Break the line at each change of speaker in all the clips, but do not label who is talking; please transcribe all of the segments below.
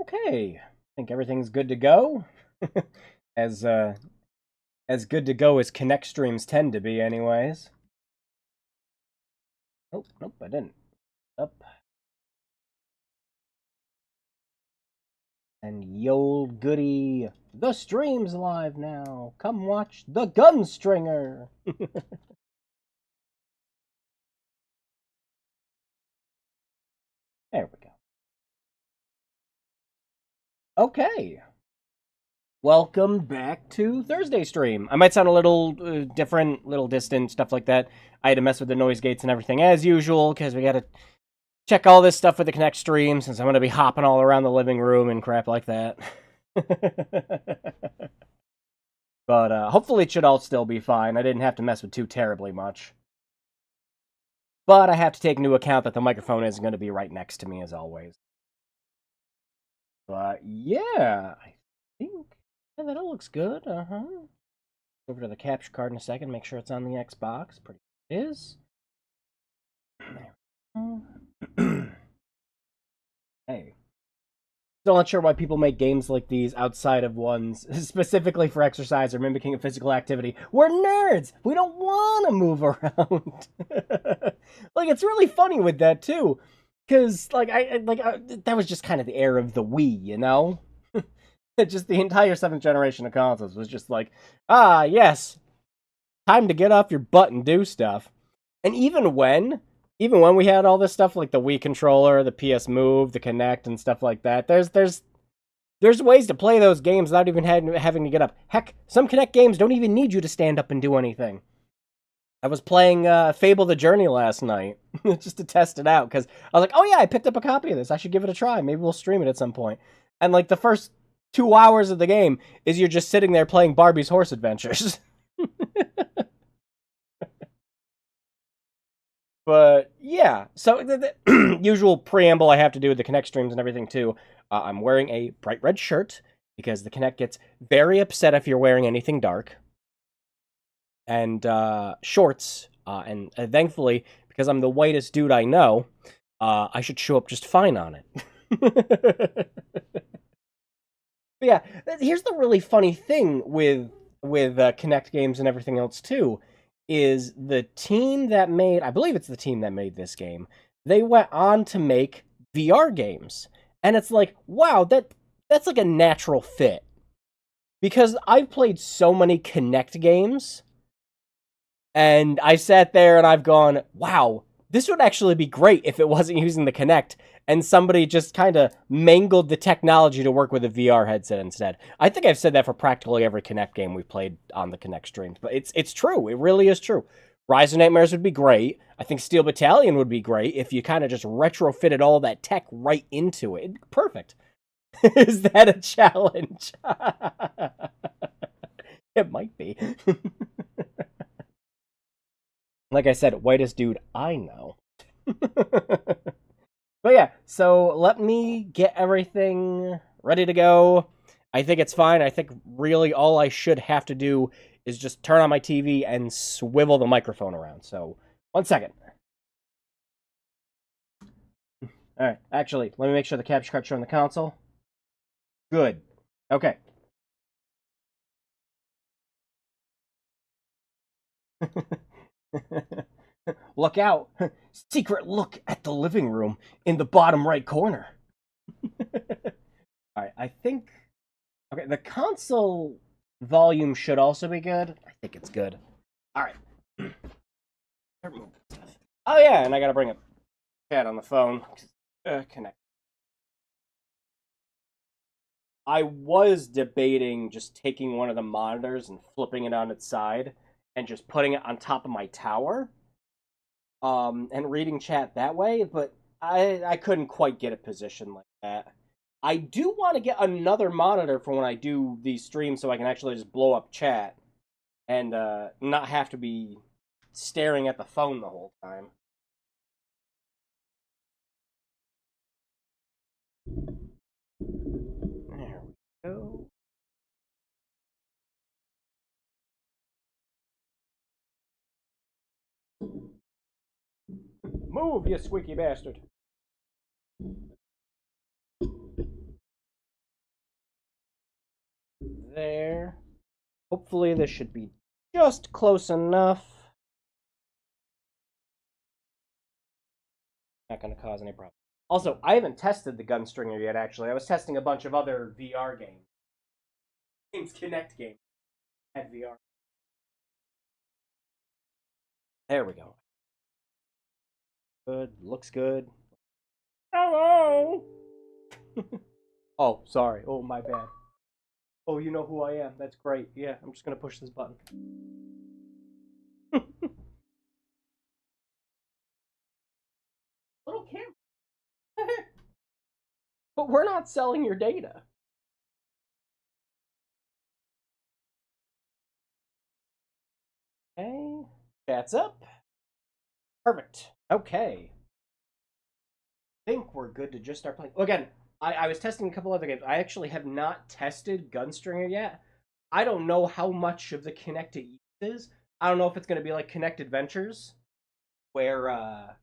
Okay, I think everything's good to go. as uh as good to go as Kinect streams tend to be anyways. Oh, nope, I didn't. Up. And ye old goody, the stream's live now. Come watch the Gunstringer. There we go. Okay. Welcome back to Thursday stream. I might sound a little different, little distant, stuff like that. I had to mess with the noise gates and everything as usual because we got to check all this stuff with the Kinect stream since I'm going to be hopping all around the living room and crap like that. But hopefully it should all still be fine. I didn't have to mess with too terribly much. But I have to take into account that the microphone isn't going to be right next to me as always. But yeah, I think that all looks good. Over to the capture card in a second, make sure it's on the Xbox. Pretty it is. Hey. Still not sure why people make games like these outside of ones specifically for exercise or mimicking a physical activity. We're nerds. We don't want to move around. Like it's really funny with that too, because that was just kind of the era of the Wii, you know. Just the entire seventh generation of consoles was just like, yes, time to get off your butt and do stuff. And even when we had all this stuff like the Wii controller, the PS Move, the Kinect, and stuff like that, there's ways to play those games without even having to get up. Heck, some Kinect games don't even need you to stand up and do anything. I was playing Fable the Journey last night just to test it out because I was like, oh yeah, I picked up a copy of this. I should give it a try. Maybe we'll stream it at some point. And like the first 2 hours of the game is you're just sitting there playing Barbie's Horse Adventures. But yeah, so the usual preamble I have to do with the Kinect streams and everything too. I'm wearing a bright red shirt because the Kinect gets very upset if you're wearing anything dark, and shorts. And thankfully, because I'm the whitest dude I know, I should show up just fine on it. But yeah, here's the really funny thing with Kinect games and everything else too, is the team that made, I believe it's the team that made this game, they went on to make VR games. And it's like, wow, that's like a natural fit. Because I've played so many Kinect games, and I sat there and I've gone, wow, this would actually be great if it wasn't using the Kinect and somebody just kind of mangled the technology to work with a VR headset instead. I think I've said that for practically every Kinect game we played on the Kinect streams, but it's true. It really is true. Rise of Nightmares would be great. I think Steel Battalion would be great if you kind of just retrofitted all that tech right into it. Perfect. Is that a challenge? It might be. Like I said, whitest dude I know. But yeah, so let me get everything ready to go. I think it's fine. I think really all I should have to do is just turn on my TV and swivel the microphone around. So, 1 second. All right, actually, let me make sure the capture card's showing the console. Good. Okay. Look out. Secret look at the living room in the bottom right corner. All right, I think. Okay, the console volume should also be good. I think it's good. All right. Oh yeah, and I gotta bring a chat on the phone. Connect. I was debating just taking one of the monitors and flipping it on its side and just putting it on top of my tower, and reading chat that way, but I couldn't quite get it positioned like that. I do want to get another monitor for when I do these streams so I can actually just blow up chat and not have to be staring at the phone the whole time. There we go. Move, you squeaky bastard. Hopefully this should be just close enough. Not going to cause any problem. Also, I haven't tested the Gunstringer yet, actually. I was testing a bunch of other VR games. Kinect games. At VR. There we go. Good. Looks good. Hello! Oh, sorry. Oh, my bad. Oh, you know who I am. That's great. Yeah, I'm just going to push this button. Little camera. But we're not selling your data. Okay. Chat's up. Perfect. Okay. I think we're good to just start playing. Well, again, I was testing a couple other games. I actually have not tested Gunstringer yet. I don't know how much of the Kinect it uses. I don't know if it's going to be like Kinect Adventures, where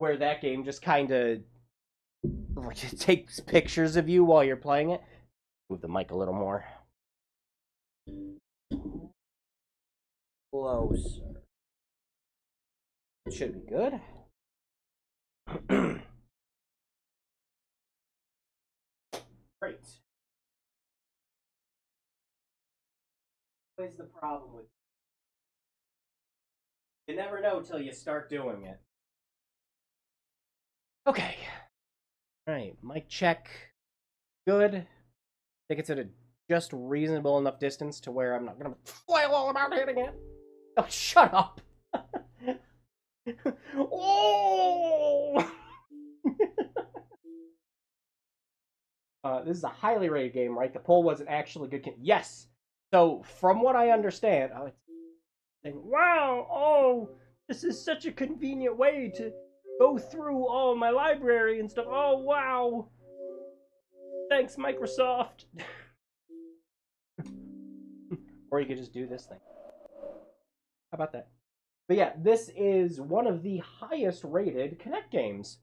that game just kind of takes pictures of you while you're playing it. Move the mic a little more. Closer. It should be good. Great. What is the problem with it? You never know till you start doing it. Okay. Alright, mic check. Good. I think it's at a just reasonable enough distance to where I'm not gonna flail all about hitting it. Oh, shut up! Oh! This is a highly rated game, right? The poll wasn't actually good. Yes! So, from what I understand... Oh, it's saying, wow! Oh! This is such a convenient way to go through all my library and stuff. Oh, wow! Thanks, Microsoft! Or you could just do this thing. How about that? But yeah, this is one of the highest rated Kinect games.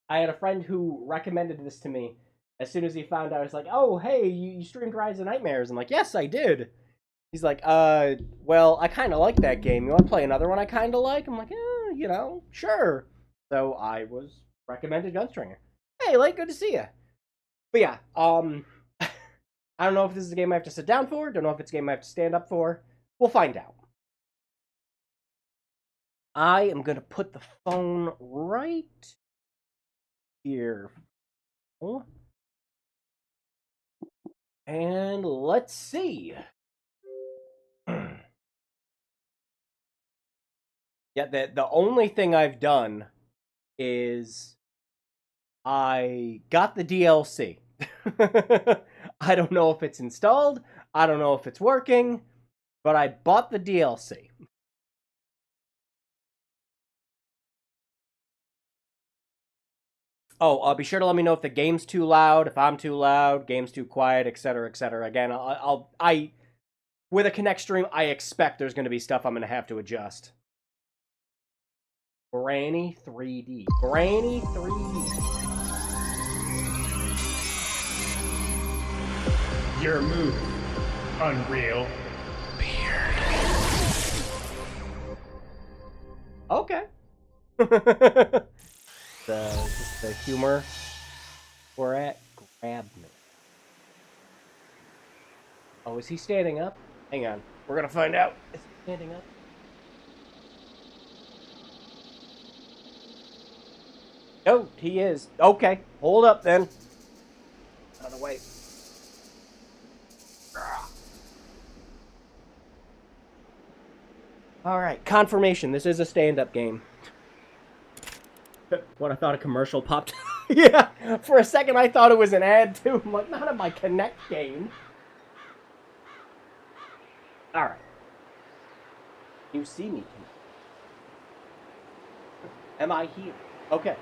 I had a friend who recommended this to me. As soon as he found out, I was like, oh, hey, you streamed Rise of Nightmares. I'm like, yes, I did. He's like, well, I kind of like that game. You want to play another one I kind of like? I'm like, you know, sure. So I was recommended Gunstringer. Hey, like, good to see you. But yeah, I don't know if this is a game I have to sit down for. Don't know if it's a game I have to stand up for. We'll find out. I am going to put the phone right here. And let's see. Yeah, the only thing I've done is I got the DLC. I don't know if it's installed. I don't know if it's working, but I bought the DLC. Oh, be sure to let me know if the game's too loud, if I'm too loud, game's too quiet, etc., etc. Again, with a Kinect stream, I expect there's going to be stuff I'm going to have to adjust. Granny 3D. Granny 3D.
Your move, Unreal.
Beard. Okay. the humor we're at. Grab me. Oh, is he standing up? Hang on. We're gonna find out. Is he standing up? Oh, he is. Okay. Hold up then. Out of the way. Alright, confirmation. This is a stand-up game. What, I thought a commercial popped. Yeah, for a second I thought it was an ad too. I'm like, not in my Kinect game. Alright. You see me. Am I here? Okay.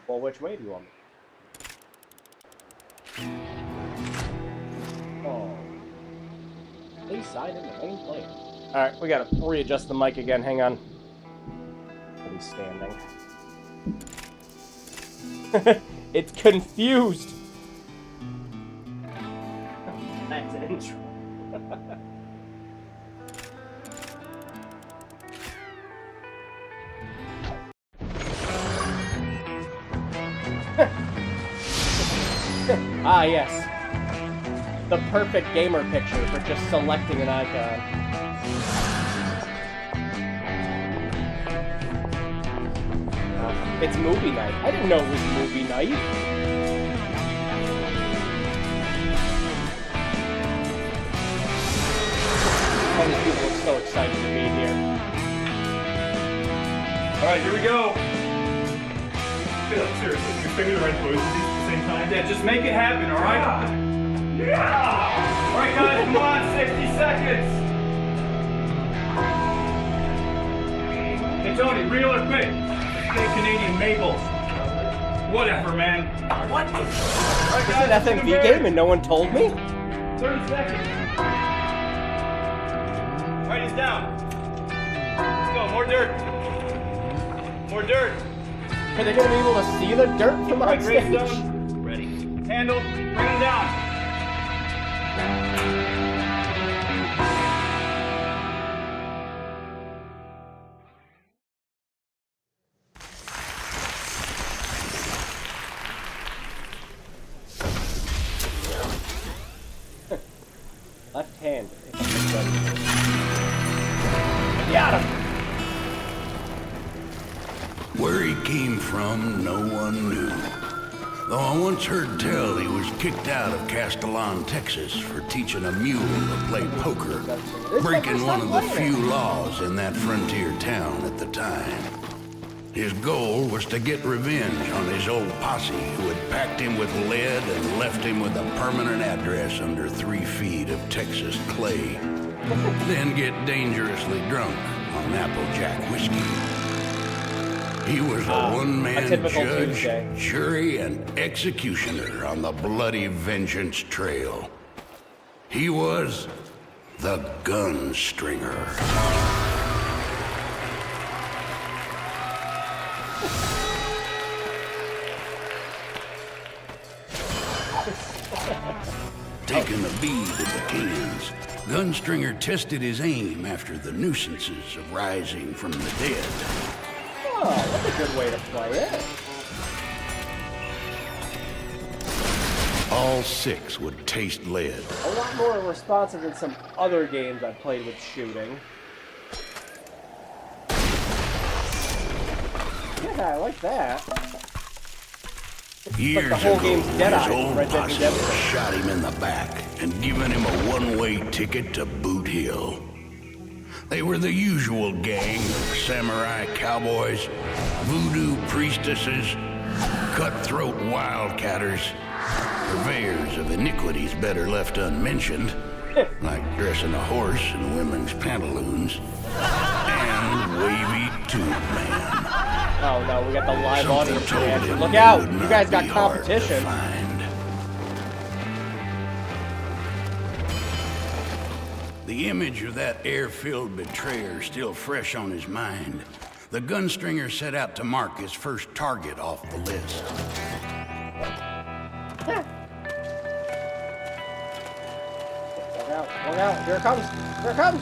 Well, which way do you want me? Oh. Please side in the main player. Alright, we gotta readjust the mic again. Hang on. I'll be standing. It's confused. That's an intro. Ah, yes. The perfect gamer picture for just selecting an icon. It's movie night. I didn't know it was movie night. All these people are so excited to be here.
Alright, here we go. Seriously, your finger the right voices at the same time? Yeah, just make it happen, alright? Yeah! Alright guys, come on, 60 seconds! Hey Tony, reel or quick? Say Canadian maples. Whatever, man. What? Alright
It's
guys,
an FMV game and no one told me?
30 seconds. Alright, he's down. Let's go, more dirt. More dirt.
Are they going to be able to see the dirt from on
Alright,
stage?
Greystone. Ready. Handle. Bring him down.
Left hand. Got him!
Where he came from, no one knew. Though I once heard tell he was kicked out of Castellon, Texas for teaching a mule to play poker, breaking one of the few laws in that frontier town at the time. His goal was to get revenge on his old posse who had packed him with lead and left him with a permanent address under 3 feet of Texas clay. Then get dangerously drunk on Applejack whiskey. He was a one-man
typical
judge,
Tuesday.
jury, and executioner on the bloody vengeance trail. He was the Gunstringer. Taking the bead of the cans, Gunstringer tested his aim after the nuisances of rising from the dead.
Oh, that's a good way to play it.
All 6 would taste lead.
A lot more responsive than some other games I've played with shooting. Yeah, I like that.
Years
the whole
ago,
game's Dead-Eye
his
from
old
Red Dead
posse
Redemption.
shot him in the back and given him a one-way ticket to Boot Hill. They were the usual gang of samurai cowboys, voodoo priestesses, cutthroat wildcatters, purveyors of iniquities better left unmentioned, like dressing a horse in women's pantaloons, and Wavy Tube Man.
Oh no, we got the live
Something
audience
told
reaction.
him
Look
they
out!
would
You
not
guys got
be hard to
competition.
find. The image of that air-filled betrayer still fresh on his mind, the Gunstringer set out to mark his first target off the list.
Look out, here it comes! Here it comes!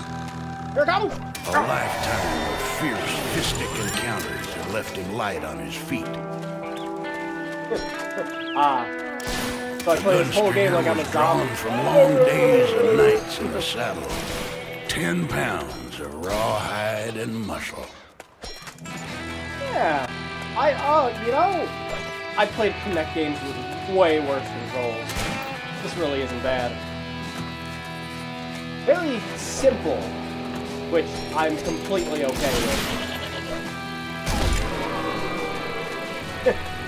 Here it comes!
A lifetime of fierce fistic encounters had left him light on his feet.
So I play this whole game like I'm a
was drawn
zombie.
from long days and nights in the saddle. 10 pounds of rawhide and muscle.
Yeah. I played Kinect games with way worse controls. This really isn't bad. Very simple, which I'm completely okay with.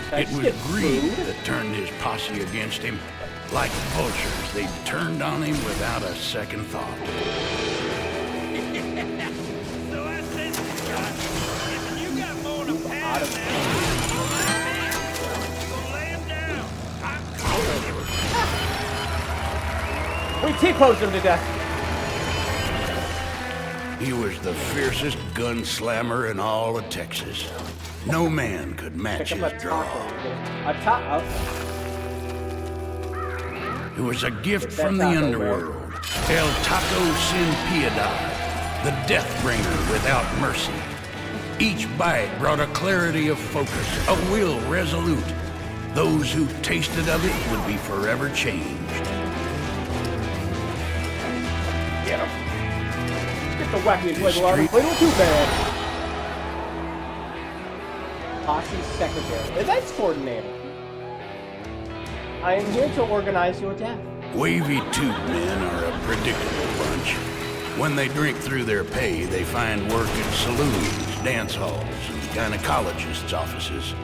It was greed that turned his posse against him. Like vultures, they turned on him without a second thought.
So I said to Scott, if you got more than a pound of that, go lay him down. I'm calling him.
We T-posed him to death.
He was the fiercest gunslammer in all of Texas. No man could match
Pick up
his
a
draw.
taco. A taco.
It was a gift
that
from the
taco,
underworld. El Taco Sin Piedad, the death bringer without mercy. Each bite brought a clarity of focus, a will resolute. Those who tasted of it would be forever changed.
Get him. Get the wacky inflatable arm. Play with 2 man. Posse secretary. Events coordinator. I am here to organize your death.
Wavy tube men are a predictable bunch. When they drink through their pay, they find work in saloons, dance halls, and gynecologists' offices.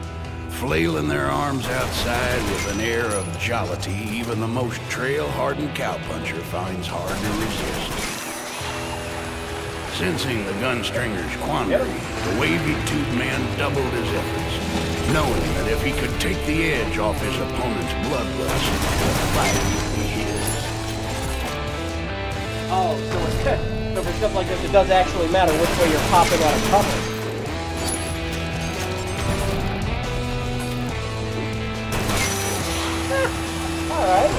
Flailing their arms outside with an air of jollity even the most trail-hardened cowpuncher finds hard to resist. Sensing the gunstringer's quandary, the wavy tube man doubled his efforts, knowing that if he could take the edge off his opponent's bloodlust, the fight would be his.
Oh, so for stuff like this, it does actually matter which way you're popping out of cover. Alright.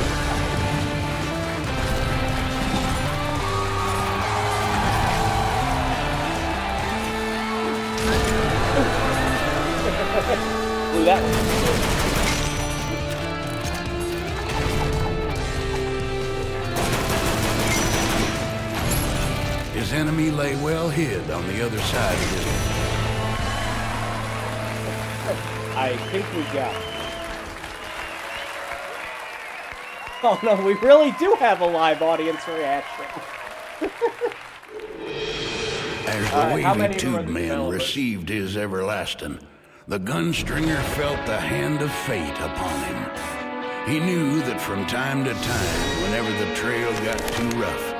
Ooh, that one.
His enemy lay well hid on the other side of his...
I think we got it. Oh no, we really do have a live audience reaction.
As the wavy tube man received his everlasting, the gunstringer felt the hand of fate upon him. He knew that from time to time, whenever the trail got too rough,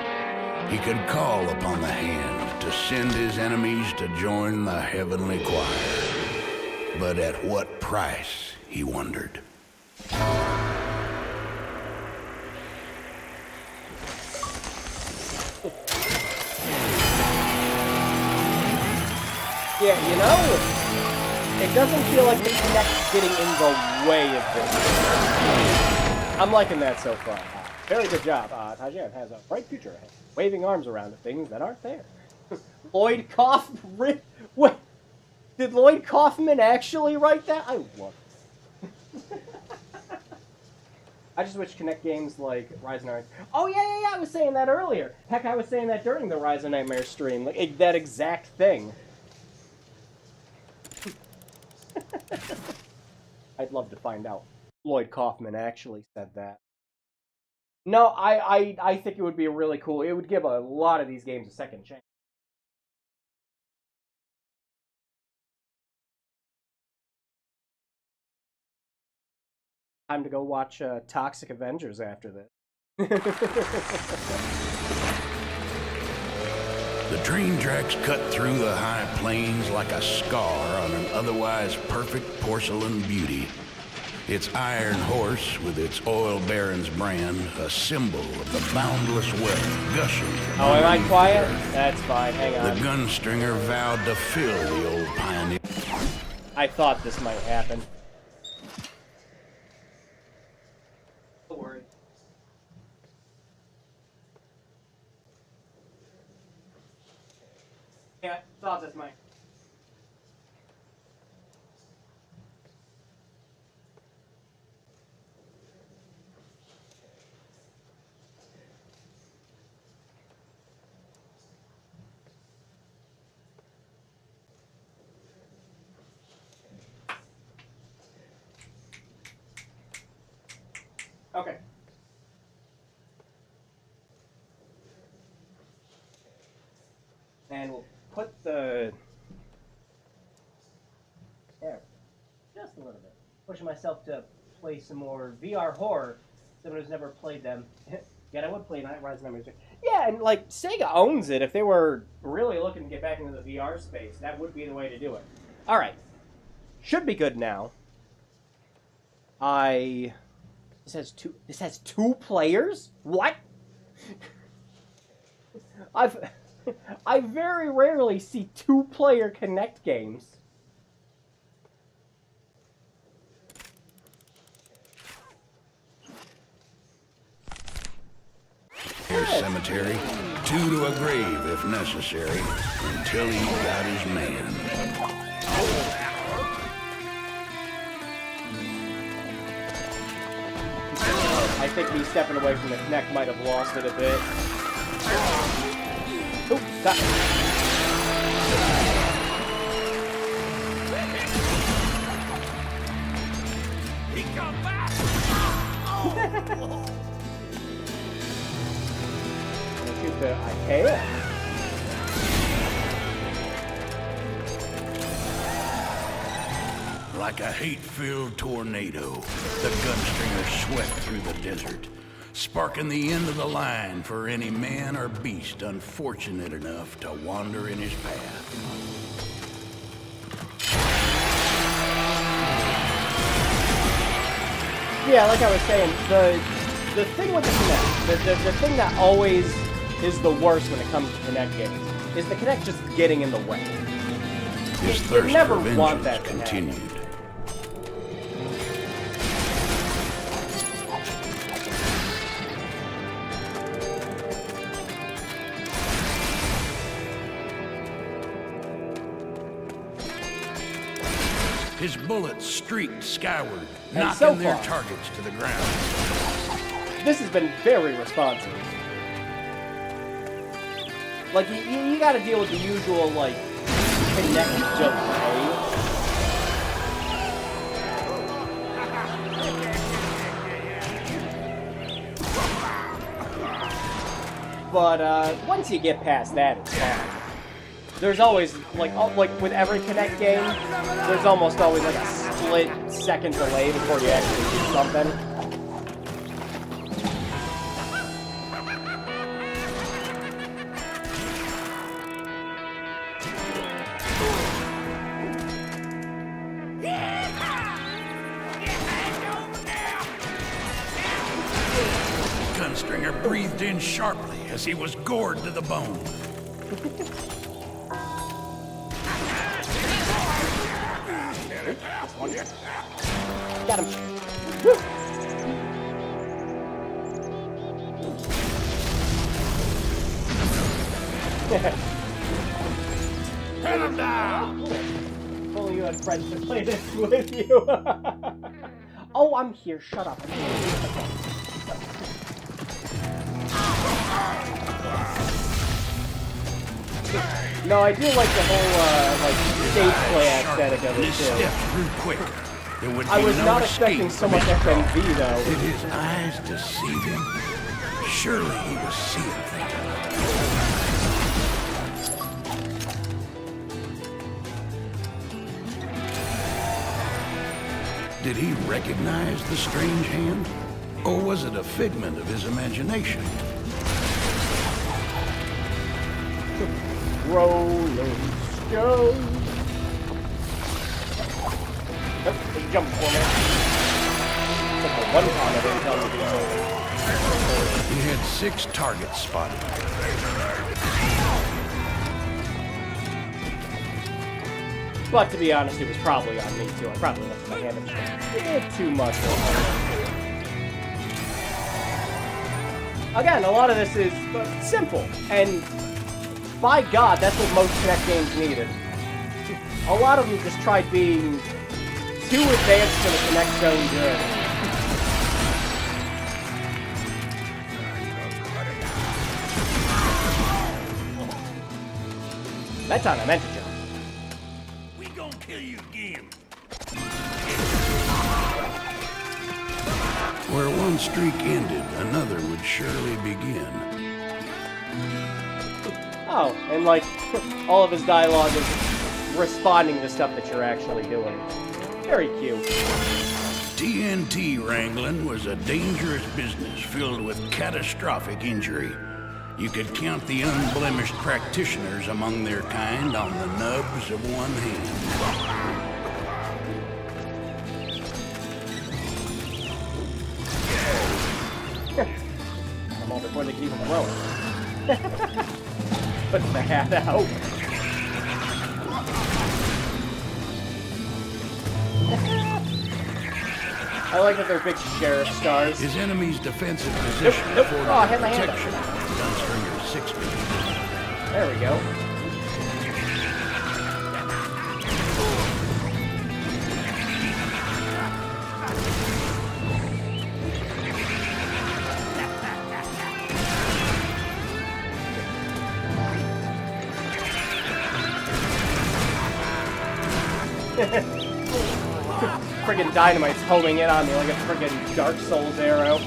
he could call upon the hand to send his enemies to join the heavenly choir. But at what price, he wondered.
Yeah, you know, it doesn't feel like the Kinect's getting in the way of this. I'm liking that so far. Very good job. Tajian has a bright future ahead, waving arms around at things that aren't there. Lloyd Kaufman? Wait, did Lloyd Kaufman actually write that? I love it. I just wish Kinect games like Rise of Nightmares. Oh yeah, I was saying that earlier. Heck, I was saying that during the Rise of Nightmares stream. Like that exact thing. I'd love to find out. Lloyd Kaufman actually said that. No, I think it would be really cool. It would give a lot of these games a second chance. Time to go watch Toxic Avengers after this.
The train tracks cut through the high plains like a scar on an otherwise perfect porcelain beauty. Its iron horse, with its oil baron's brand, a symbol of the boundless wealth gushing from
Oh, am I
underneath
quiet?
the earth.
That's fine, hang on.
The gunstringer vowed to fill the old pioneer.
I thought this might happen. Don't worry. Yeah, thought this might. Okay. And we'll put the... There. Just a little bit. Pushing myself to play some more VR horror. Someone who's never played them. Yet I would play Night Rise Memories. Yeah, and like, Sega owns it. If they were really looking to get back into the VR space, that would be the way to do it. Alright. Should be good now. This has two players? What? I very rarely see two-player Kinect games.
Here's cemetery, 2 to a grave if necessary, until he got his man.
I think me stepping away from the Kinect might have lost it a bit. Oop, stop.
He come back!
Shoot the IKEA.
Like a hate-filled tornado, the Gunstringer swept through the desert, sparking the end of the line for any man or beast unfortunate enough to wander in his path.
Yeah, like I was saying, the thing with the Kinect, the thing that always is the worst when it comes to Kinect games, is the Kinect just getting in the way.
His
You
thirst
never
for
want
vengeance
that to happen.
continued. His bullets streaked skyward,
And
knocking
so
their
far,
targets to the ground.
this has been very responsive. Like, you gotta deal with the usual, like, Kinect delay. But, once you get past that, it's fine. There's always, like with every Kinect game, there's almost always, like, a split-second delay before you actually do something.
Gunstringer breathed in sharply as he was gored to the bone.
Got him. Woo.
Cut him down!
If only you had friends to play this with you. Oh, I'm here. Shut up. No, I do like the whole, like, stage play aesthetic of it,
His
too.
steps grew quicker. There would
I
be
was
no
not
escape
expecting so
from
much
his claw.
FMV, though.
Did his eyes deceive him? Surely he was seeing things. Did he recognize the strange hand? Or was it a figment of his imagination?
Rolling Stone. Nope, he jumped for me. Took a one time I didn't tell him to be over.
He had 6 targets spotted.
But to be honest, it was probably on me too. I probably left my hand a bit too much. Again, a lot of this is simple, and by God, that's what most Kinect games needed. A lot of them just tried being too advanced for the Kinect's own good. That time I meant to jump.
We gonna kill you again. Where one streak ended, another would surely begin.
Oh, and like, all of his dialogue is responding to stuff that you're actually doing. Very cute.
TNT wrangling was a dangerous business filled with catastrophic injury. You could count the unblemished practitioners among their kind on the nubs of one hand.
I'm all before they can even throw it. puts the hat out. I like that they're big sheriff stars.
His enemy's defensive position
Nope.
afforded
Oh, I had my hand
protection
up.
from Gunstringer's 6-speed.
There we go. Friggin' dynamite's homing in on me like a friggin' Dark Souls arrow.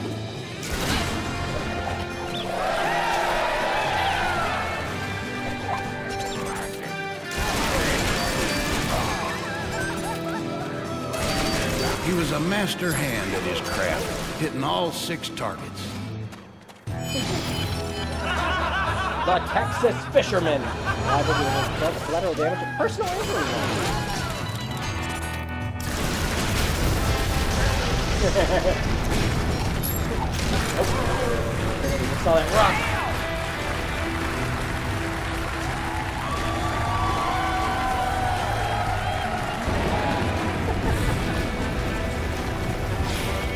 He was a master hand at his craft, hitting all 6 targets.
The Texas Fisherman. Liable to inflict collateral damage and personal injury. Oh. Saw that rock.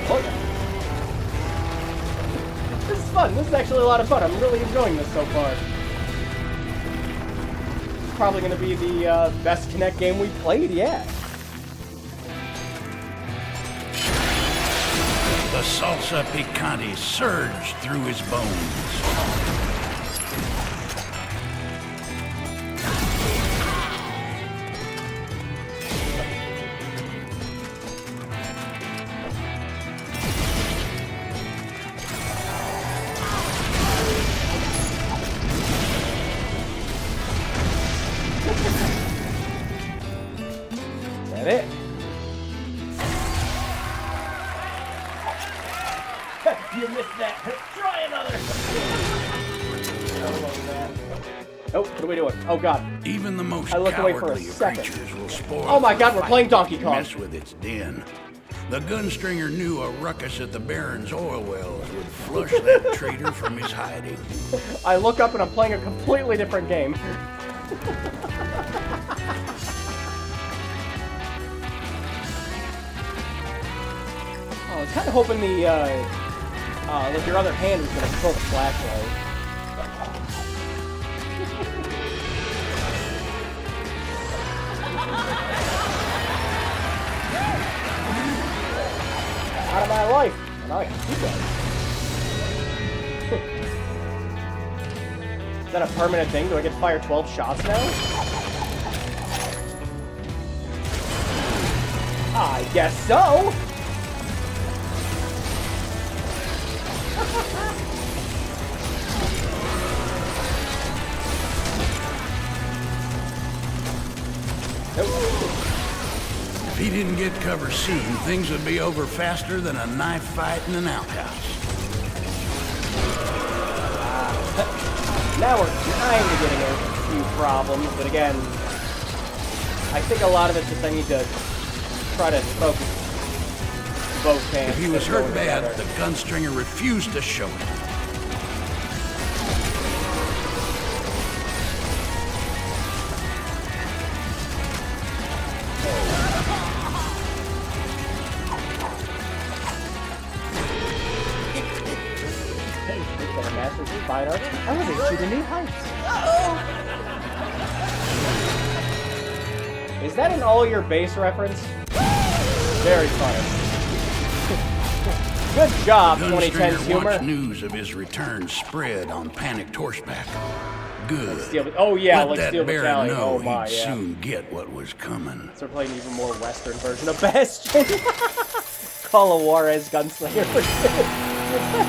Oh, yeah. This is fun. This is actually a lot of fun. I'm really enjoying this so far. It's probably going to be the best Kinect game we've played yet.
The salsa picante surged through his bones.
Is that it? You missed that. Try another. Oh, what are we doing? Oh god.
Even the most
I looked away for a
cowardly of
second.
creatures will spoil.
Oh my god, we're
the
playing
fight
Donkey
and
Kong.
Mess with its den. The Gunstringer knew a ruckus at the Baron's oil wells would flush that traitor from his hiding.
I look up and I'm playing a completely different game. I was kind of hoping the, like your other hand was going to control the flashlight. Out of my life! And now I can do that. Is that a permanent thing? Do I get to fire 12 shots now? I guess so!
If he didn't get cover soon, things would be over faster than a knife fight in an outhouse.
Now we're kind of getting a few problems, but again, I think a lot of it's just I need to try to focus both hands.
If he was hurt
going
bad,
together.
the Gunstringer refused to show it.
Masters of Fine Arts, elevate to new heights. Is that an all your base reference? Very funny. Good job, 2010's
Gunstringer
humor.
watched news of his return spread on panicked horseback. Good.
Oh yeah,
Let
like
that
Steel
Baron
Battalion.
know
Oh my,
he'd
yeah.
soon get what was coming.
So we're playing an even more Western version of Bastion. Call of Juarez Gunslinger.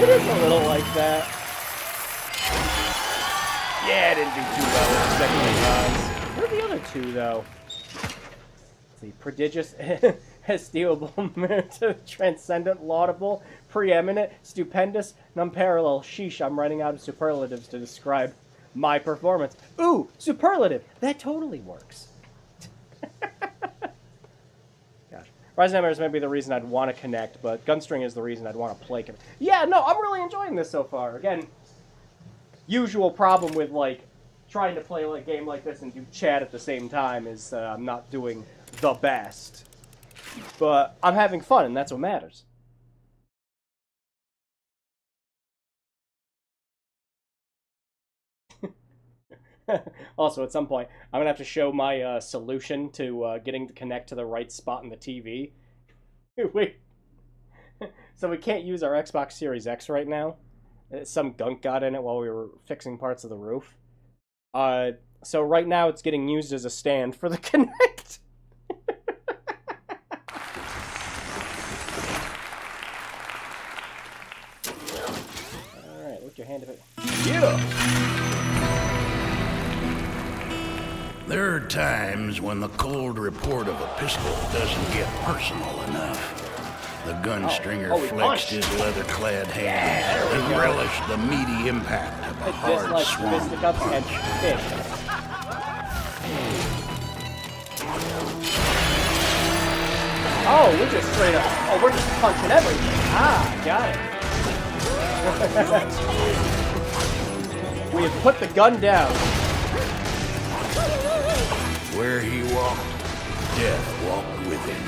It is a little like that. Yeah, I didn't do too well with the second rounds. What are the other two, though? Let's see. Prodigious, esteemable, transcendent, laudable, preeminent, stupendous, and unparalleled. Sheesh, I'm running out of superlatives to describe my performance. Ooh, superlative! That totally works. Gosh. Rise of Nightmares may be the reason I'd want to connect, but Gunstring is the reason I'd want to play. Yeah, no, I'm really enjoying this so far. Again, usual problem with, like, trying to play a game like this and do chat at the same time is I'm not doing the best. But I'm having fun, and that's what matters. Also, at some point, I'm going to have to show my solution to getting to connect to the right spot in the TV. Wait. So we can't use our Xbox Series X right now. Some gunk got in it while we were fixing parts of the roof. So right now it's getting used as a stand for the Kinect. Alright, lift your hand a bit. Yeah!
There are times when the cold report of a pistol doesn't get personal enough. The gunstringer flexed his leather-clad hands and relished the meaty impact of a hard swung punch.
Oh, we're just straight up. Oh, we're just punching everything. Ah, got it. We have put the gun down.
Where he walked, death walked with him.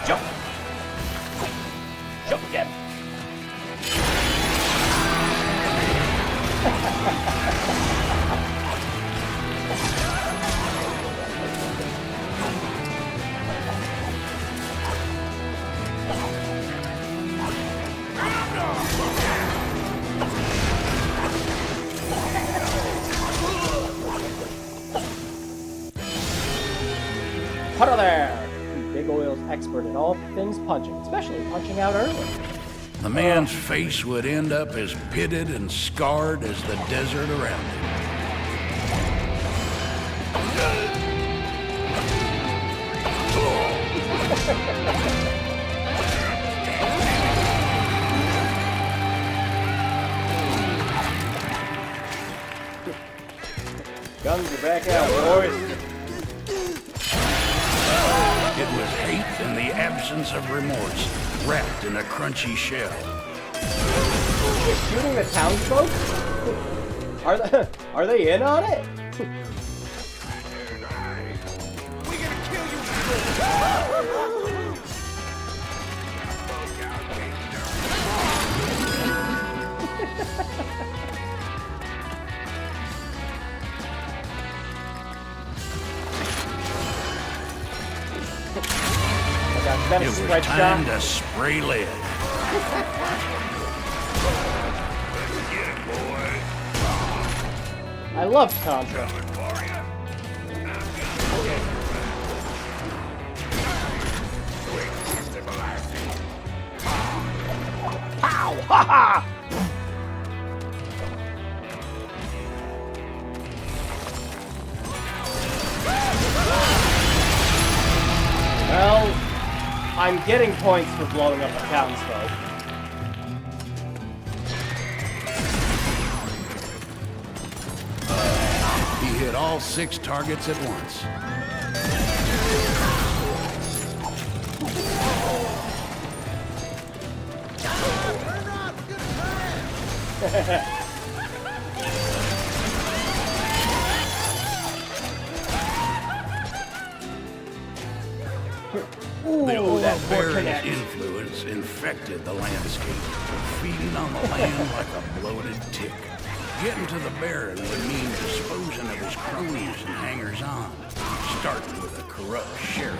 Jump! Jump again! Put her there! Big Oil's expert at all things punching, especially punching out early.
The man's face would end up as pitted and scarred as the desert around him.
Guns are back out, boys.
It was hate and the absence of remorse, wrapped in a crunchy shell.
You're shooting the townsfolk? Are they in on it?
We're gonna kill you.
It was time to spray lead.
I love Contra. Ow! Ha ha! Well, I'm getting points for blowing up the townsfolk.
He hit all 6 targets at once. The barbarian influence infected the landscape, feeding on the land like a bloated tick. Getting to the Baron would mean disposing of his cronies and hangers-on, starting with a corrupt sheriff.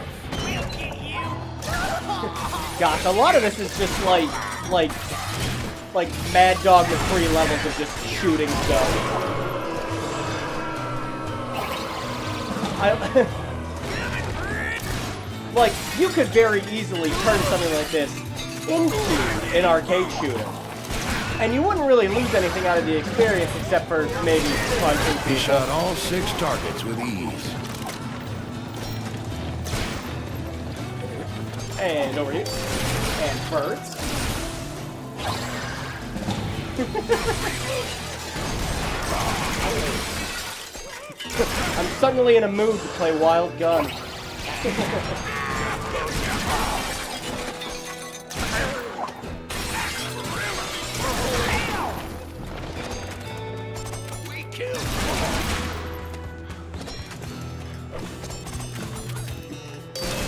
Gosh, a lot of this is just like Mad Dog with 3 levels of just shooting stuff. Like, you could very easily turn something like this into an arcade shooter. And you wouldn't really lose anything out of the experience except for maybe punching people.
He shot all 6 targets with ease.
And over here. And birds. I'm suddenly in a mood to play Wild Gun.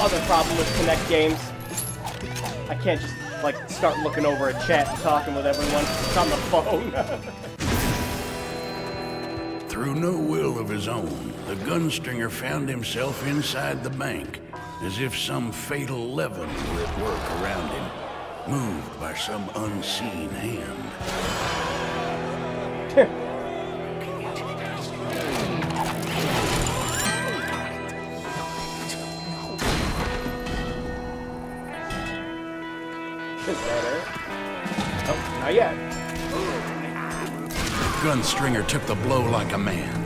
other problem with Kinect games. I can't just, like, start looking over a chat and talking with everyone. It's on the phone.
Through no will of his own, the Gunstringer found himself inside the bank, as if some fatal leaven were at work around him, moved by some unseen hand.
Is that it? Oh, not yet.
Gunstringer took the blow like a man.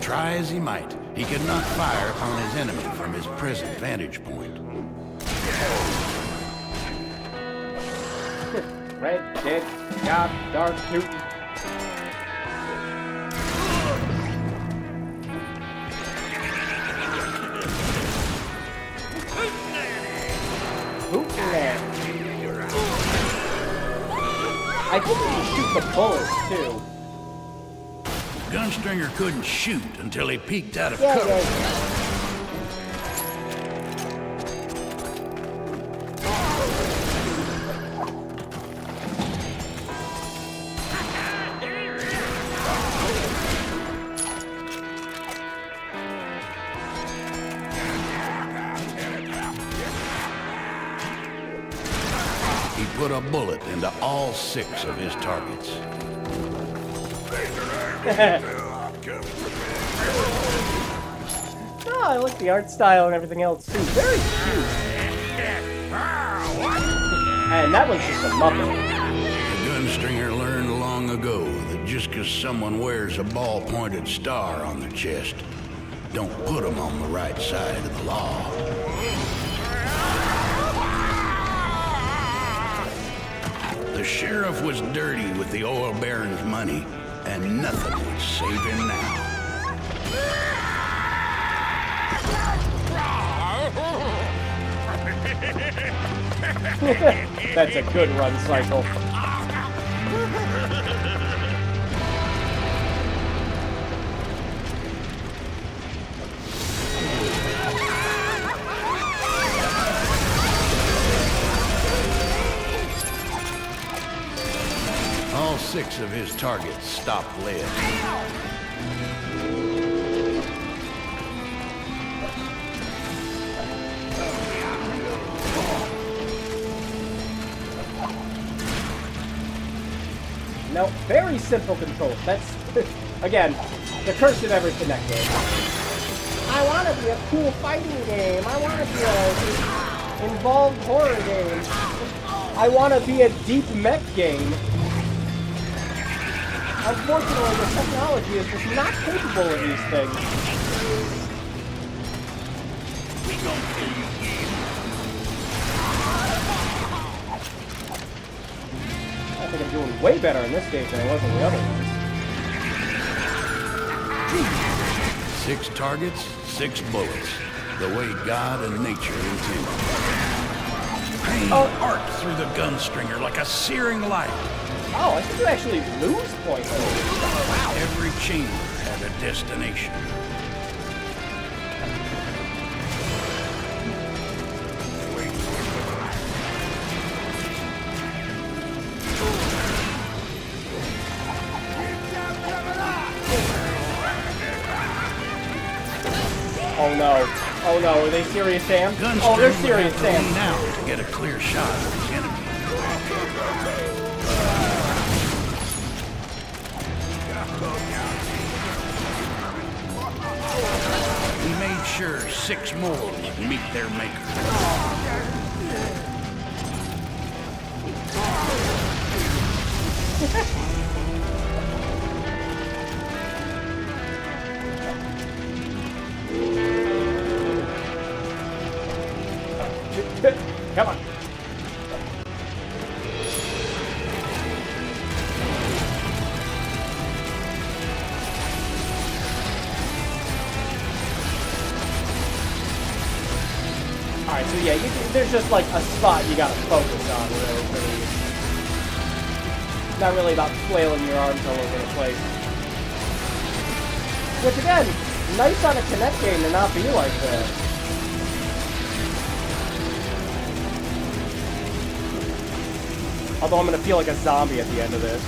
Try as he might, he could not fire upon his enemy from his present vantage point.
Red, dead, God, dark, Newton. Hootenanny. I think he can shoot the bullets, too.
Gunstringer couldn't shoot until he peeked out of cover.
Yeah.
He put a bullet into all 6 of his targets.
Oh, I like the art style and everything else too. Very cute. And that one's just a muppet.
The Gunstringer learned long ago that just because someone wears a ball-pointed star on their chest, don't put them on the right side of the law. The sheriff was dirty with the oil baron's money, and nothing would save him now.
That's a good run cycle.
All 6 of his targets stopped lead.
No, very simple controls. That's, again, the curse of every Kinect game. I want to be a cool fighting game. I want to be a involved horror game. I want to be a deep mech game. Unfortunately, the technology is just not capable of these things. I think I'm doing way better in this game than I was in the other ones.
6 targets, 6 bullets. The way God and nature intended. Pain arced through the Gunstringer like a searing light.
Oh, I think you actually lose points.
Every chamber had a destination.
Oh no. Oh no, are they serious, Sam? Oh, they're serious, Sam.
Now to get a clear shot of his enemy. He made sure 6 more would meet their maker.
Come on. Alright, so yeah, there's just like a spot you gotta focus on, really. Not really about flailing your arms all over the place. Which again, nice on a Kinect game to not be like that. Although I'm gonna feel like a zombie at the end of this.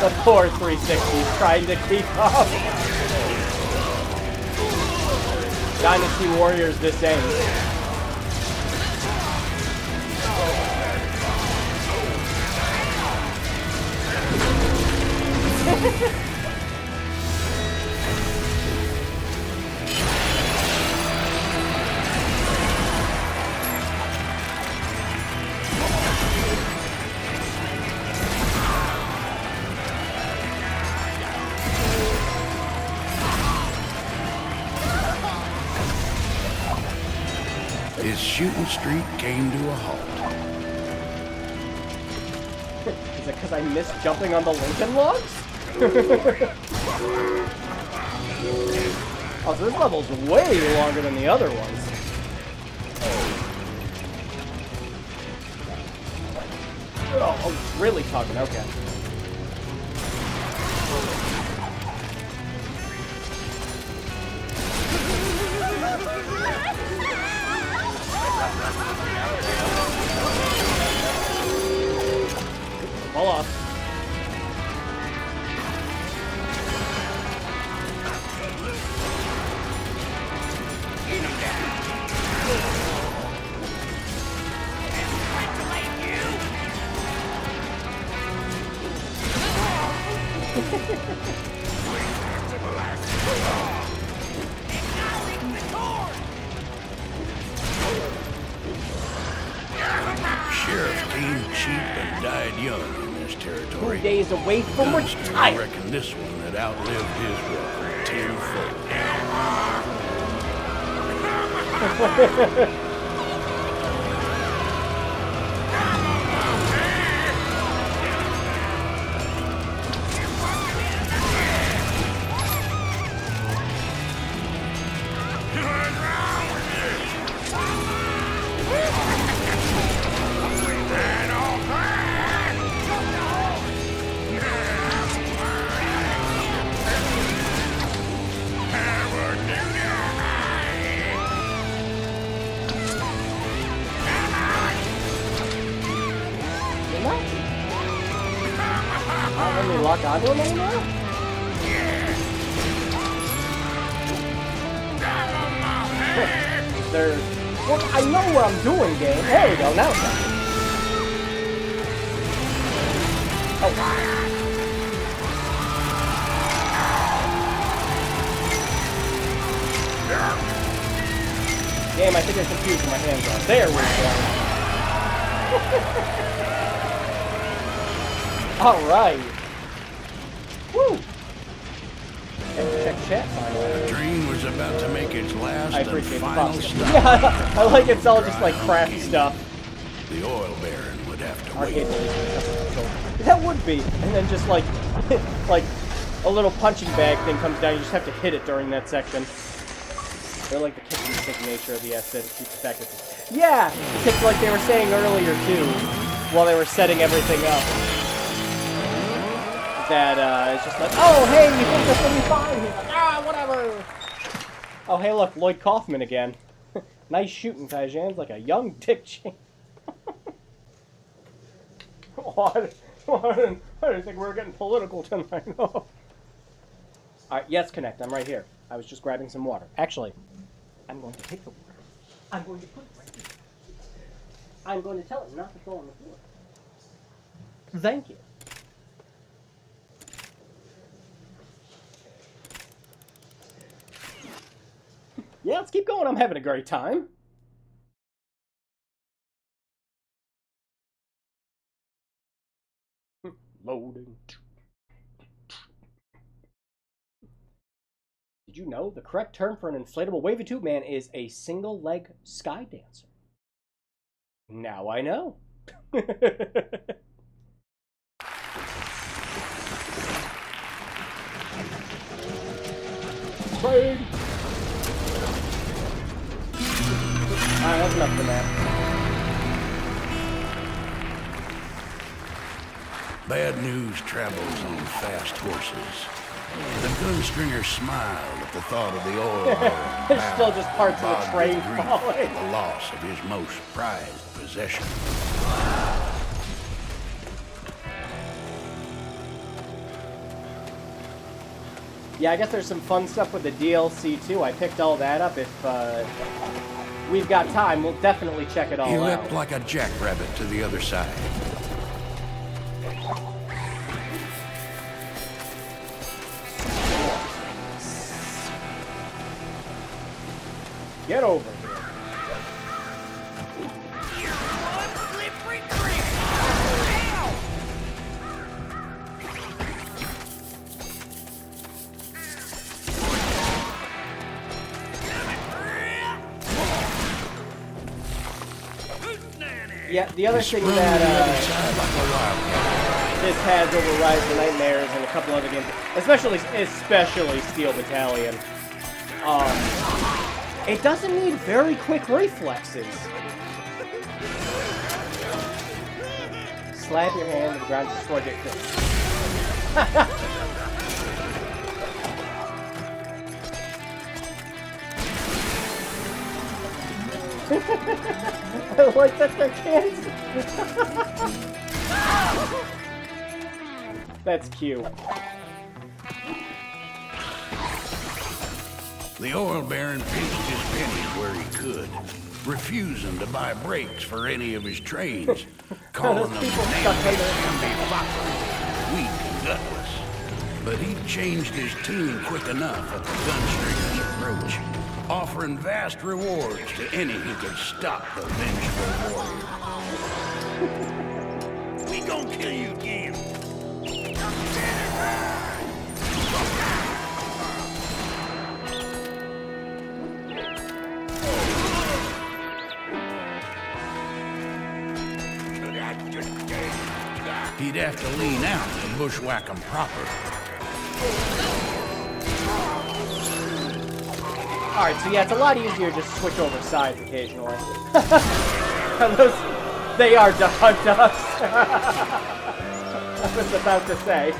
The poor 360's trying to keep up. Dynasty Warriors this ends.
His shooting streak came to a halt.
Is it because I missed jumping on the Lincoln logs? Oh, so this level's way longer than the other ones. Oh, it's really tugging, okay. Fall off.
Sheriff came cheap and died young in this territory.
2 days away from
I
retirement.
reckon this one had outlived his welcome tenfold.
Not let me lock onto him anymore? There's... Well, I know what I'm doing, game. There we go, now it's on. Oh. Game, I think I confused my hands on. There we go. Alright. Woo! Check chat finally.
The train was about to make its last
I
and
appreciate the
final
props.
stop.
Yeah, I like it's all just like craft stuff.
The oil baron would have to
Arcade
wait.
that would be. And then just like like a little punching bag thing comes down, you just have to hit it during that section. They're like the kitchen sink nature of the aesthetic keeps the fact that yeah, because like they were saying earlier too, while they were setting everything up. That it's just like, oh hey, you think this will be fine? He's like, ah, whatever. Oh hey, look, Lloyd Kaufman again. Nice shooting, Tajan's like a young Dick Cheney. I didn't think we were getting political tonight. All right, yes, Kinect. I'm right here. I was just grabbing some water. Actually, I'm going to take the water. I'm going to put it right here. I'm going to tell it not to throw on the floor. Thank you. Yeah, let's keep going. I'm having a great time. Loading. Did you know the correct term for an inflatable wavy tube man is a single leg sky dancer? Now I know. Raid! Alright, that's enough for that.
Bad news travels on fast horses. The Gunstringer smiled at the thought of the oil barrel.
There's still just parts of the
bowed
train
with grief
falling.
at the loss of his most prized possession.
Yeah, I guess there's some fun stuff with the DLC too. I picked all that up. If we've got time, we'll definitely check it all
He
out.
leapt like a jackrabbit to the other side.
Get over here. Yeah, the other thing that this has over Rise of the Nightmares and a couple other games, especially Steel Battalion, it doesn't need very quick reflexes. Slap your hand to the ground to destroy it. I like that they're cans. That's cute.
The oil baron pinched his pennies where he could, refusing to buy brakes for any of his trains, calling them namby-pamby-bopper, weak and gutless. But he changed his tune quick enough at the Gunstringer's approach, offering vast rewards to any who could stop the vengeful warrior. We gon' kill you again. He'd have to lean out to bushwhack him proper.
Alright, so yeah, it's a lot easier to just switch over sides occasionally. They are duck ducks. I was about to say.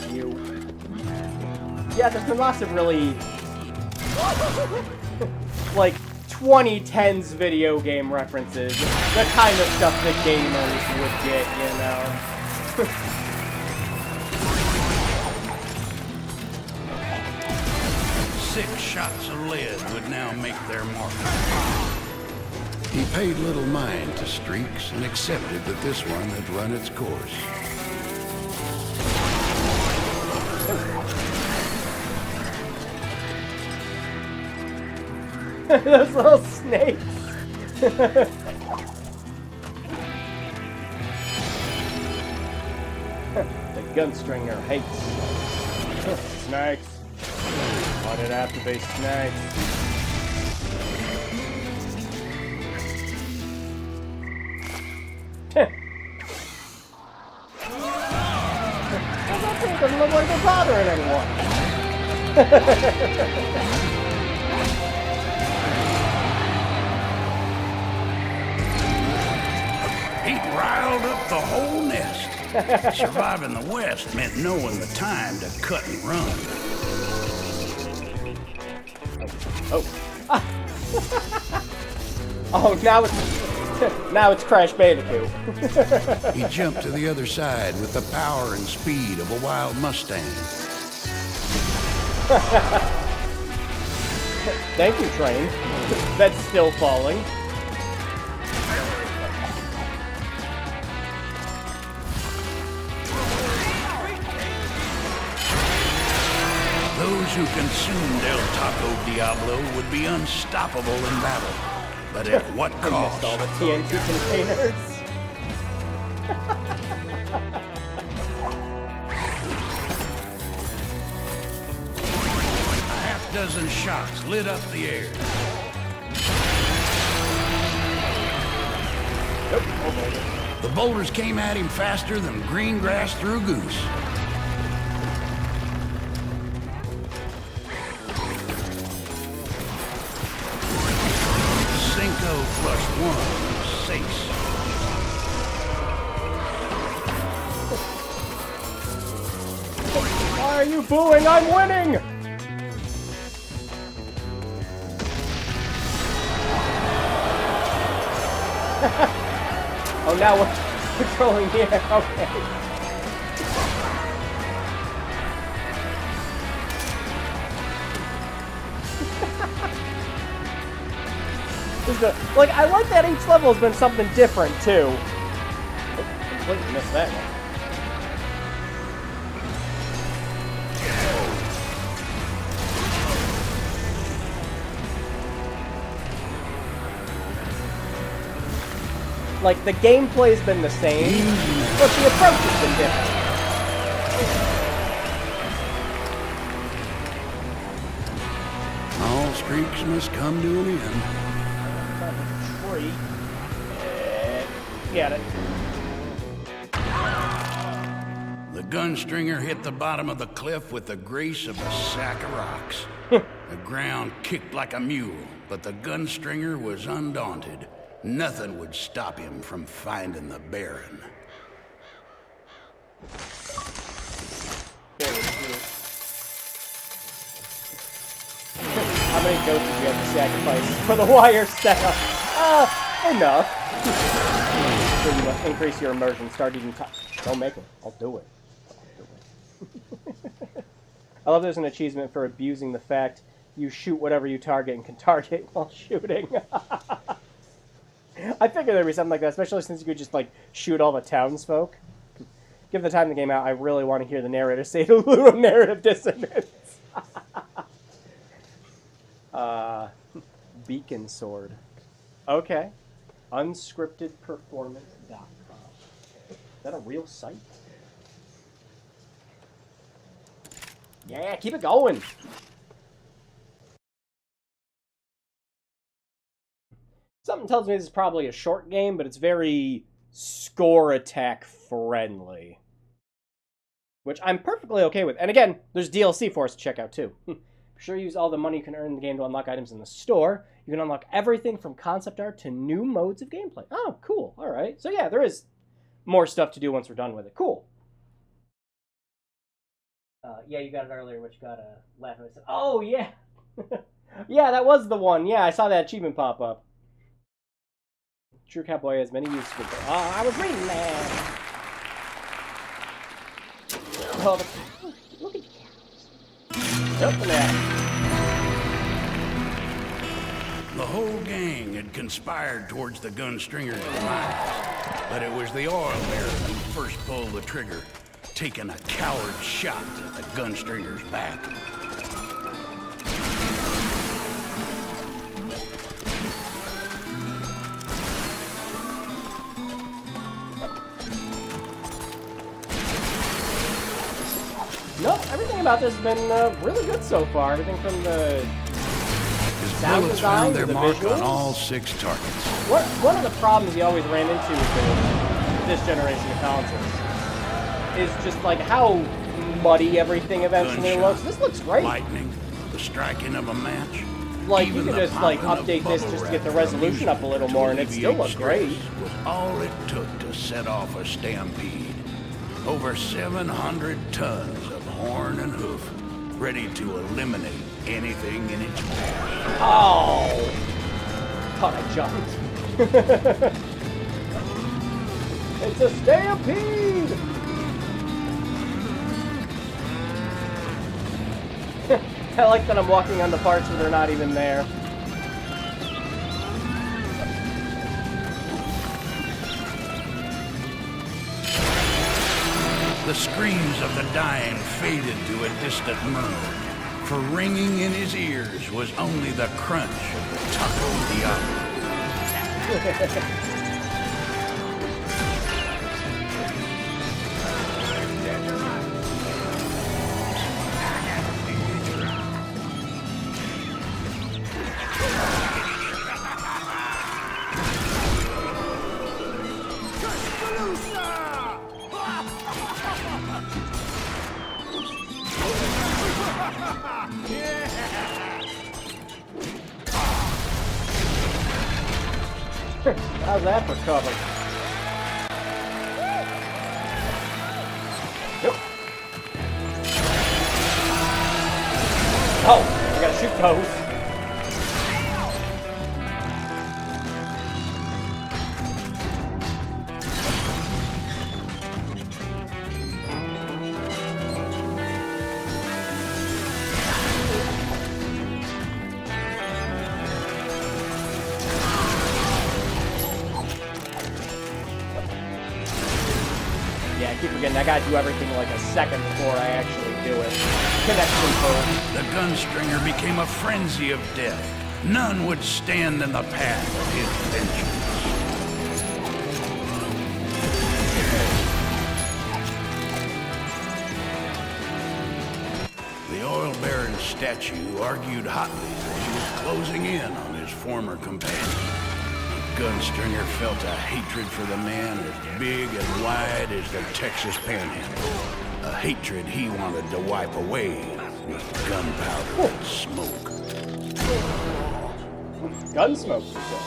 Cute. Yeah, there's been lots of really, like, 2010s video game references. The kind of stuff that gamers would get, you know?
6 shots of lead would now make their mark. He paid little mind to streaks and accepted that this one had run its course.
Those little snakes. The Gunstringer hates snakes. Why'd it have to be snakes? It doesn't look like they're bothering anyone.
He'd riled up the whole nest. Surviving the West meant knowing the time to cut and run.
Oh. Ah. Oh, now it's Crash Bandicoot.
He jumped to the other side with the power and speed of a wild Mustang.
Thank you, train. That's still falling.
Those who consumed El Taco Diablo would be unstoppable in battle. But at what
I
cost?
missed all the TNT containers.
A half-dozen shots lit up the air.
Nope. Oh,
The boulders came at him faster than green grass through goose. Cinco plus one, six.
why are you booing? I'm winning! Oh, now we're controlling here. Okay. Like, I like that each level has been something different, too. Oh, completely missed that one. Like, the gameplay's been the same, but the approach has been different.
All streaks must come to an end.
Tree. Get it.
The Gunstringer hit the bottom of the cliff with the grace of a sack of rocks. The ground kicked like a mule, but the Gunstringer was undaunted. Nothing would stop him from finding the Baron.
How many goats did you have to sacrifice for the wire setup? Enough. So you must increase your immersion. Start eating time. Don't make it. I'll do it. I love there's an achievement for abusing the fact you shoot whatever you target and can target while shooting. I figured there'd be something like that, especially since you could just, like, shoot all the townsfolk. Given the time the game out, I really want to hear the narrator say the little narrative dissonance. Beacon Sword. Okay. Unscriptedperformance.com. Is that a real site? Yeah, keep it going. Something tells me this is probably a short game, but it's very score attack friendly. Which I'm perfectly okay with. And again, there's DLC for us to check out too. Be sure you use all the money you can earn in the game to unlock items in the store. You can unlock everything from concept art to new modes of gameplay. Oh, cool. Alright. So yeah, there is more stuff to do once we're done with it. Cool. Yeah, you got it earlier, which got a laugh at myself. Oh, yeah! Yeah, that was the one. Yeah, I saw that achievement pop up. True Cowboy has many uses for it. Oh, I was reading that! Oh, look at the cows. Open that.
The whole gang had conspired towards the Gunstringer's demise, but it was the oil bearer who first pulled the trigger, taking a coward shot at the Gunstringer's back.
Nope, everything about this has been really good so far. Everything from the
His
sound
bullets
design
found
to
their
the
mark
visuals.
on all 6 targets.
One of the problems you always ran into with this generation of consoles is just like how muddy everything eventually
Gunshot,
looks. This looks great.
Lightning, the striking of a match.
Like, you
even
could
the
just, like,
popping of
update this
bubble
just to get the
wrap
resolution up a little
to
more, and it still
alleviate
looks great.
stress was all it took to set off a stampede. Over 700 tons of horn and hoof, ready to eliminate anything in its path.
Oh! Thought I jumped. It's a stampede! I like that I'm walking on the parts where they're not even there.
The screams of the dying faded to a distant murmur, for ringing in his ears was only the crunch of the Taco Diablo.
How's that for cover? Yep. Oh, I gotta shoot those. Yeah, I keep forgetting I gotta do everything like a second before I actually do it. Connection code.
The Gunstringer became a frenzy of death. None would stand in the path of his vengeance. The oil baron's statue argued hotly that he was closing in on his former companion. Gunstringer felt a hatred for the man as big and wide as the Texas Panhandle. A hatred he wanted to wipe away with gunpowder and smoke.
Gunsmoke, you said.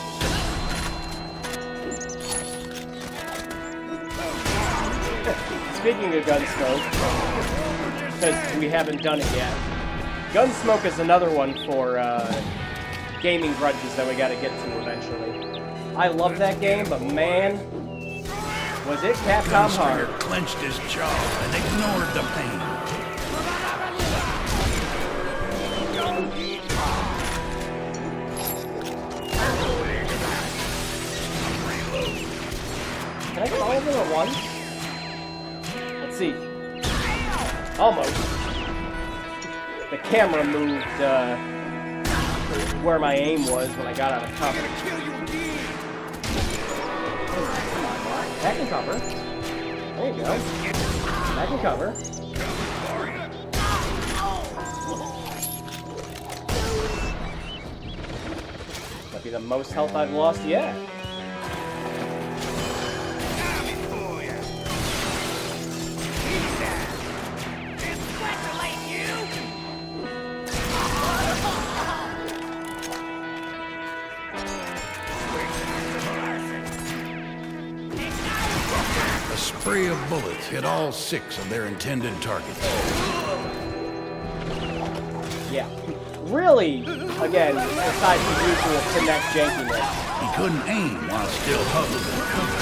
Speaking of Gunsmoke, because we haven't done it yet, Gunsmoke is another one for gaming grudges that we gotta get to eventually. I love that game, but man, was it Capcom hard.
Gunstringer clenched his jaw and ignored the pain.
Can I get all of them at once? Let's see. Almost. The camera moved where my aim was when I got out of cover. That can cover. There you go. That can cover. Might be the most health I've lost yet.
A spray of bullets hit all 6 of their intended targets.
Yeah. Really, again, besides the usual Kinect jankiness.
He couldn't aim while still huddled in cover.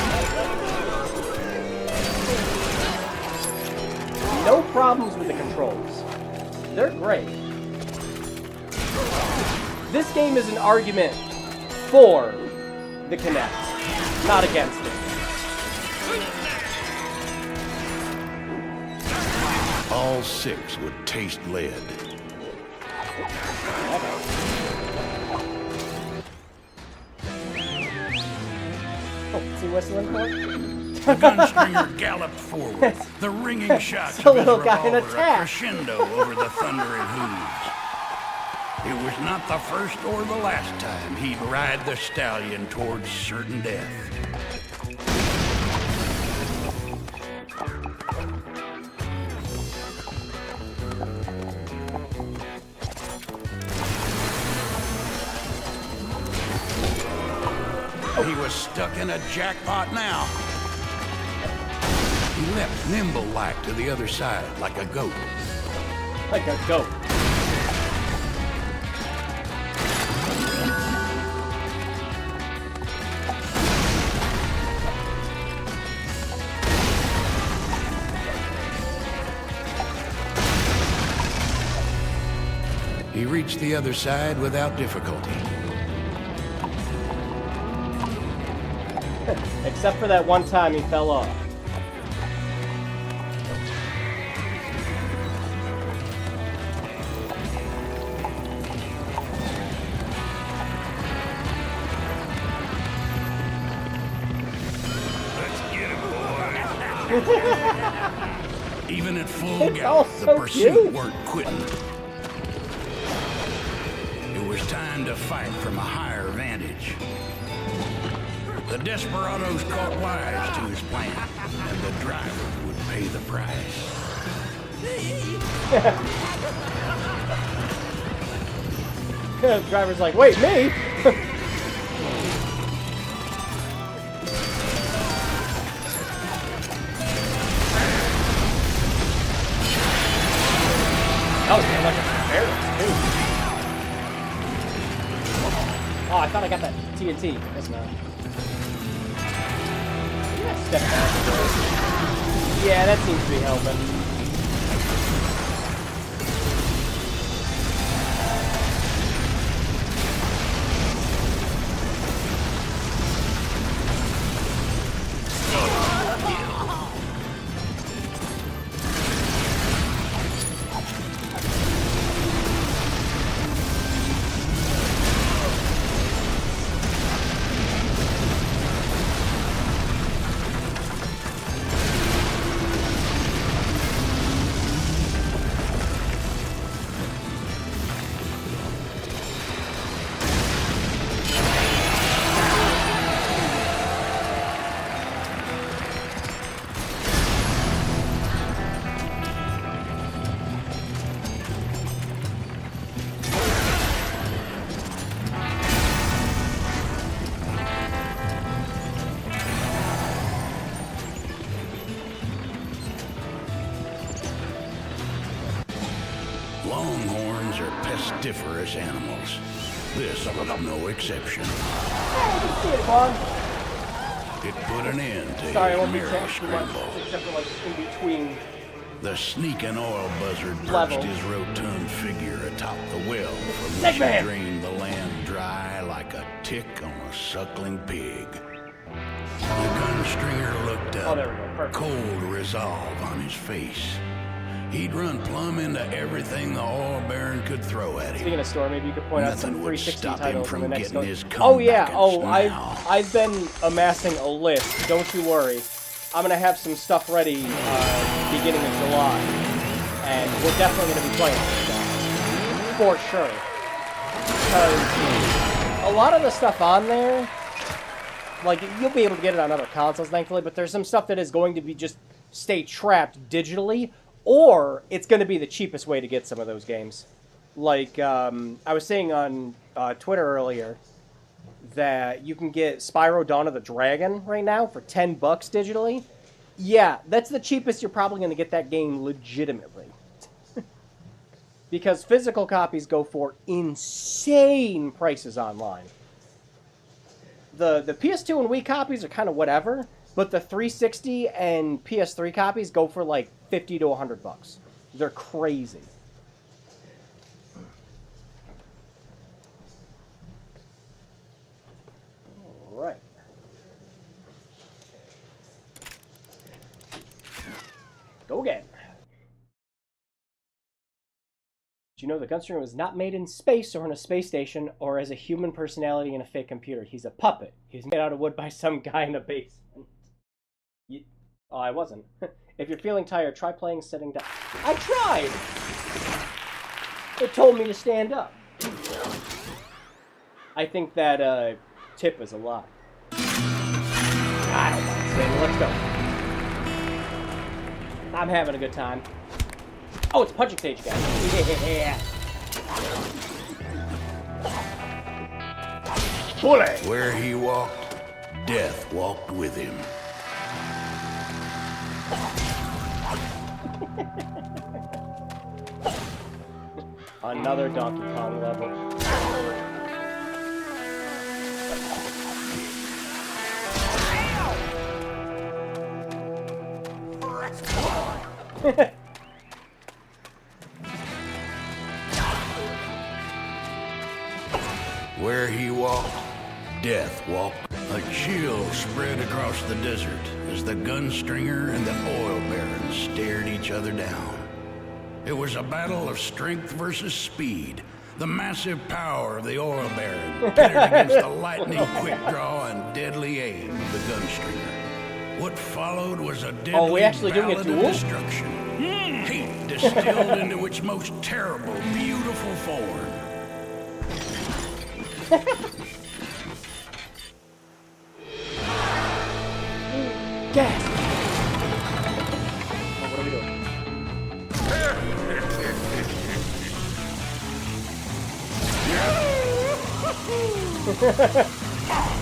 No problems with the controls. They're great. This game is an argument for the Kinect, not against it.
All 6 would taste lead.
Oh, is he whistling for it?
The Gunstringer galloped forward, the ringing shots
It's a
of his
little guy in a
revolver a
tap.
crescendo over the thundering hooves. It was not the first or the last time he'd ride the stallion towards certain death. He was stuck in a jackpot now. He leapt nimble-like to the other side, like a goat.
Like a goat.
He reached the other side without difficulty.
Except for that one time he fell off.
Let's get him, boy.
Even at full
It's
gallop,
all
the
so
pursuit
cute.
weren't quitting. It was time to fight from a higher vantage. The desperados caught wise to his plan, and the driver would pay the price.
The driver's like, wait, me? That was like a barrels, too. Oh, I thought I got that TNT. Guess not. Step back. Yeah, that seems to be helping.
Longhorns are pestiferous animals. This was no exception. It put an end to
Sorry, I
his
won't be
merry
texting much,
scramble.
except for like in between.
The sneaking oil buzzard
Level.
perched his rotund figure atop the well from which
Segment.
he drained the land dry like a tick on a suckling pig. The gunstringer looked
Oh,
up,
there we go. Perfect.
cold resolve on his face. He'd run plumb into everything the oil baron could throw at him.
Speaking of store, maybe you could point out some
Nothing would
360
stop him
titles in
from
the next
getting
go.
his
Oh yeah,
comeback
oh
now.
I've been amassing a list. Don't you worry. I'm gonna have some stuff ready beginning of July, and we're definitely gonna be playing this stuff for sure. Because a lot of the stuff on there, like you'll be able to get it on other consoles, thankfully, but there's some stuff that is going to be just stay trapped digitally. Or it's going to be the cheapest way to get some of those games. Like, I was saying on Twitter earlier that you can get Spyro Dawn of the Dragon right now for $10 digitally. Yeah, that's the cheapest you're probably going to get that game legitimately. Because physical copies go for insane prices online. The PS2 and Wii copies are kind of whatever. But the 360 and PS3 copies go for like $50 to $100. They're crazy. All right. Go again. Did you know the Gunstringer was not made in space or in a space station or as a human personality in a fake computer? He's a puppet. He's made out of wood by some guy in a basement. Oh, I wasn't. If you're feeling tired, try playing sitting down. I tried! It told me to stand up. I think that tip is a lie. I don't mind standing. Let's go. I'm having a good time. Oh, it's punching stage, guys. Yeah. Bully!
Where he walked, death walked with him.
Another Donkey Kong level.
Where he walked, death walked. A chill spread across the desert as the Gunstringer and the oil baron stared each other down. It was a battle of strength versus speed. The massive power of the oil baron pitted against the lightning quick draw and deadly aim of the Gunstringer. What followed was a deadly
we actually doing a
ballad of
duel?
destruction. Hate distilled into its most terrible, beautiful form.
Gas! What are we doing?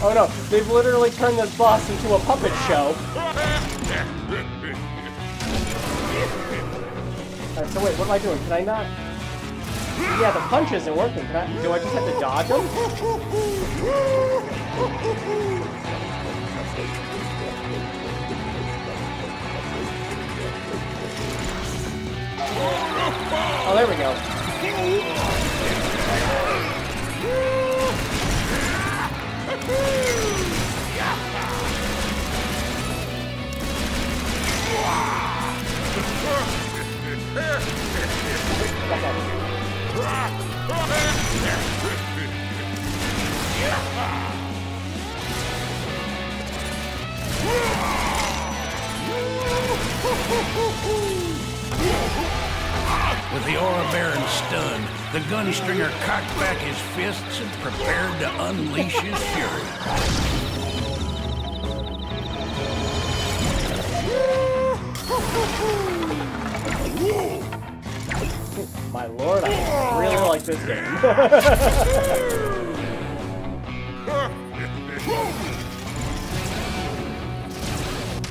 Oh no, they've literally turned this boss into a puppet show. Alright, so wait, what am I doing? Can I not? Yeah, the punch isn't working. Do I just have to dodge them? Oh, there we go.
With the oil baron stunned, the Gunstringer cocked back his fists and prepared to unleash his fury.
My lord, I really like this game.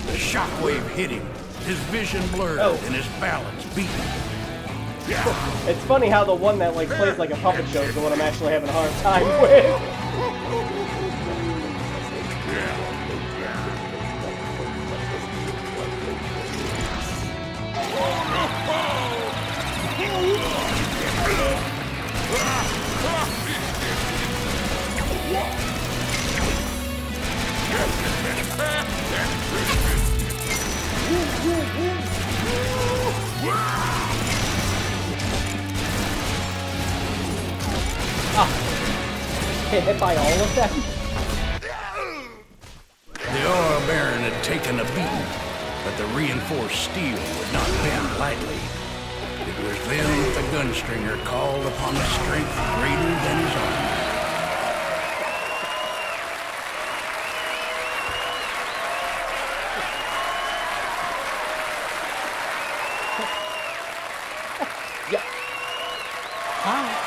The shockwave hit him, his vision blurred and his balance beaten.
It's funny how the one that like plays like a puppet show is the one I'm actually having a hard time with. Get hit by all of them?
The oil baron had taken a beating, but the reinforced steel would not bend lightly. It was then that the Gunstringer called upon a strength greater than his own.
Yeah. Hi.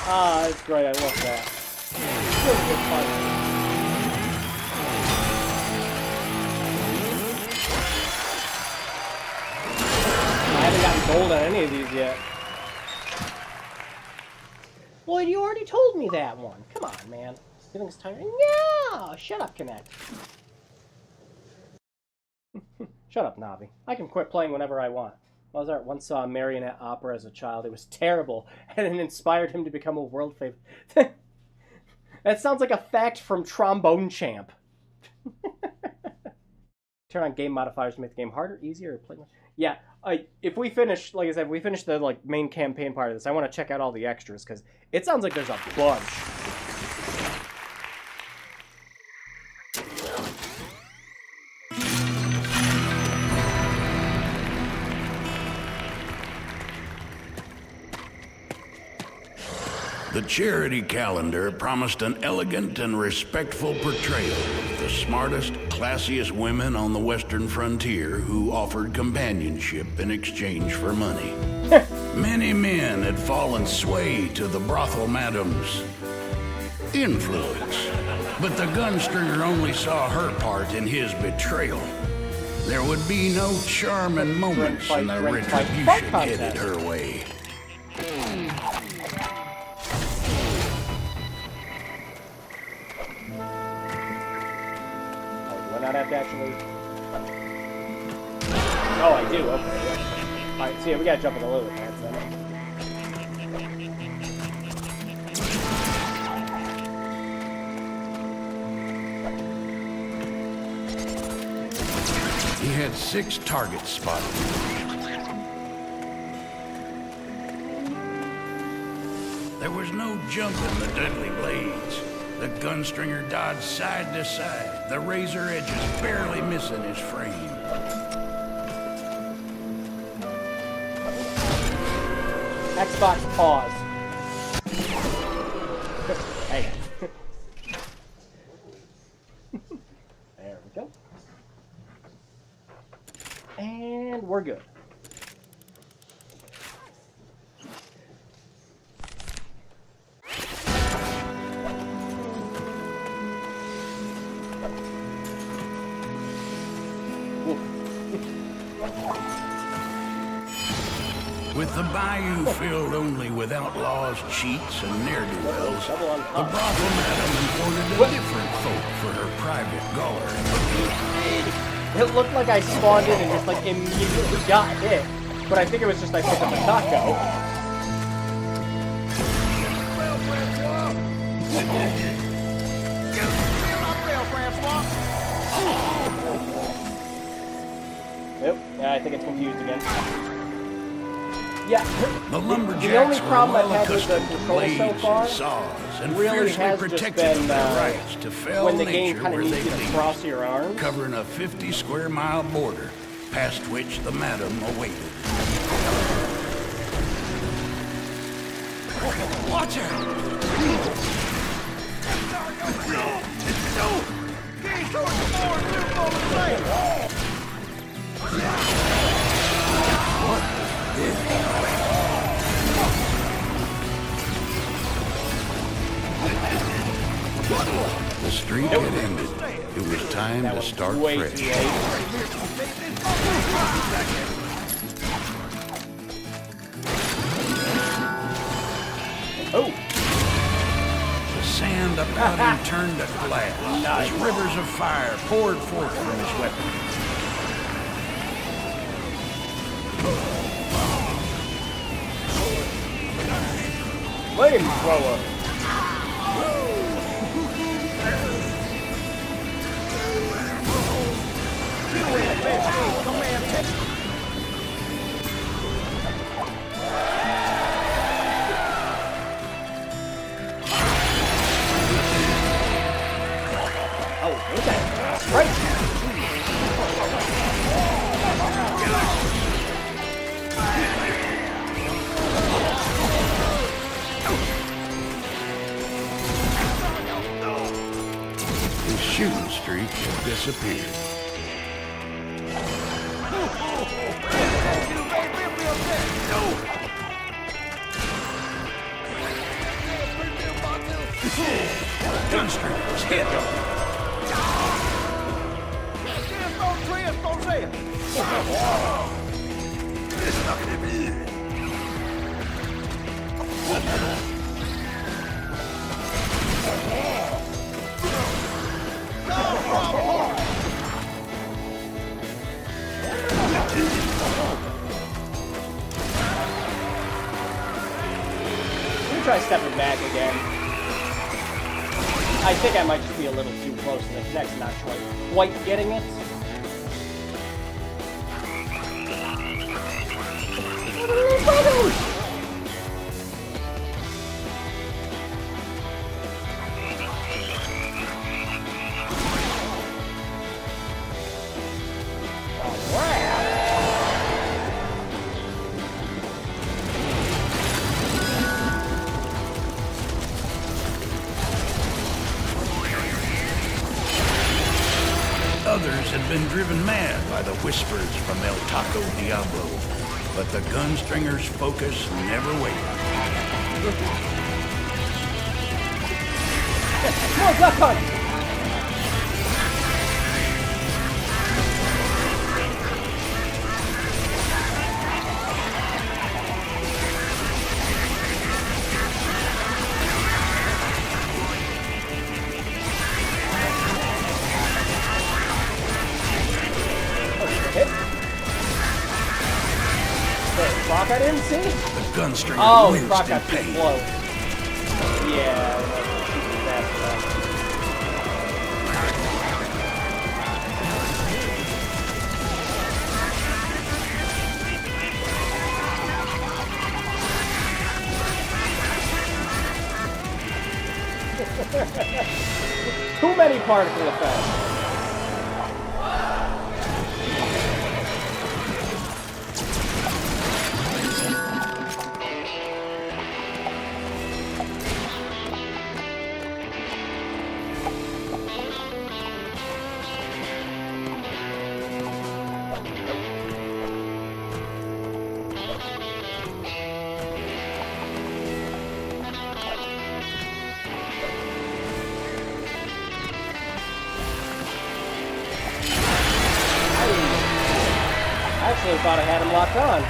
Ah, that's great. I love that. Really good fun. I haven't gotten gold on any of these yet. Lloyd, you already told me that one. Come on, man. You think it's tiring? No! Shut up, Kinect. Shut up, Navi. I can quit playing whenever I want. Mozart once saw a marionette opera as a child. It was terrible, and it inspired him to become a world favorite. That sounds like a fact from Trombone Champ. Turn on game modifiers to make the game harder, easier, or play more. Yeah, if we finish, like I said, if we finish the like main campaign part of this, I want to check out all the extras, because it sounds like there's a bunch.
The charity calendar promised an elegant and respectful portrayal of the smartest, classiest women on the western frontier who offered companionship in exchange for money. Many men had fallen sway to the brothel madam's influence, but the Gunstringer only saw her part in his betrayal. There would be no charming moments in the retribution headed her way.
Not have to actually... Oh, I do, okay. Alright, so yeah, we gotta jump in the Lily pants then.
He had 6 targets spotted. There was no jumping the deadly blades. The gunstringer dodged side to side, the razor edges barely missing his frame.
Xbox pause. Hey. There we go. And we're good.
With the bayou filled only with outlaws, cheats, and ne'er-do-wells, the brothel madam imported a different folk for her private guard.
It looked like I spawned in and just like immediately got hit, but I think it was just I picked up a taco. Nope, I think it's confused again. Yeah,
The
the
lumberjacks
only
were
problem I've
well
had with the
accustomed to
control
blades
so far
and saws and
really
fiercely
has just
protected
been
their rights to fell
when the game
nature
kind of
where
needs
they
you to
please,
cross your arms.
covering a 50-square-mile border, past which the madam awaited. Watch out! The streak had ended. It was time to start
Way
fresh.
too late. Oh,
The sand about him turned to glass
Nice.
as rivers of fire poured forth from his weapon.
flamethrower. Oh, okay. Right.
His shooting streak had disappeared. Gunstringer's hit.
Let me try stepping back again. I think I might just be a little too close to the Kinect, not quite getting it.
Others had been driven mad by the whispers from El Taco Diablo, but the gunstringer's focus never wavered.
Come on, duck hunt! Rock I didn't see?
The gunstringer
Oh,
winced
Rock
in
got too
pain.
close. Yeah, that's too fast for that. Too many particle effects. I actually thought I had him locked on.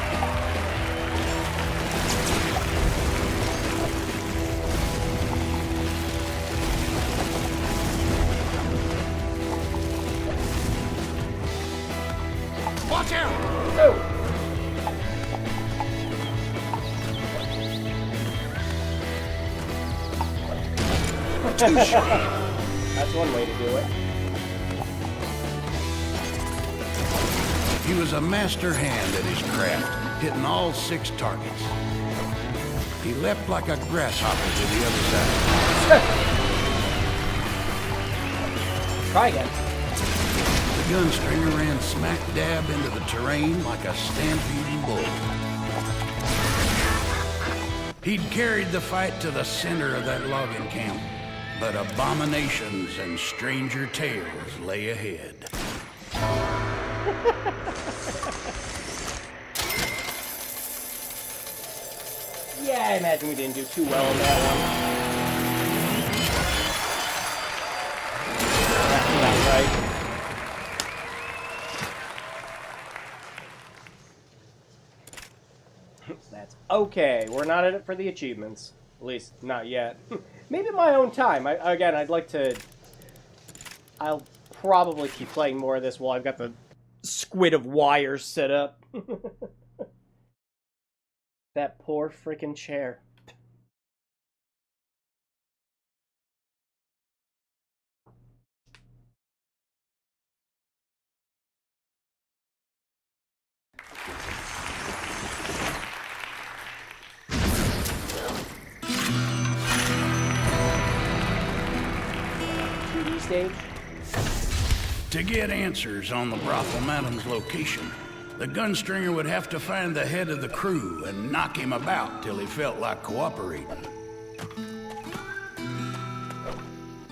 Watch out!
Oh! That's one way to do it.
He was a master hand at his craft, hitting all 6 targets. He leapt like a grasshopper to the other side.
Try again.
The gunstringer ran smack dab into the terrain like a stampeding bull. He'd carried the fight to the center of that logging camp, but abominations and stranger tales lay ahead.
Yeah, I imagine we didn't do too well in that one. That's not right. That's okay. We're not in it for the achievements. At least, not yet. Maybe my own time. Again, I'd like to... I'll probably keep playing more of this while I've got the squid of wires set up. That poor freaking chair. Stage?
To get answers on the Brothel Mountain's location, the gunstringer would have to find the head of the crew and knock him about till he felt like cooperating.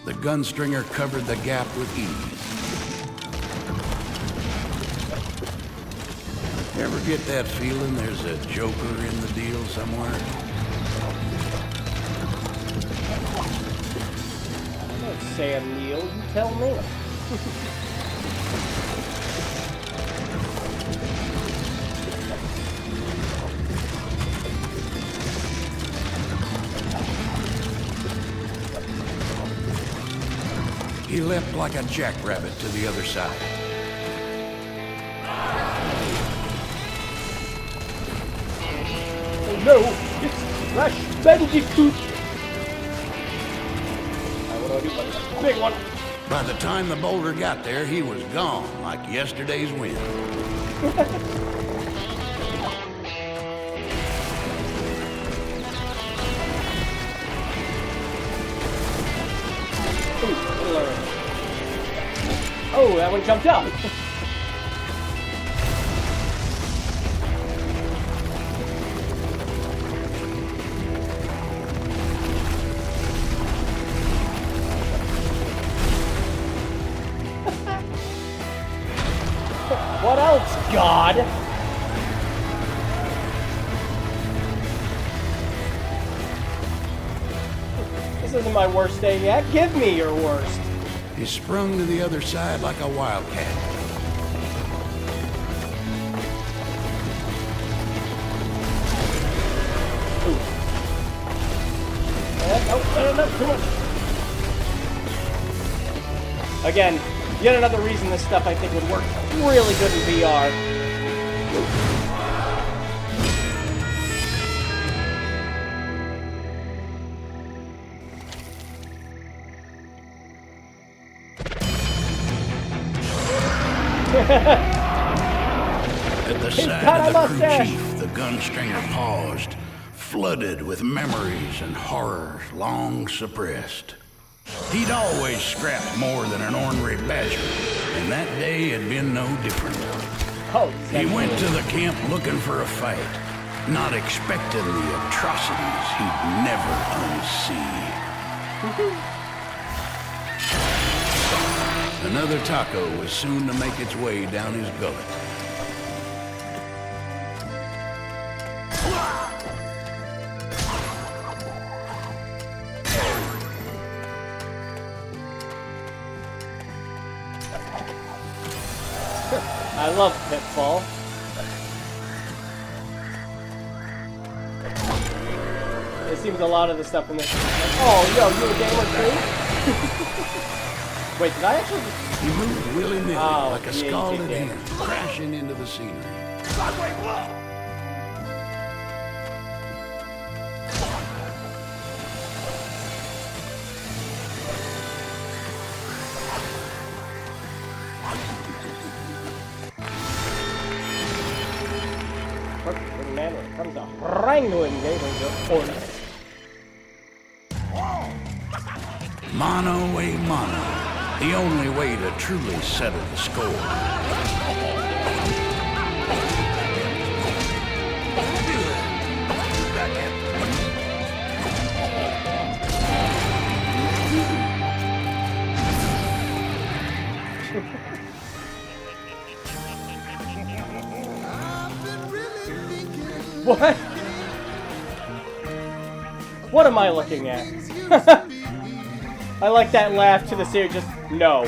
The gunstringer covered the gap with ease. Ever get that feeling there's a joker in the deal somewhere?
Sam Neill, you tell me.
He leapt like a jackrabbit to the other side.
Oh no, it's Crash Bandicoot! Big one.
By the time the boulder got there, he was gone like yesterday's wind.
Oh, that one jumped up. What else, God? This isn't my worst day yet. Give me your worst.
He sprung to the other side like a wildcat.
No, too much. Again, yet another reason this stuff I think would work really good in VR.
At the side of the crew chief, the gunstringer paused, flooded with memories and horrors long suppressed. He'd always scrapped more than an ornery badger, and that day had been no different.
Oh,
He went to the camp looking for a fight, not expecting the atrocities he'd never unsee. Another taco was soon to make its way down his gullet.
I love Pitfall. It seems a lot of the stuff in this is like, oh, yo, you a gamer too? Wait, did I actually just...
He moved willy-nilly like a
yeah,
scalded
you
hen, crashing into the scenery.
Perfect little man when it comes to wrangling gamers, of course.
Mano a mano, the only way to truly settle the score.
What? What am I looking at? I like that laugh to the series. Just no.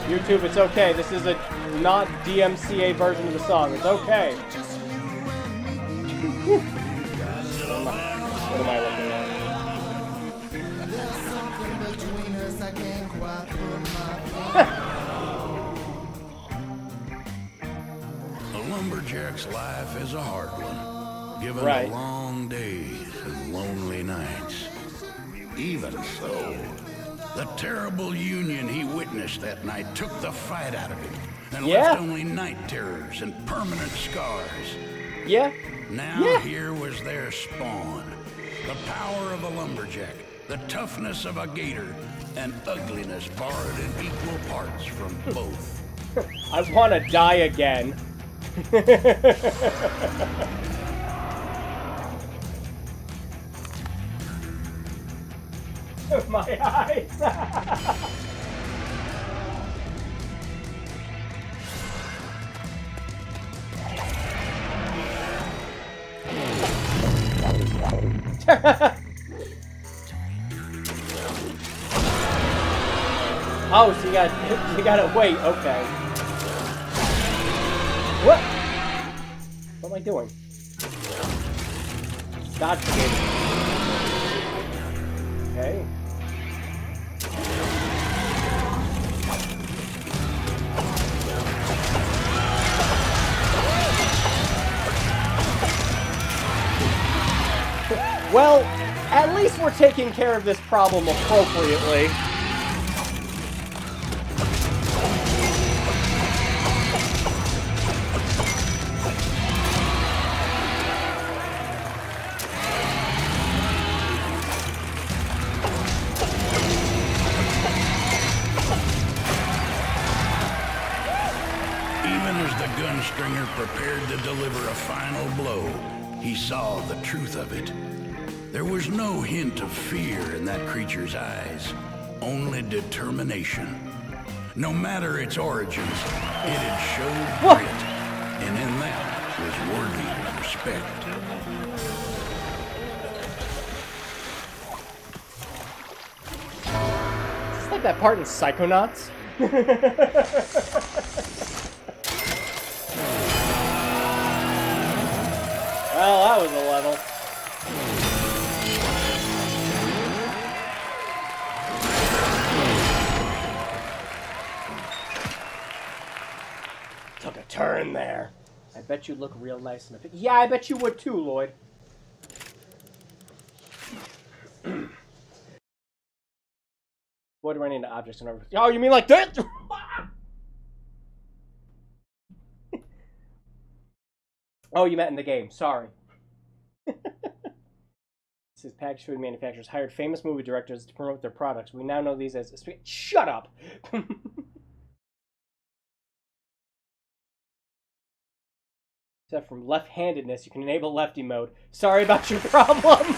YouTube, it's okay. This is a not DMCA version of the song. It's okay. What am I looking at?
A lumberjack's life is a hard one, given
Right.
the long days and lonely nights. Even so, the terrible union he witnessed that night took the fight out of him and
Yeah.
left only night terrors and permanent scars.
Yeah.
Now
Yeah.
here was their spawn. The power of a lumberjack, the toughness of a gator, and ugliness borrowed in equal parts from both.
I want to die again. My eyes. Oh, so you gotta wait, okay. What? What am I doing? Dodge the game. Okay. Well, at least we're taking care of this problem appropriately.
Even as the Gunstringer prepared to deliver a final blow, he saw the truth of it. There was no hint of fear in that creature's eyes, only determination. No matter its origins, it had showed grit, and in that was worthy of respect.
It's like that part in Psychonauts. Well, that was a level. Took a turn there. I bet you look real nice in the pic. Yeah, I bet you would too, Lloyd. What do I need objects in order? Oh, you mean like that? Oh, you meant in the game. Sorry. says packaged food manufacturers hired famous movie directors to promote their products. We now know these as... Shut up! Except from left-handedness, you can enable lefty mode. Sorry about your problem!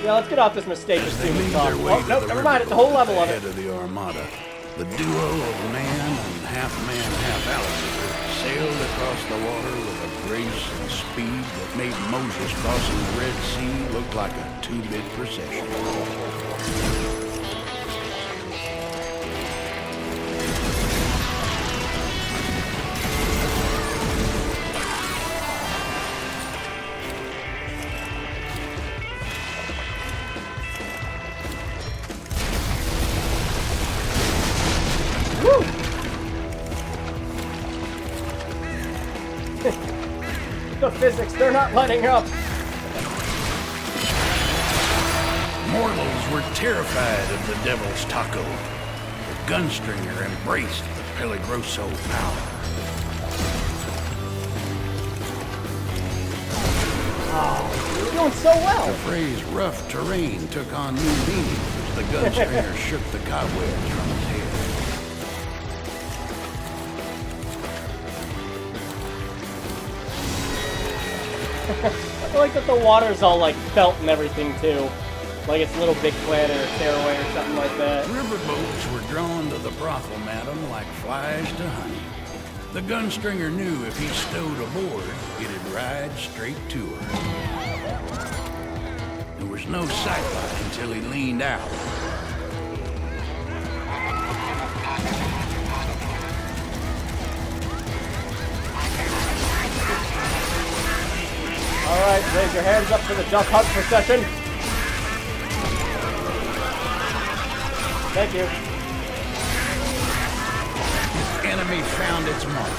Yeah, let's get off this mistake as soon as possible. Oh, no, never mind, it's the whole level of it.
Head of the Armada, the duo of man and half alligator sailed across the water with a grace and speed that made Moses crossing the Red Sea look like a two-bit procession.
The physics, they're not letting up.
Mortals were terrified of the devil's taco. The Gunstringer embraced the Peligroso power.
Oh, you're doing so well.
The phrase rough terrain took on new meaning as the Gunstringer shook the cobwebs from his head.
I like that the water's all like felt and everything too. Like it's Little Big Planet or Stairway or something like that.
Riverboats were drawn to the brothel, madam, like flies to honey. The Gunstringer knew if he stowed aboard, it'd ride straight to her. There was no sightline until he leaned out.
Alright, raise your hands up for the duck hunt procession. Thank you.
Enemy found its mark.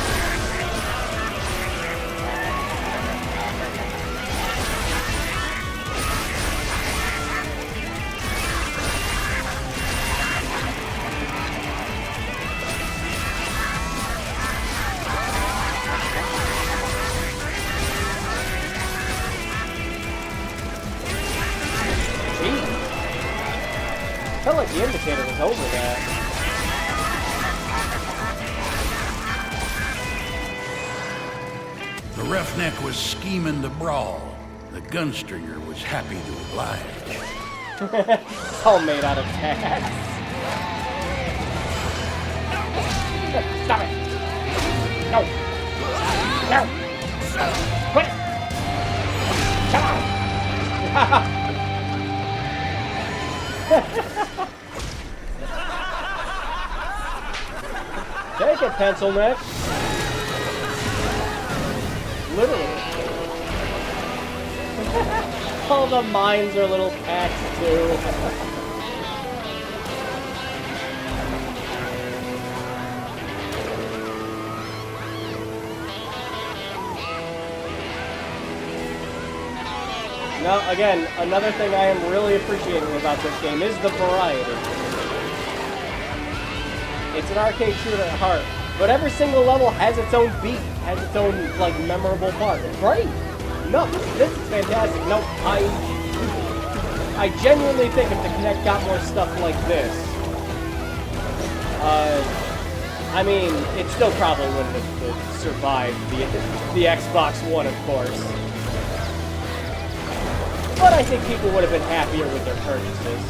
I felt like the indicator was over that.
The roughneck was scheming to brawl. The Gunstringer was happy to oblige.
It's all made out of tags. Stop it! No! No! Quit! Come on! Take it, pencil neck. Literally. All the mines are little packs too. Now, again, another thing I am really appreciating about this game is the variety. It's an arcade shooter at heart, but every single level has its own beat, has its own, like, memorable part. It's great! No, this is fantastic. No, I genuinely think if the Kinect got more stuff like this, I mean, it still probably wouldn't have survived the Xbox One, of course. But I think people would have been happier with their purchases,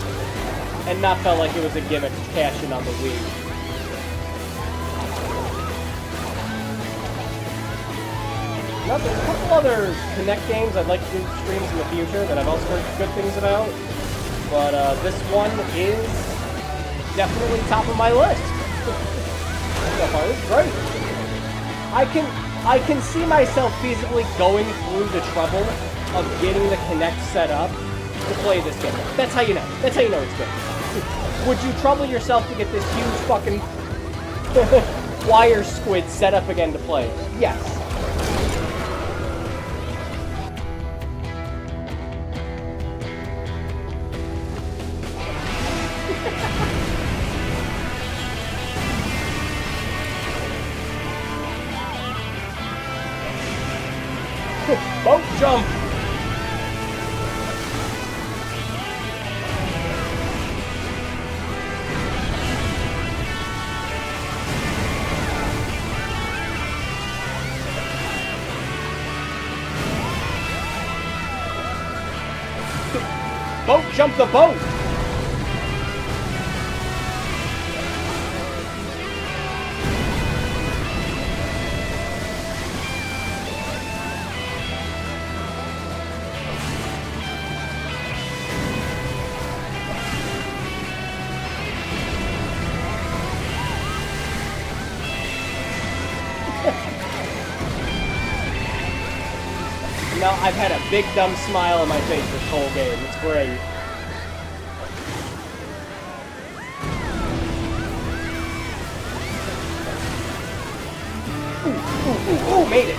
and not felt like it was a gimmick to cash in on the Wii. Now, there's a couple other Kinect games I'd like to do streams in the future that I've also heard good things about, but this one is definitely top of my list. So far, it's great. I can see myself feasibly going through the trouble of getting the Kinect set up to play this game. That's how you know. That's how you know it's good. Would you trouble yourself to get this huge fucking wire squid set up again to play? Yes. Jump! Boat, jump the boat! Now I've had a big dumb smile on my face this whole game. It's great. Ooh, made it!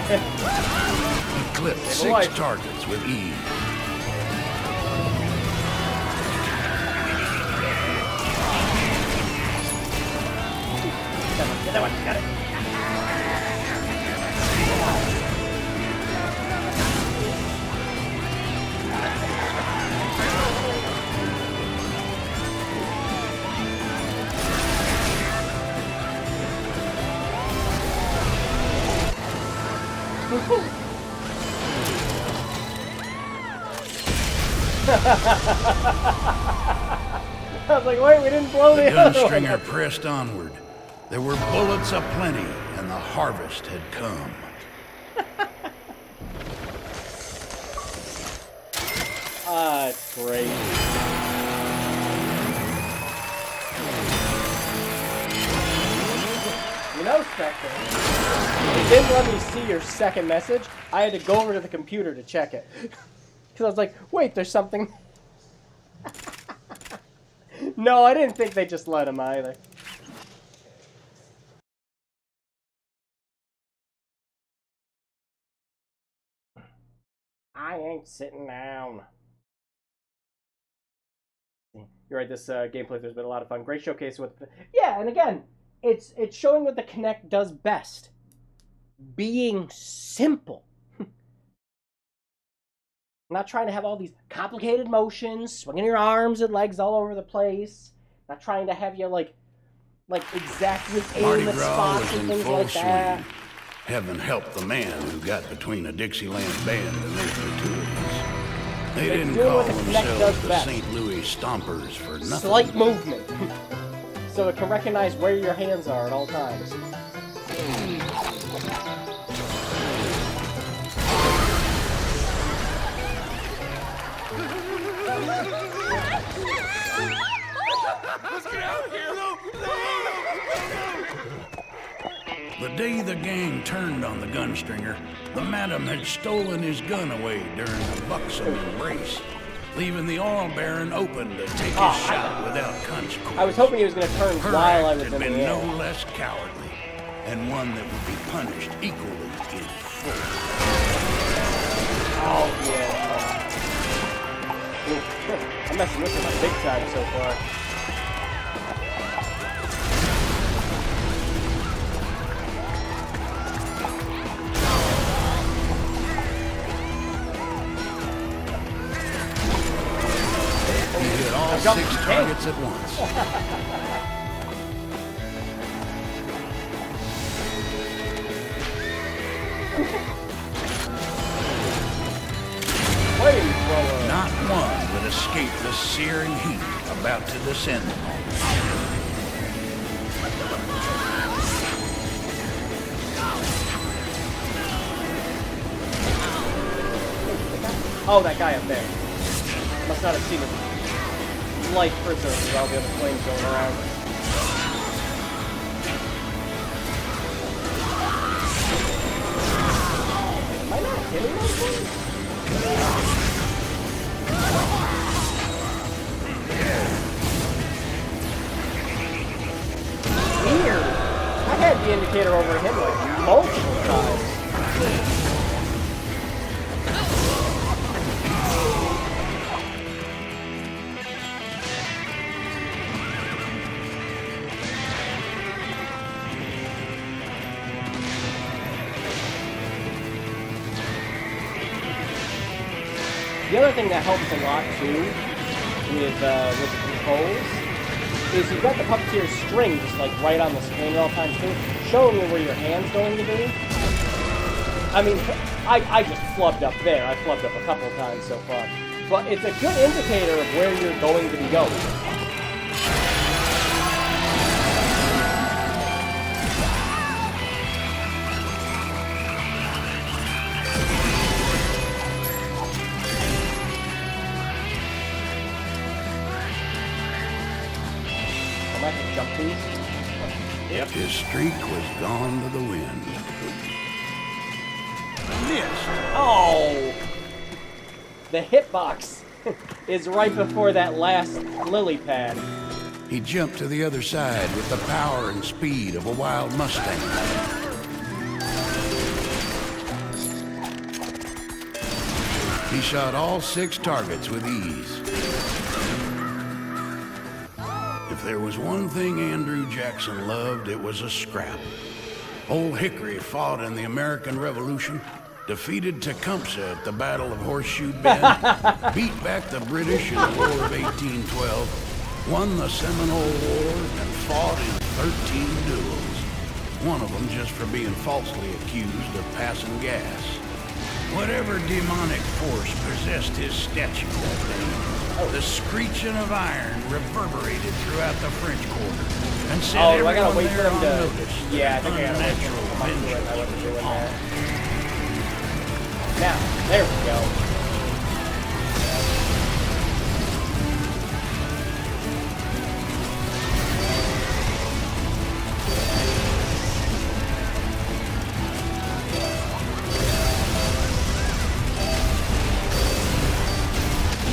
He clipped 6 targets with ease.
Get that one, got it. I was like, wait, we didn't blow the other one.
Gunstringer pressed onward. There were bullets aplenty, and the harvest had come.
It's great. You know, Spectre, it didn't let me see your second message. I had to go over to the computer to check it. Because I was like, wait, there's something... No, I didn't think they just let him either. I ain't sitting down. You're right, this gameplay there's been a lot of fun. Great showcase with... Yeah, and again, it's showing what the Kinect does best. Being simple. Not trying to have all these complicated motions, swinging your arms and legs all over the place. Not trying to have you, like exactly aim at spots and things like that.
Heaven help the man who got between a Dixieland band and their gratuities. They didn't call themselves the St. Louis Stompers for nothing.
Slight movement. So it can recognize where your hands are at all times.
Let's get out of here!
The day the gang turned on the Gunstringer, the madam had stolen his gun away during a buxom embrace, leaving the oil baron open to take his shot without consequence.
I was hoping he was going to turn
Her
while I
act
was
had
in the
been
air.
no less cowardly, and one that would be punished equally in full.
Oh, yeah. I'm messing with my big time so far.
He hit all 6 targets at once. Not one would escape the searing heat about to descend on them.
Oh, that guy up there. Must not have seen his life preserved with all the other flames going around. Am I not hitting those things? Weird. I had the indicator over him like multiple times. The other thing that helps a lot too with the controls is you've got the puppeteer's string just like right on the screen at all times too, showing you where your hand's going to be. I mean, I just flubbed up there. I flubbed up a couple times so far. But it's a good indicator of where you're going to be going. I can jump these.
Yep. His streak was gone to the wind. Missed.
Oh! The hitbox is right before that last lily pad.
He jumped to the other side with the power and speed of a wild Mustang. He shot all 6 targets with ease. If there was one thing Andrew Jackson loved, it was a scrap. Old Hickory fought in the American Revolution, defeated Tecumseh at the Battle of Horseshoe Bend, beat back the British in the War of 1812, won the Seminole War, and fought in 13 duels. One of them just for being falsely accused of passing gas. Whatever demonic force possessed his statue that day, the screeching of iron reverberated throughout the French Quarter and set
I gotta
everyone
wait for
there
them
on
to.
notice.
Yeah, I think I gotta wait for them to come to it. I wasn't doing that. Now, there we go.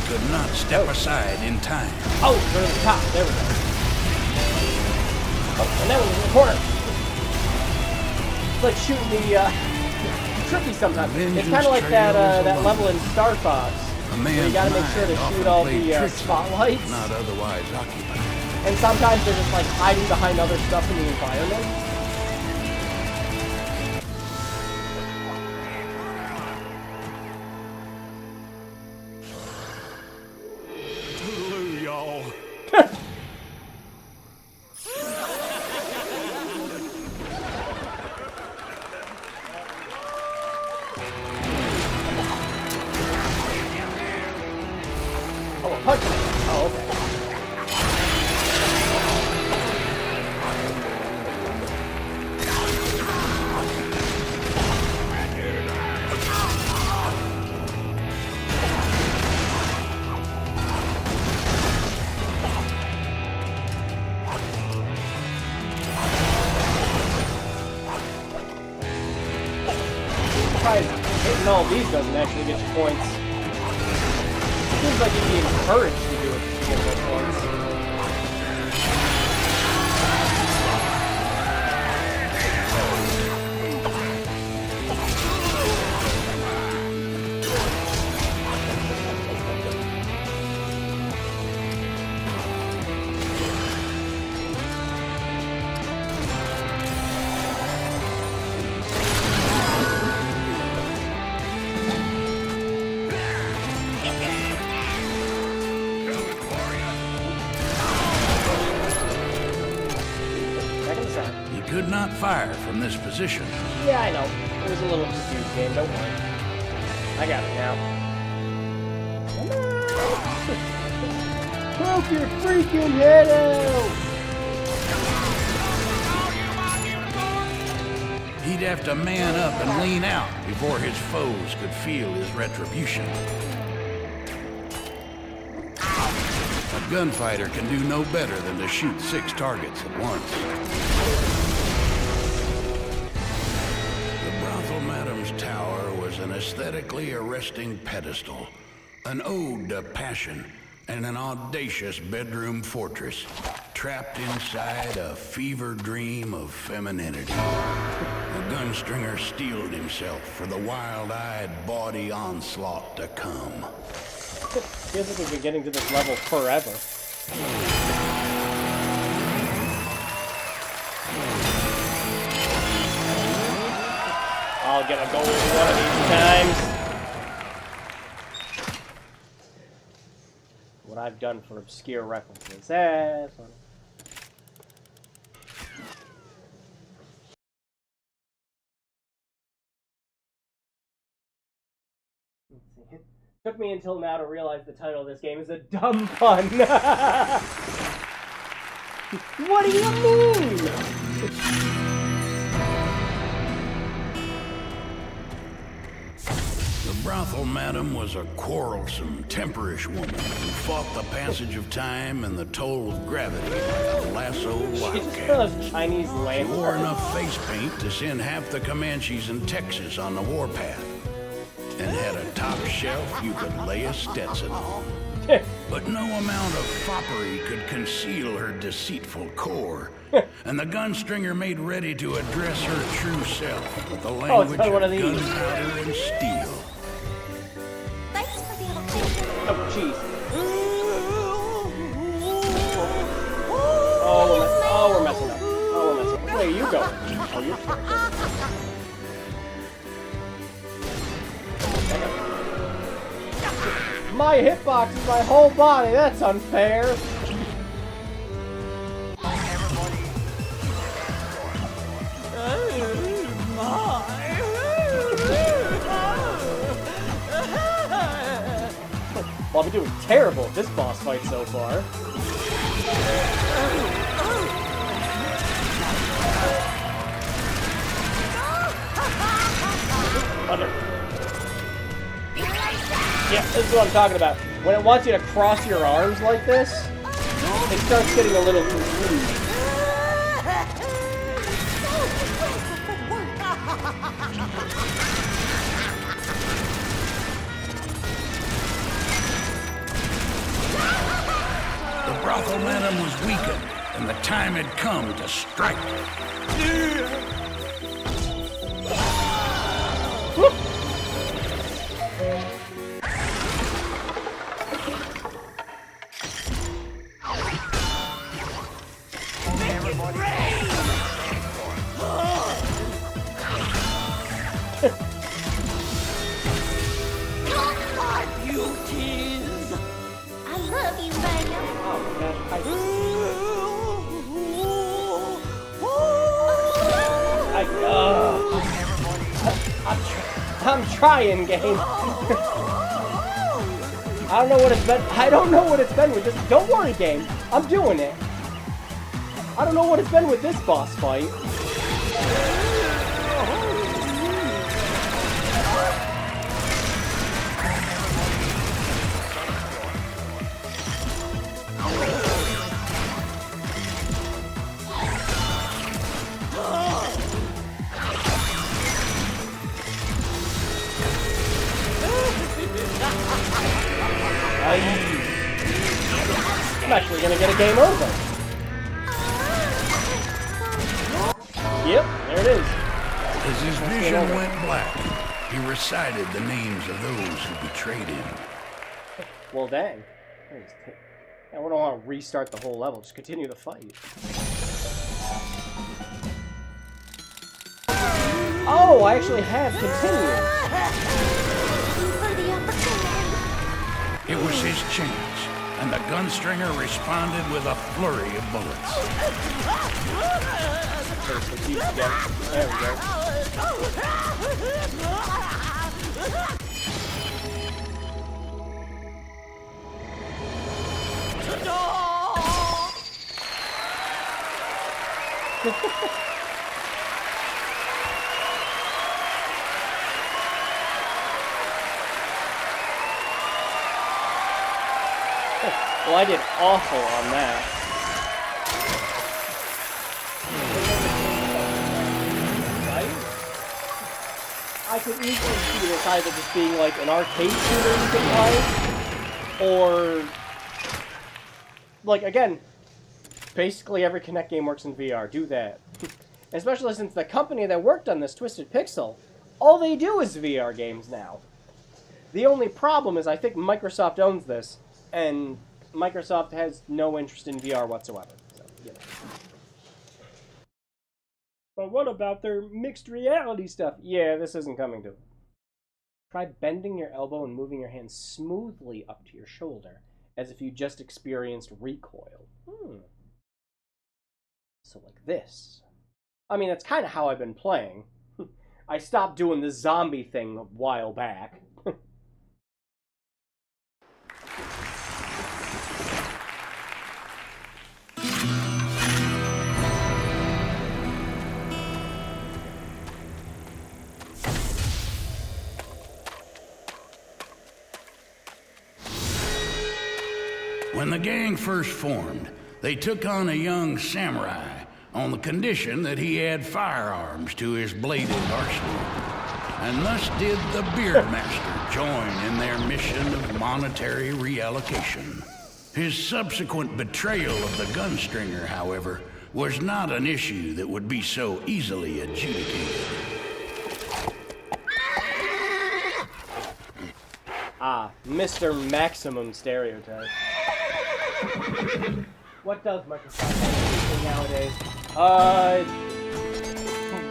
Could not step aside in time.
Oh, go to the top. There we go. Oh, and that one's in the corner. It's like shooting the trippy sometimes. It's kind of like that level in Star Fox. Where you gotta make sure to shoot all the spotlights.
Not otherwise occupied.
And sometimes they're just like hiding behind other stuff in the environment. Punch it. Oh, okay. Hitting all these doesn't actually get you points. Seems like you'd be encouraged to do it to get those points.
Could not fire from this position.
Yeah, I know. It was a little confused game, don't worry. I got it now. Come on! Poke your freaking head out!
He'd have to man up and lean out before his foes could feel his retribution. Gunfighter can do no better than to shoot 6 targets at once. The brothel madam's tower was an aesthetically arresting pedestal, an ode to passion, and an audacious bedroom fortress, trapped inside a fever dream of femininity. The Gunstringer steeled himself for the wild-eyed, bawdy onslaught to come.
Feels like we've been getting to this level forever. I'll get a gold one of these times. What I've done for obscure references. That's funny. Took me until now to realize the title of this game is a dumb pun. What do you mean?
The brothel madam was a quarrelsome, temperish woman who fought the passage of time and the toll of gravity like a lassoed
She's
wildcat.
those Chinese
She
lanterns.
wore enough face paint to send half the Comanches in Texas on the warpath, and had a top shelf you could lay a Stetson on. But no amount of foppery could conceal her deceitful core, and the Gunstringer made ready to address her true self with the language
got one
of
of these.
gunpowder and steel.
Thanks for the opportunity.
Oh, jeez. Oh, we're messing up. Oh, we're messing up. Where are you going? Oh, you're My hitbox is my whole body. That's unfair. Well, I've been doing terrible at this boss fight so far. Under. Yeah, this is what I'm talking about. When it wants you to cross your arms like this, it starts getting a little confused.
The brothel madam was weakened, and the time had come to strike.
I love you, madam.
I'm trying, game. I don't know what it's been. I don't know what it's been with this. Don't worry, game. I'm doing it. I don't know what it's been with this boss fight. I'm actually gonna get a game over. Yep, there it is.
As his vision went black, he recited the names of those who betrayed him.
Well, dang. Yeah, we don't want to restart the whole level. Just continue the fight. Oh, I actually have continued.
For the opportunity.
It was his chance, and the Gunstringer responded with a flurry of bullets.
First, the keys again. There we go. Well, I did awful on that. Right? I could easily see this either just being like an arcade shooter you can play, or like again, basically every Kinect game works in VR. Do that. Especially since the company that worked on this, Twisted Pixel, all they do is VR games now. The only problem is I think Microsoft owns this, and Microsoft has no interest in VR whatsoever. So, you know. But what about their mixed reality stuff? Yeah, this isn't coming to it. Try bending your elbow and moving your hand smoothly up to your shoulder, as if you just experienced recoil. So like this. I mean, that's kind of how I've been playing. I stopped doing the zombie thing a while back.
When the gang first formed, they took on a young samurai on the condition that he had firearms to his bladed arsenal. And thus did the Beard Master join in their mission of monetary reallocation. His subsequent betrayal of the Gunstringer, however, was not an issue that would be so easily adjudicated.
Ah, Mr. Maximum Stereotype. What does Microsoft have nowadays?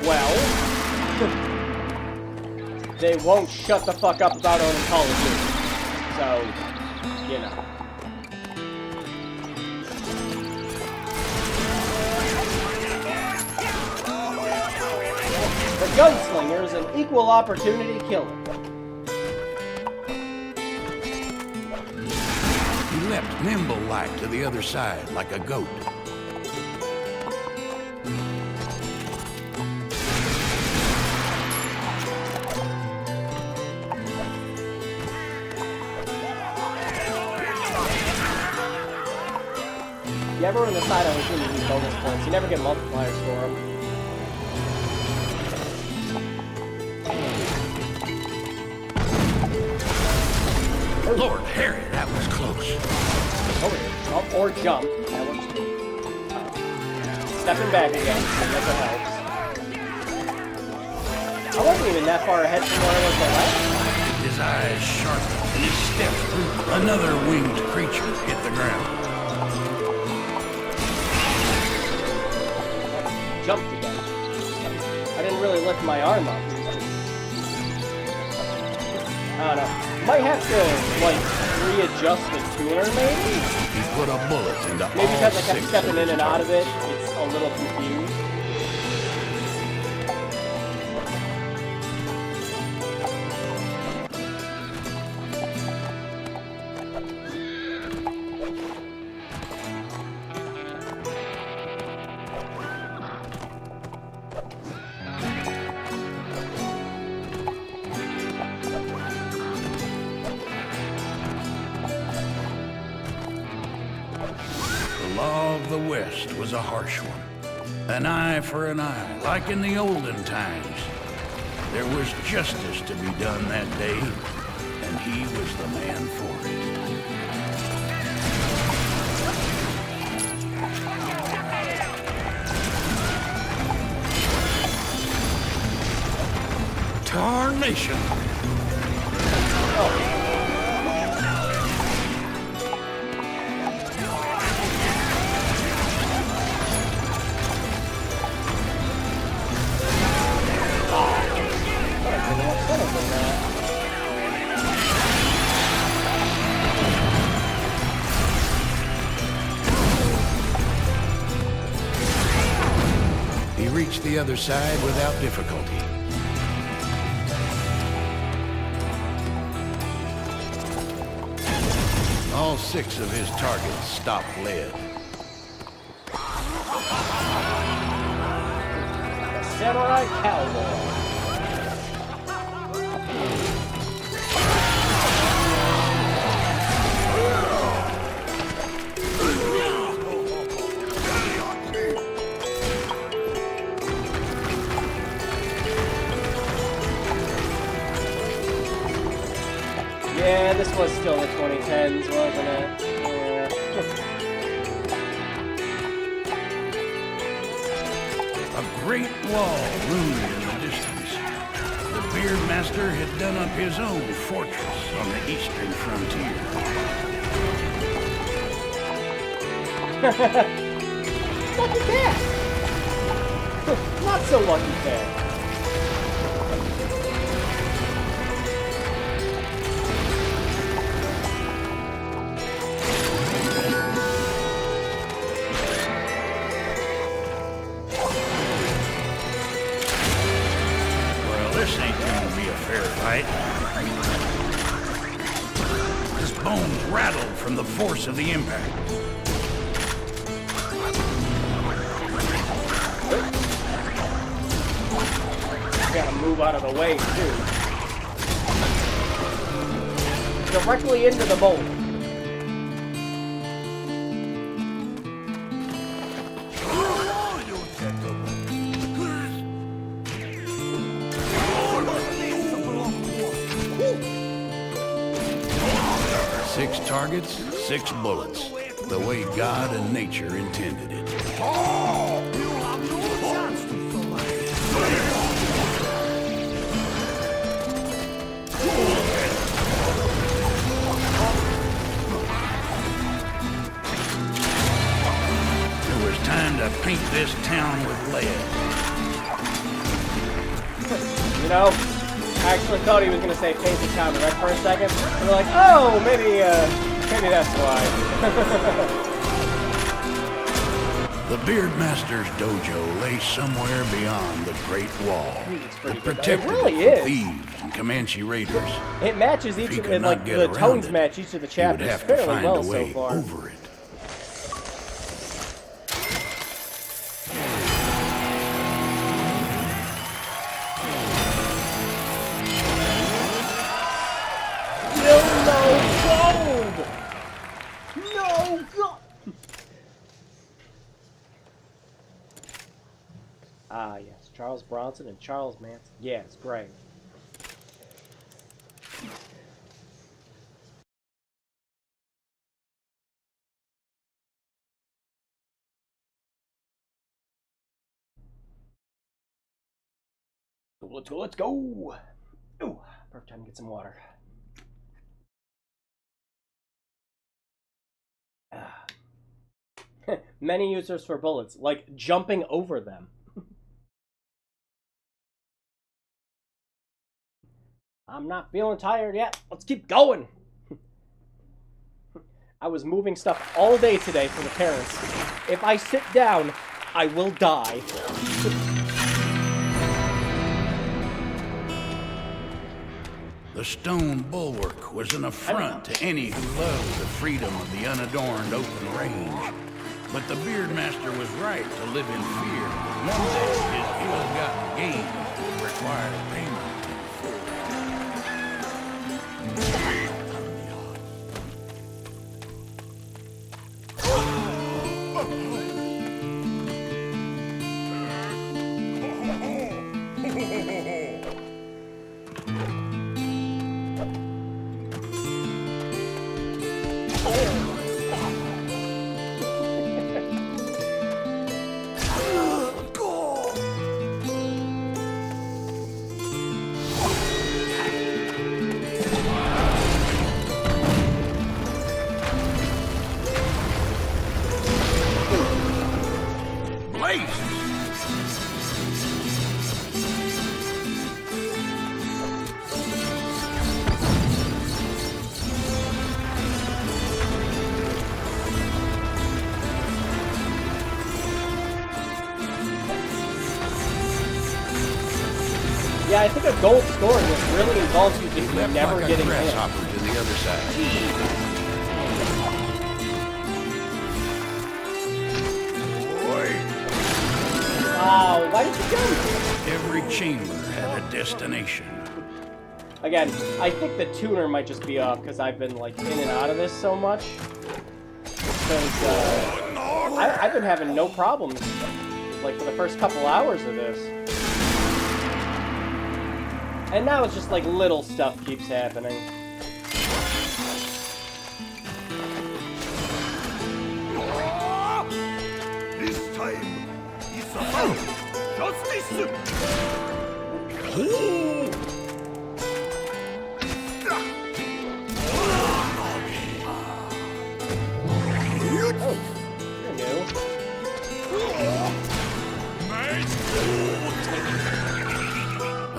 Well, they won't shut the fuck up about owning Call of Duty. So, you know. The Gunslinger is an equal opportunity killer.
He leapt nimble-like to the other side, like a goat.
You ever on the side on the team use bonus points, you never get multipliers for them.
Lord Harry, that was close.
Jump or jump. That works too. Stepping back again. That's what helps. I wasn't even that far ahead from where I was the last time.
His eyes sharpened and his steps drooped. Another winged creature hit the ground.
Jumped again. I didn't really lift my arm up. I don't know. Might have to, like, readjust the tuner, maybe?
He put a bullet into
Maybe
all
because I kept
six
stepping
of
in
his
and out of it,
targets.
it's a little confused.
The law of the West was a harsh one. An eye for an eye, like in the olden times. There was justice to be done that day, and he was the man for it. Tarnation! He reached the other side without difficulty. All six of his targets stopped lead.
Samurai Cowboy. Yeah, this was still the 2010s, wasn't it? Yeah.
A great wall loomed in the distance. The Beard Master had done up his own fortress on the eastern frontier.
Lucky cat! Not so lucky cat.
Well, this ain't gonna be a fair fight. His bones rattled from the force of the impact.
Gotta move out of the way, too. Directly into the bolt.
Six targets, 6 bullets. The way God and nature intended it. It was time to paint this town with lead.
You know, I actually thought he was gonna say paint the town red for a second. And we're like, oh, maybe that's why.
The Beard Master's dojo lay somewhere beyond the Great Wall.
pretty
It
good.
protected
It really
from
is.
thieves and Comanche raiders.
It matches each
If he
of
could
it,
not
like
get
the
around
tones
it,
match each of the
He would
chapters
have to
fairly
find
well
a
so
way
far.
over it.
No gold! No gold! Ah, yes. Charles Bronson and Charles Manson. Yes, great. Let's go, let's go! Ooh, perfect time to get some water. Ah. Many users for bullets, like jumping over them. I'm not feeling tired yet. Let's keep going. I was moving stuff all day today for the parents. If I sit down, I will die.
The stone bulwark was an affront to any who loved the freedom of the unadorned open range. But the Beard Master was right to live in fear. One day his ill-gotten gains would require payment.
Yeah, I think a gold score just really involves you just
Left
never
like a
getting hit.
grasshopper to the other side.
Oh, why did you jump?
Every chamber had a destination.
Again, I think the tuner might just be off because I've been like in and out of this so much. Because I've been having no problems like for the first couple hours of this. And now it's just like little stuff keeps happening.
A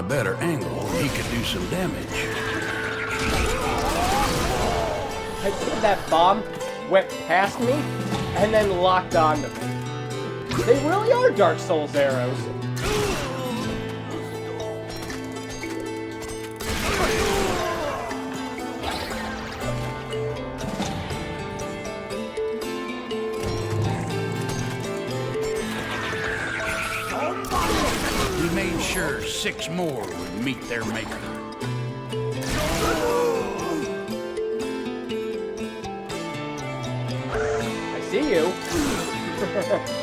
better angle, he could do some damage.
I think that bomb went past me and then locked onto me. They really are Dark Souls arrows.
He made sure 6 more would meet their maker.
I see you.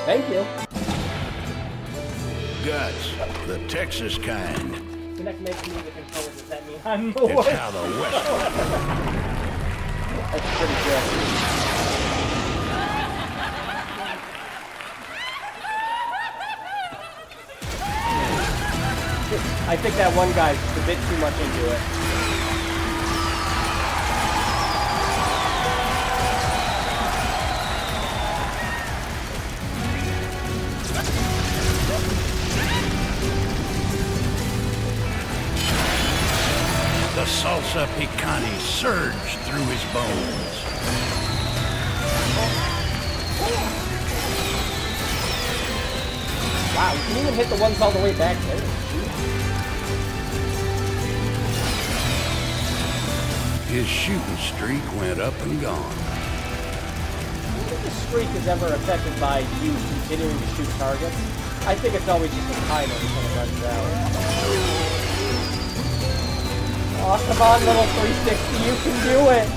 Thank you.
Guts, the Texas kind.
Kinect makes me the controller. Does that mean I'm the
It's
worst?
how the West works.
That's pretty good. I think that one guy's a bit too much into it.
The salsa picante surged through his bones.
Wow, you can even hit the ones all the way back there.
His shooting streak went up and gone.
I don't think the streak is ever affected by you continuing to shoot targets. I think it's always just a timer until it runs out. Oh, come on, little 360, you can do it!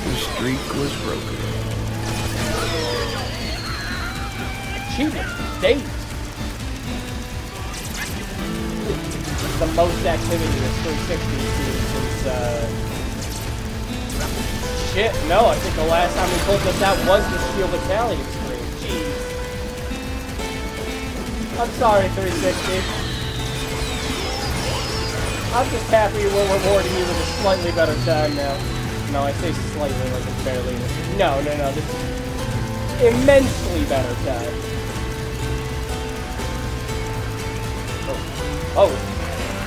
The streak was broken.
Achievement state! The most activity with 360 since, shit, no, I think the last time we pulled this out was the Steel Battalion stream. Jeez. I'm sorry, 360. I'm just happy we're rewarding you with a slightly better time now. No, I say slightly, like it's barely. No, this is immensely better time. Oh,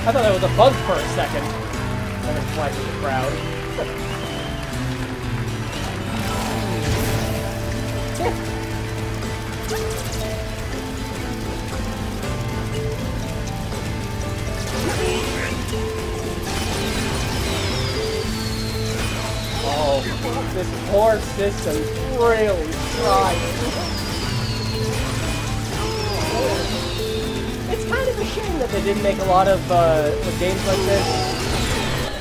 I thought that was a bug for a second. And then flashed the crowd. Oh, this poor system's really trying. It's kind of a shame that they didn't make a lot of games like this.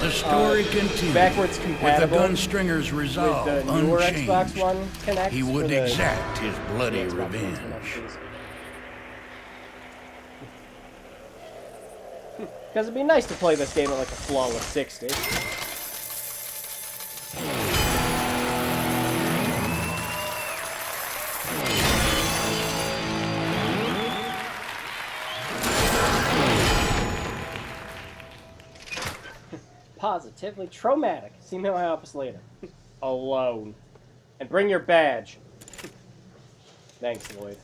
The story continued.
Backwards compatible
with the Gunstringer's resolve
with the newer
unchanged.
Xbox One Kinect.
He would exact his bloody revenge.
Because it'd be nice to play this game at like a flawless 60. Positively traumatic. See me in my office later. Alone. And bring your badge. Thanks, Lloyd.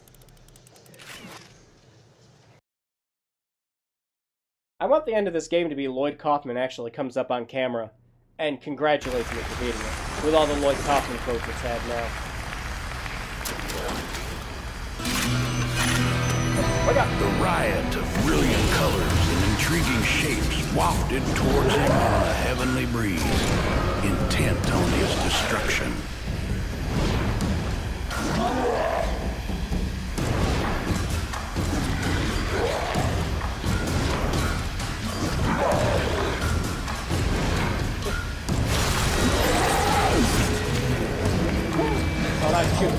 I want the end of this game to be Lloyd Kaufman actually comes up on camera and congratulates me for beating it, with all the Lloyd Kaufman quotes it's had now.
The riot of brilliant colors and intriguing shapes wafted towards him on a heavenly breeze, intent on his destruction.
Oh, that's shoot.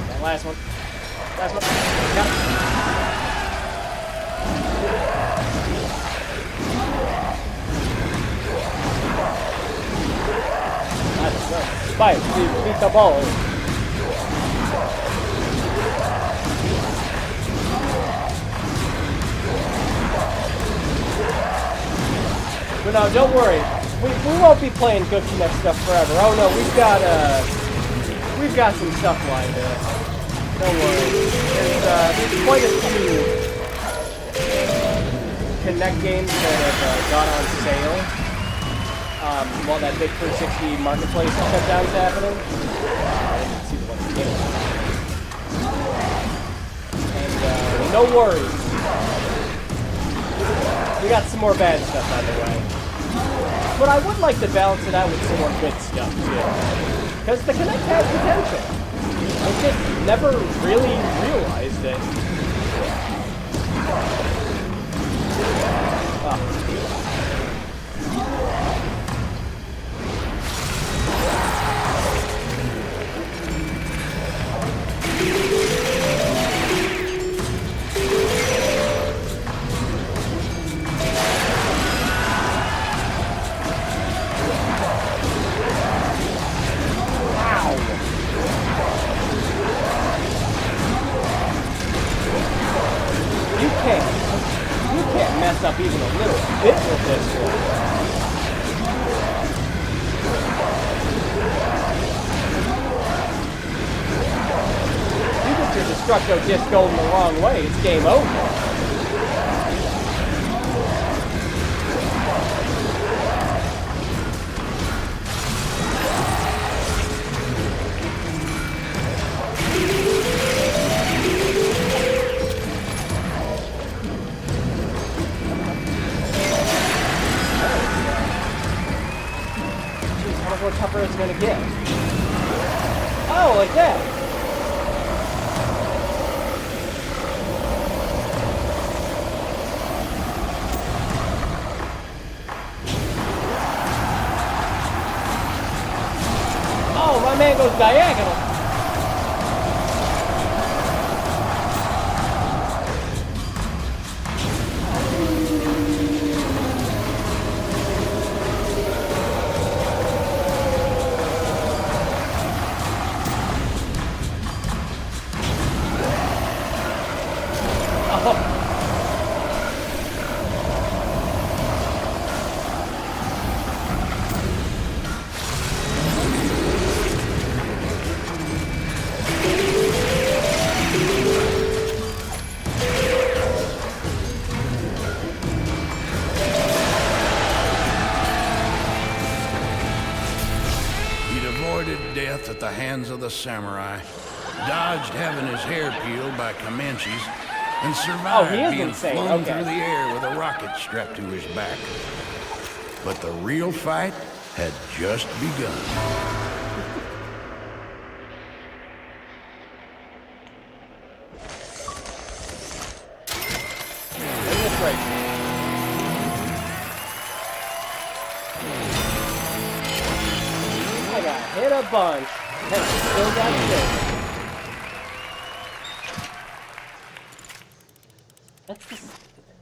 That last one. Last one. Yep. Fight, beat the ball. But no, don't worry. We won't be playing GOOD Kinect stuff forever. Oh no, we've got some stuff lined up. Don't worry. There's quite a few Kinect games that have gone on sale. While that big 360 marketplace shutdown's happening. I didn't see the one that came. And no worries. We got some more bad stuff on the way. But I would like to balance it out with some more good stuff too. Because the Kinect has potential. I just never really realized it. Oh. You can't mess up even a little bit with this one. You get your Destructo Disc going the wrong way, it's game over. More tougher it's gonna get. Oh, like that. Oh, my man goes diagonal.
Death at the hands of the samurai, dodged having his hair peeled by Comanches, and survived being
insane.
flown through the air with a rocket strapped to his back. But the real fight had just begun.
Hit a bunch, and still got hit.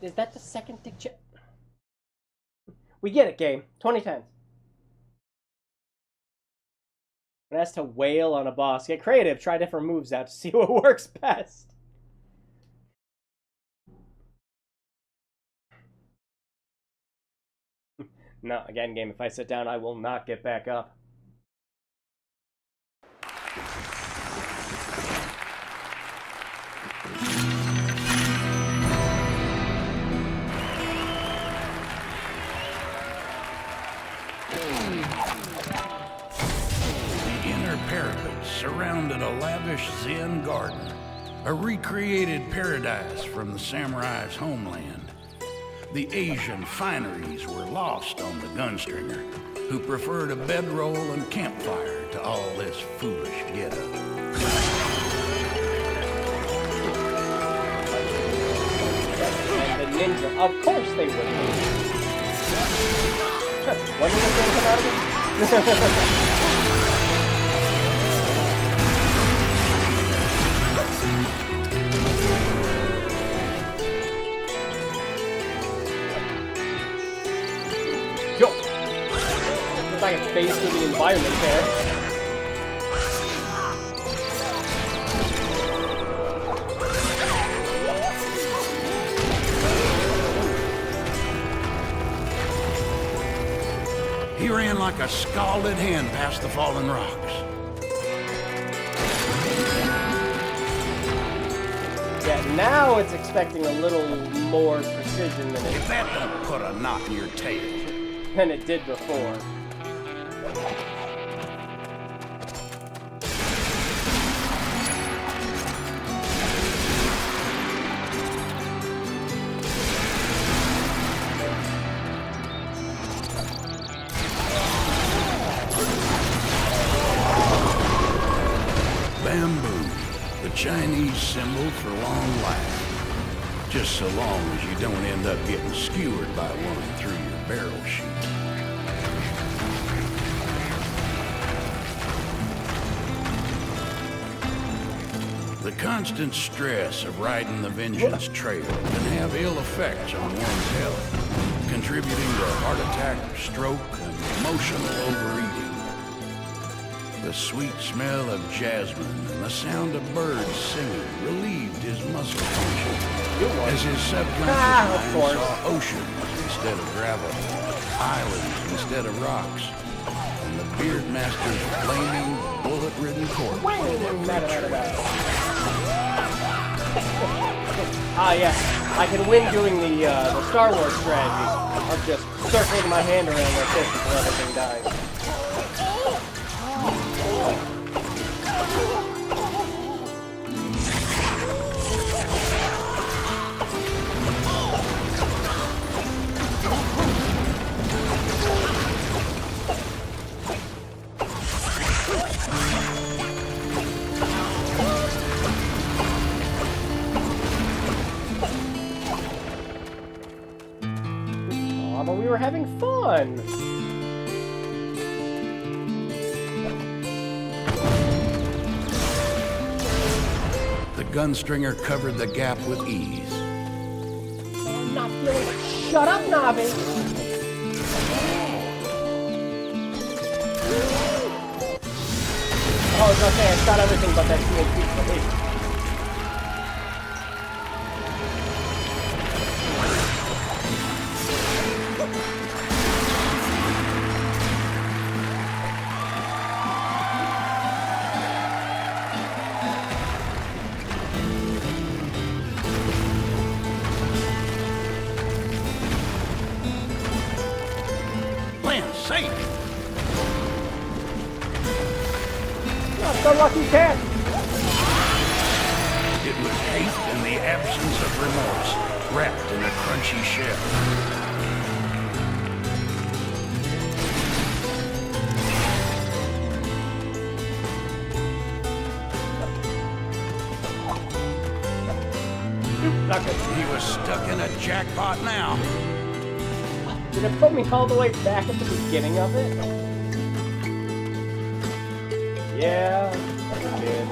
Is that the second dick chip? We get it, game. 2010. It has to wail on a boss. Get creative. Try different moves out to see what works best. No, again, game. If I sit down, I will not get back up.
Surrounded a lavish Zen garden, a recreated paradise from the samurai's homeland. The Asian fineries were lost on the Gunstringer, who preferred a bedroll and campfire to all this foolish get-up.
And the ninja, of course they would. When did the thing come out again? Yo! Looks like a face to the environment there.
He ran like a scalded hen past the fallen rocks.
Yeah, now it's expecting a little more precision than
If that don't put a knot in your tail.
it did before.
Bamboo, the Chinese symbol for long life. Just so long as you don't end up getting skewered by one through your barrel chute. The constant stress of riding the Vengeance Trail can have ill effects on one's health, contributing to heart attack, stroke, and emotional overeating. The sweet smell of jasmine and the sound of birds singing relieved his muscle tension as his subconscious mind saw oceans instead of gravel, islands instead of rocks, and the Beard Master's flaming, bullet-ridden corpse.
Ah, yeah. I can win doing the Star Wars strategy of just circling my hand around like this until everything dies. Aw, but we were having fun!
The Gunstringer covered the gap with ease.
I'm not feeling it. Shut up, Navi! Oh, I was gonna say, I shot everything but that TNT for
Land safe!
Not the lucky cat!
It was hate and the absence of remorse, wrapped in a crunchy shell.
Not good.
He was stuck in a jackpot now.
Did it put me all the way back at the beginning of it? Yeah, it did.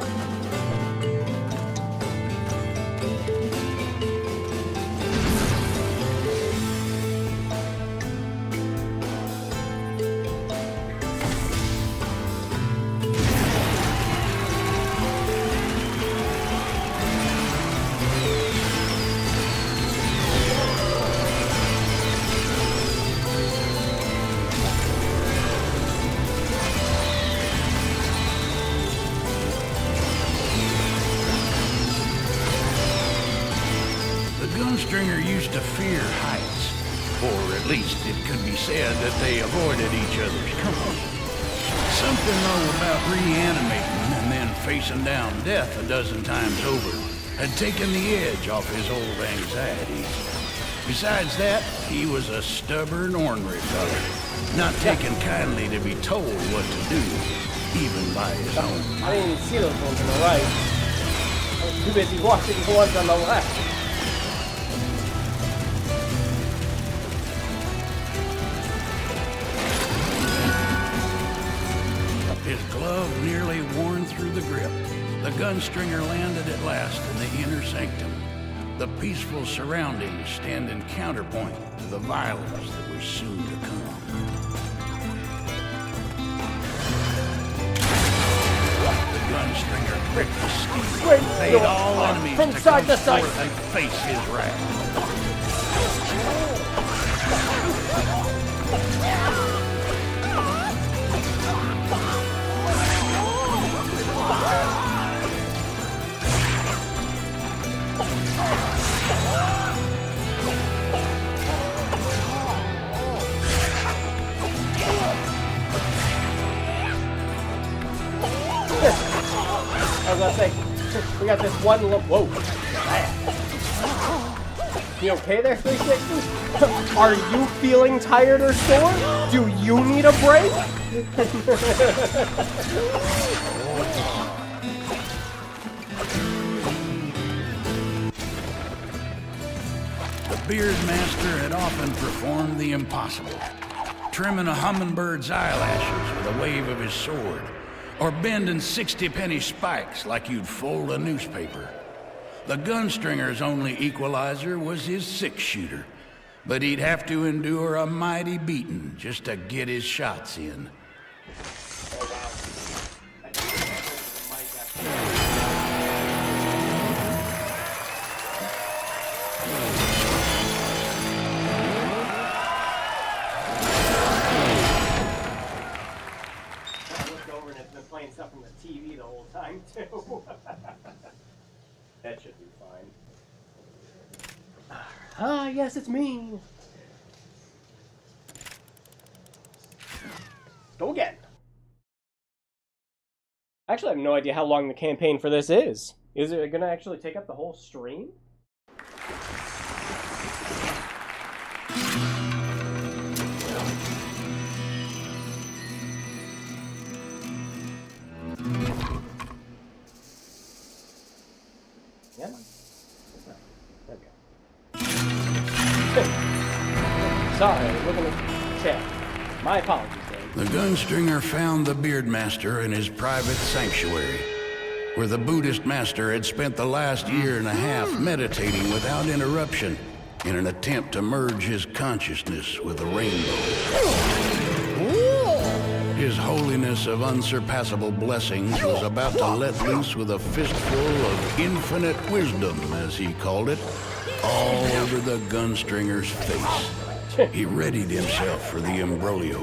Gunstringer used to fear heights, or at least it could be said that they avoided each other's company. Something, though, about reanimating and then facing down death a dozen times over had taken the edge off his old anxieties. Besides that, he was a stubborn, ornery fella, not taking kindly to be told what to do, even by his own.
I didn't even see those ones on the right. I was too busy watching the ones on the left.
His glove nearly worn through the grip, the gunstringer landed at last in the inner sanctum. The peaceful surroundings stand in counterpoint to the violence that was soon to come. The gunstringer gripped the steel and bade all enemies
from
to
side
come
to side
forth and face his wrath.
I was gonna say, we got this one little. Whoa. You okay there, 360? Are you feeling tired or sore? Do you need a break?
The Beard Master had often performed the impossible, trimming a hummingbird's eyelashes with a wave of his sword, or bending 60-penny spikes like you'd fold a newspaper. The gunstringer's only equalizer was his six-shooter, but he'd have to endure a mighty beating just to get his shots in.
Playing stuff from the TV the whole time too. That should be fine. Ah, yes, it's me. Go again. Actually, I have no idea how long the campaign for this is. Is it going to actually take up the whole stream? Yeah. Okay. Sorry, looking at chat. My apologies, Dave.
The gunstringer found the Beard Master in his private sanctuary, where the Buddhist master had spent the last year and a half meditating without interruption in an attempt to merge his consciousness with the rainbow. His holiness of unsurpassable blessings was about to let loose with a fistful of infinite wisdom, as he called it, all over the gunstringer's face. He readied himself for the imbroglio.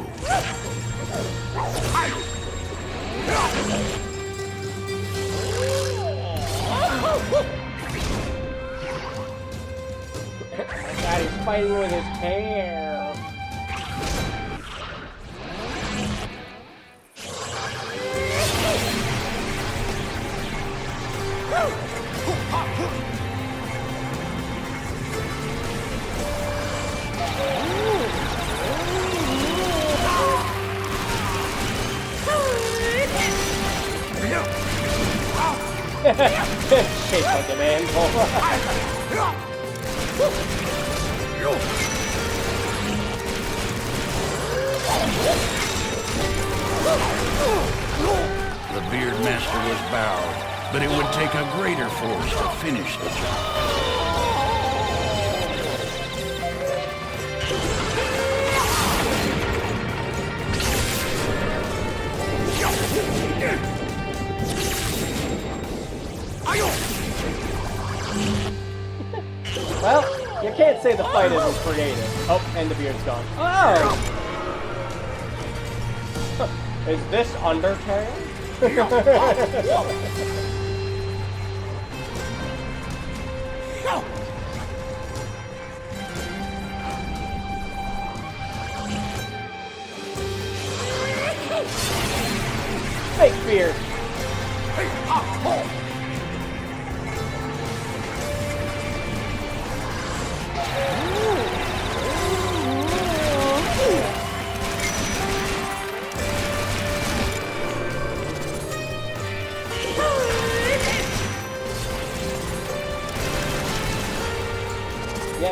God, he's fighting with his hair. Shaped like an anvil.
The Beard Master was bowed, but it would take a greater force to finish the job.
Well, you can't say the fight isn't creative. Oh, and the beard's gone. Oh! Is this Undertale? Fake beard. Ooh.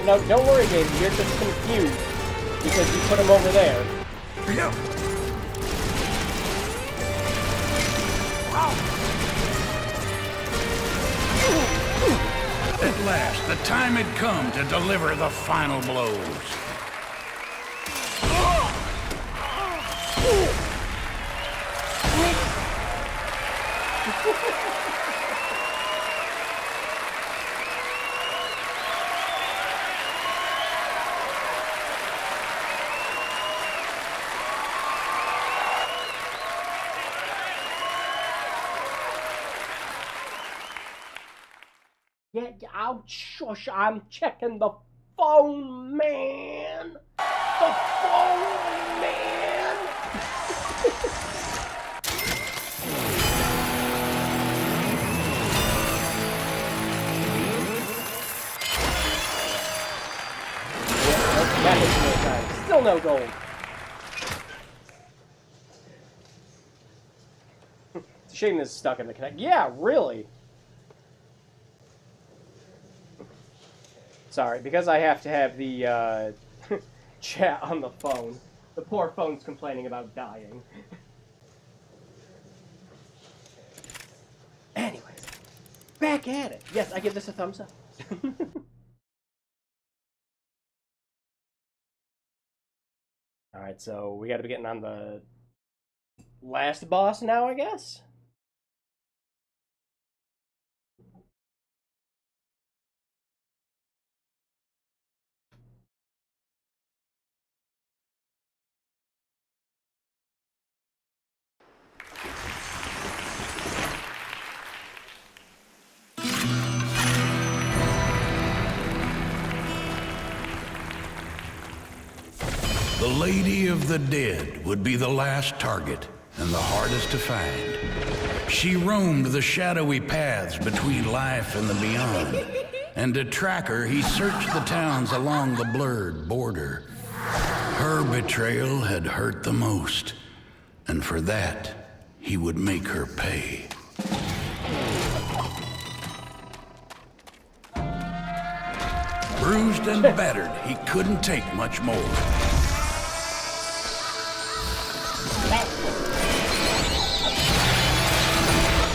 Yeah, no, don't worry, Gabe. You're just confused because you put him over there.
At last, the time had come to deliver the final blows.
Yeah, I'll shush. I'm checking the phone, man. The phone, man. That hits no time. Still no gold. It's a shame this is stuck in the Kinect. Yeah, really. Sorry, because I have to have the chat on the phone. The poor phone's complaining about dying. Anyways, back at it. Yes, I give this a thumbs up. Alright, so we gotta be getting on the last boss now, I guess?
The Lady of the Dead would be the last target and the hardest to find. She roamed the shadowy paths between life and the beyond. And to track her, he searched the towns along the blurred border. Her betrayal had hurt the most, and for that, he would make her pay. Bruised and battered, he couldn't take much more.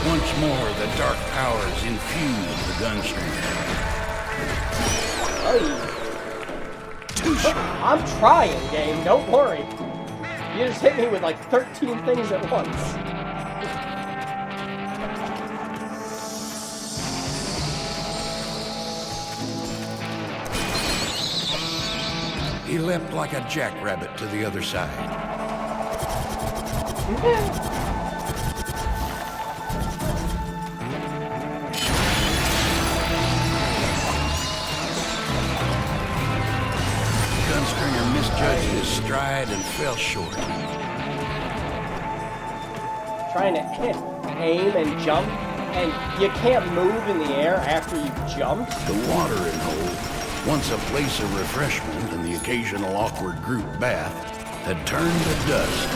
Once more, the dark powers infused the Gunstringer.
I'm trying, game. Don't worry. You just hit me with like 13 things at once.
He leapt like a jackrabbit to the other side. Gunstringer misjudged his stride and fell short.
Trying to aim and jump, and you can't move in the air after you've jumped.
The watering hole, once a place of refreshment and the occasional awkward group bath, had turned to dust,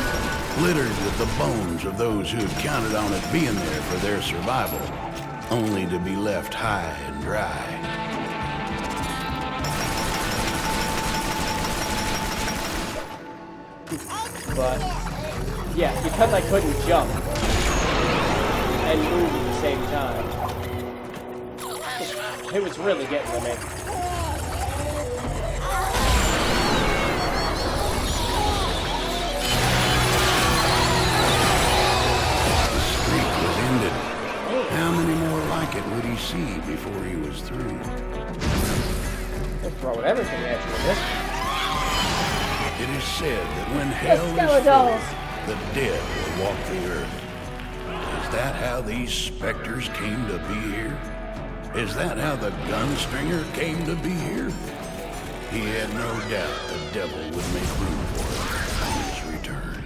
littered with the bones of those who had counted on it being there for their survival, only to be left high and dry.
But, yeah, because I couldn't jump and move at the same time, it was really getting to me.
How many more like it would he see before he was through?
They're throwing everything at you in this.
It is said that when hell is full, the dead will walk the earth. Is that how these specters came to be here? Is that how the Gunstringer came to be here? He had no doubt the devil would make room for him on his return.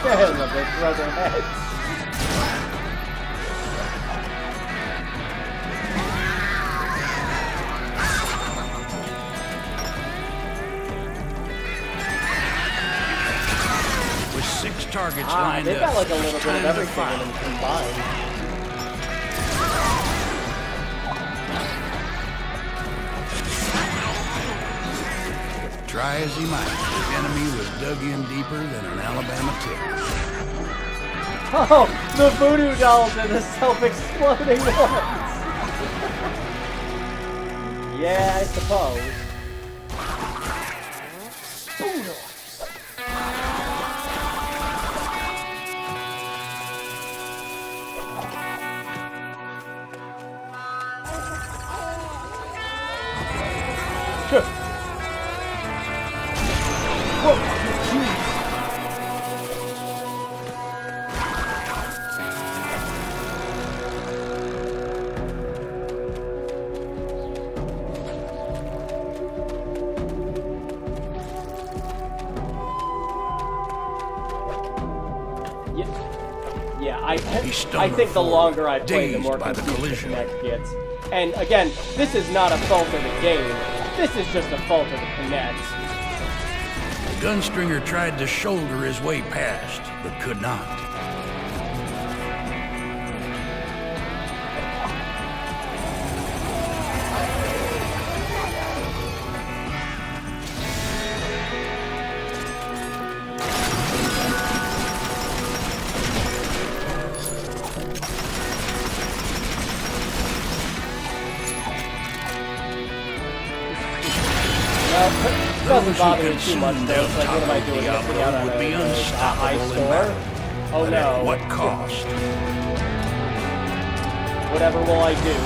Look, they throw their heads.
With 6 targets lined
they've got
up.
like a little bit
Time
of
to
everything
fire.
in them combined.
Try as he might, his enemy was dug in deeper than an Alabama tick.
Oh, the voodoo dolls and the self-exploding ones. Yeah, I suppose. Yeah, I think the longer I play, the more confused the Kinect gets. And again, this is not a fault of the game. This is just a fault of the Kinect.
Gunstringer tried to shoulder his way past, but could not.
It doesn't bother me too much though. It's like, what am I doing? Missing out on
would be
a high
unstoppable in
score?
battle.
Oh
But at
no.
what cost?
Whatever will I do?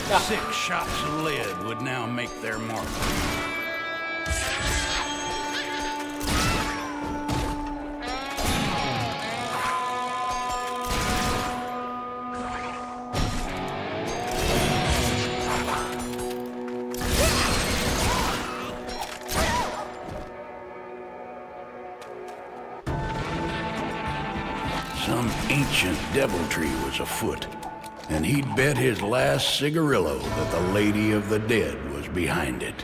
Ah.
6 shots of lead would now make their mark. Some ancient deviltry was afoot, and he'd bet his last cigarillo that the Lady of the Dead was behind it.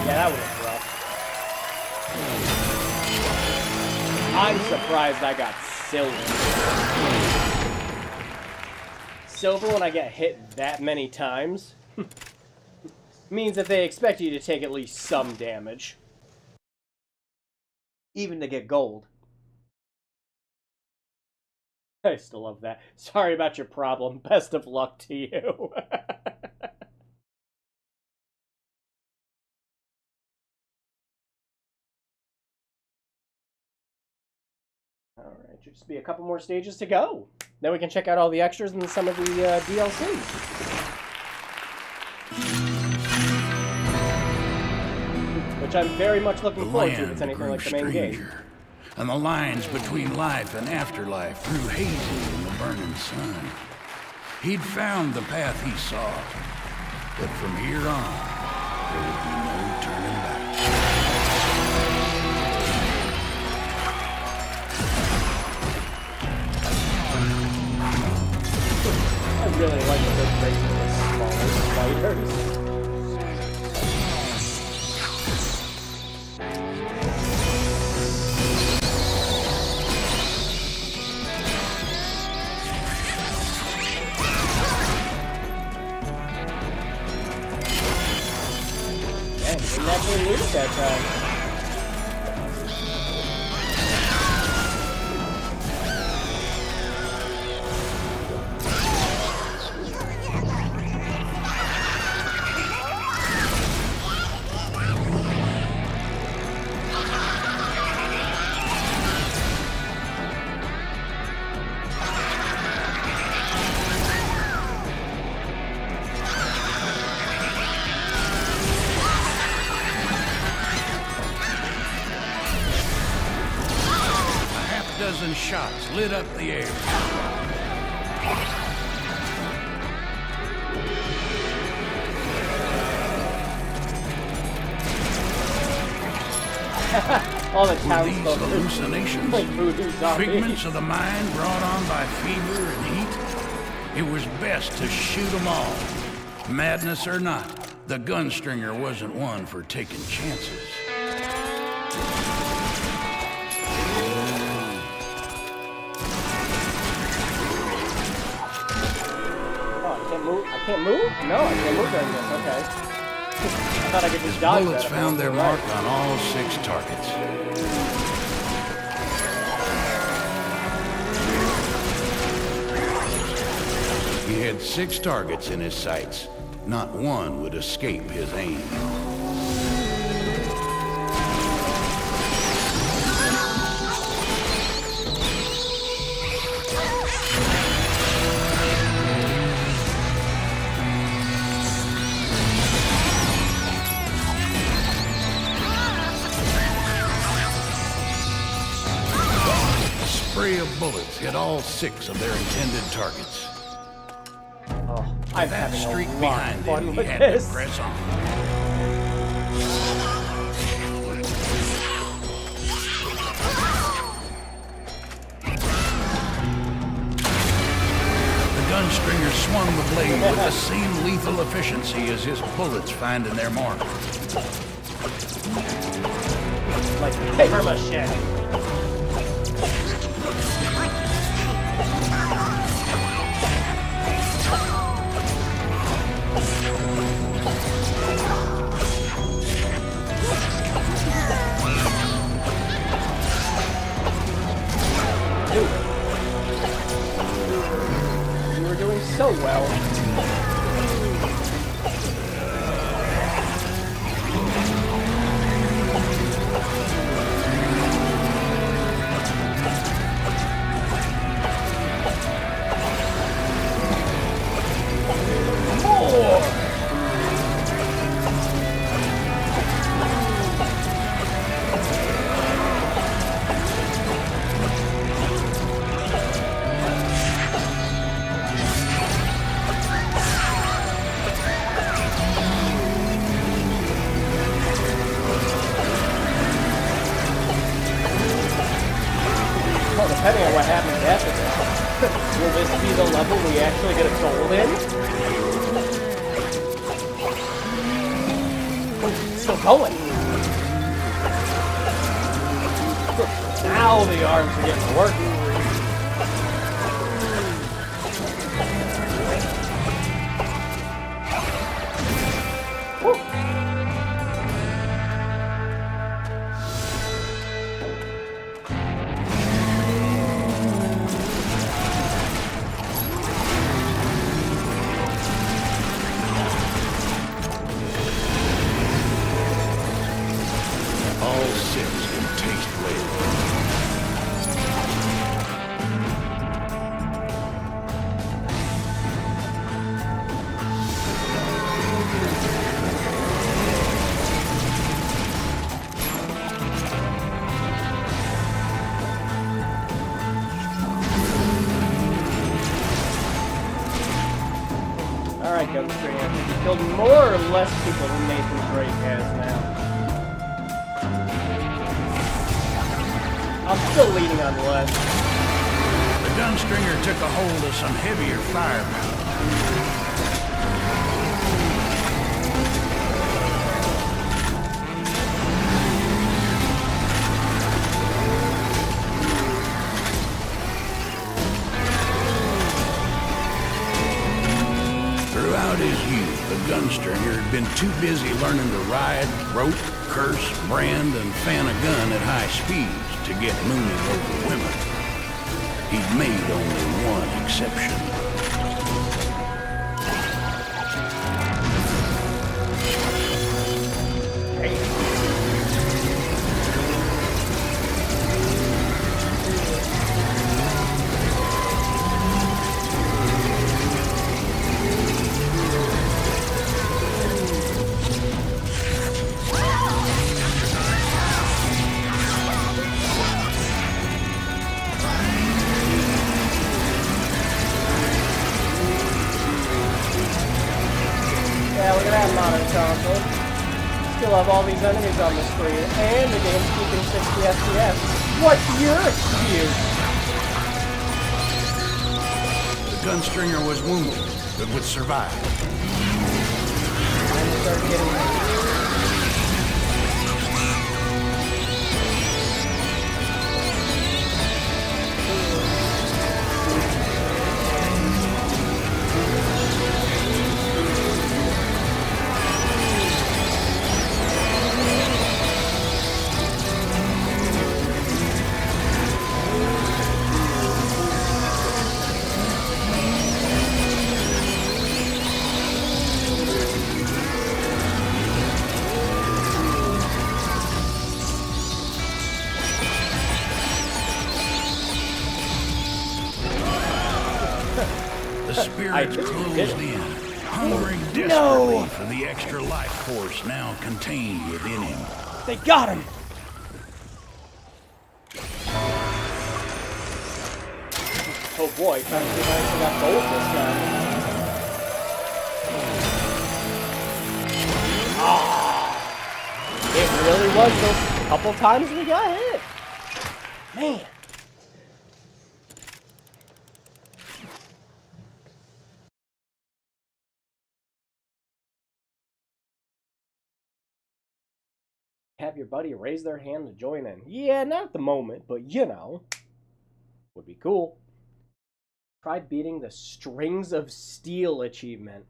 Yeah, that was rough. I'm surprised I got silver. Silver when I get hit that many times means that they expect you to take at least some damage. Even to get gold. I still love that. Sorry about your problem. Best of luck to you. Alright, just be a couple more stages to go. Then we can check out all the extras and some of the DLC. Which I'm very much looking forward to if it's anything like the main game.
And the lines between life and afterlife grew hazy in the burning sun. He'd found the path he sought, but from here on, there would be no turning back.
I really like the big breaking the smaller spiders. Naturally lose that time.
Dozen shots lit up the air.
All the
Were
townsfolk
these
are
hallucinations?
like voodoo zombies.
Figments of the mind brought on by fever and heat? It was best to shoot them all. Madness or not, the Gunstringer wasn't one for taking chances.
Oh, I can't move? I can't move? No, I can't move during this. Okay. I thought I could just dodge
Bullets
that.
found their mark on all 6 targets. He had 6 targets in his sights. Not one would escape his aim. A spray of bullets hit all 6 of their intended targets.
Oh, I'm
That
having
streak
a lot of
behind
fun
him, he
with
had
this.
to press on. The Gunstringer swung the blade with the same lethal efficiency as his bullets finding their mark.
Like paper mache. You were doing so well. Well, depending on what happens after this, will this be the level we actually get a gold in? Oh, it's still going. Now the arms are getting working. Woo.
All 6 can taste red.
Alright, Gunstringer. I think you killed more or less people than Nathan Drake has now. I'm still leaning on less.
The Gunstringer took a hold of some heavier firepower. Throughout his youth, the Gunstringer had been too busy learning to ride, rope, curse, brand, and fan a gun at high speeds to get mooning over women. He'd made only one exception.
Yeah, look at that modern console. still have all these enemies on the screen, and the game's keeping 60 FPS. What's your excuse?
The gunstringer was wounded, but would survive.
I'm starting getting...
The spirits closed in, hungering desperately
No!
for the extra life force now contained within him.
They got him! Oh boy, trying to see if I actually got both this time. Ah! It really was those couple times we got hit. Man. Have your buddy raise their hand to join in. Yeah, not at the moment, but you know. Would be cool. Try beating the Strings of Steel achievement.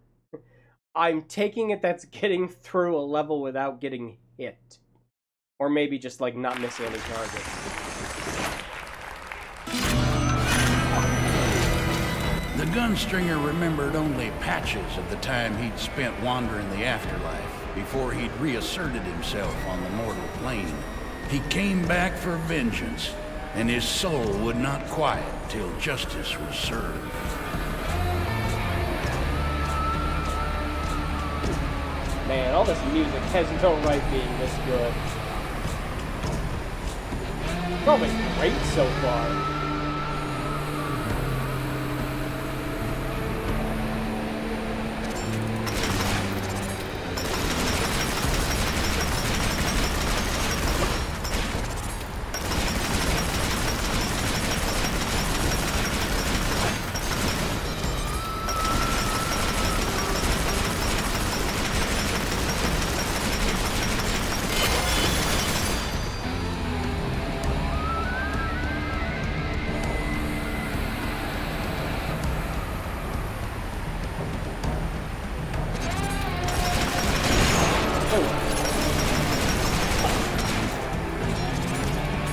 I'm taking it that's getting through a level without getting hit. Or maybe just like not missing any targets.
The gunstringer remembered only patches of the time he'd spent wandering the afterlife before he'd reasserted himself on the mortal plane. He came back for vengeance, and his soul would not quiet till justice was served.
Man, all this music has no right being this good. It's all been great so far.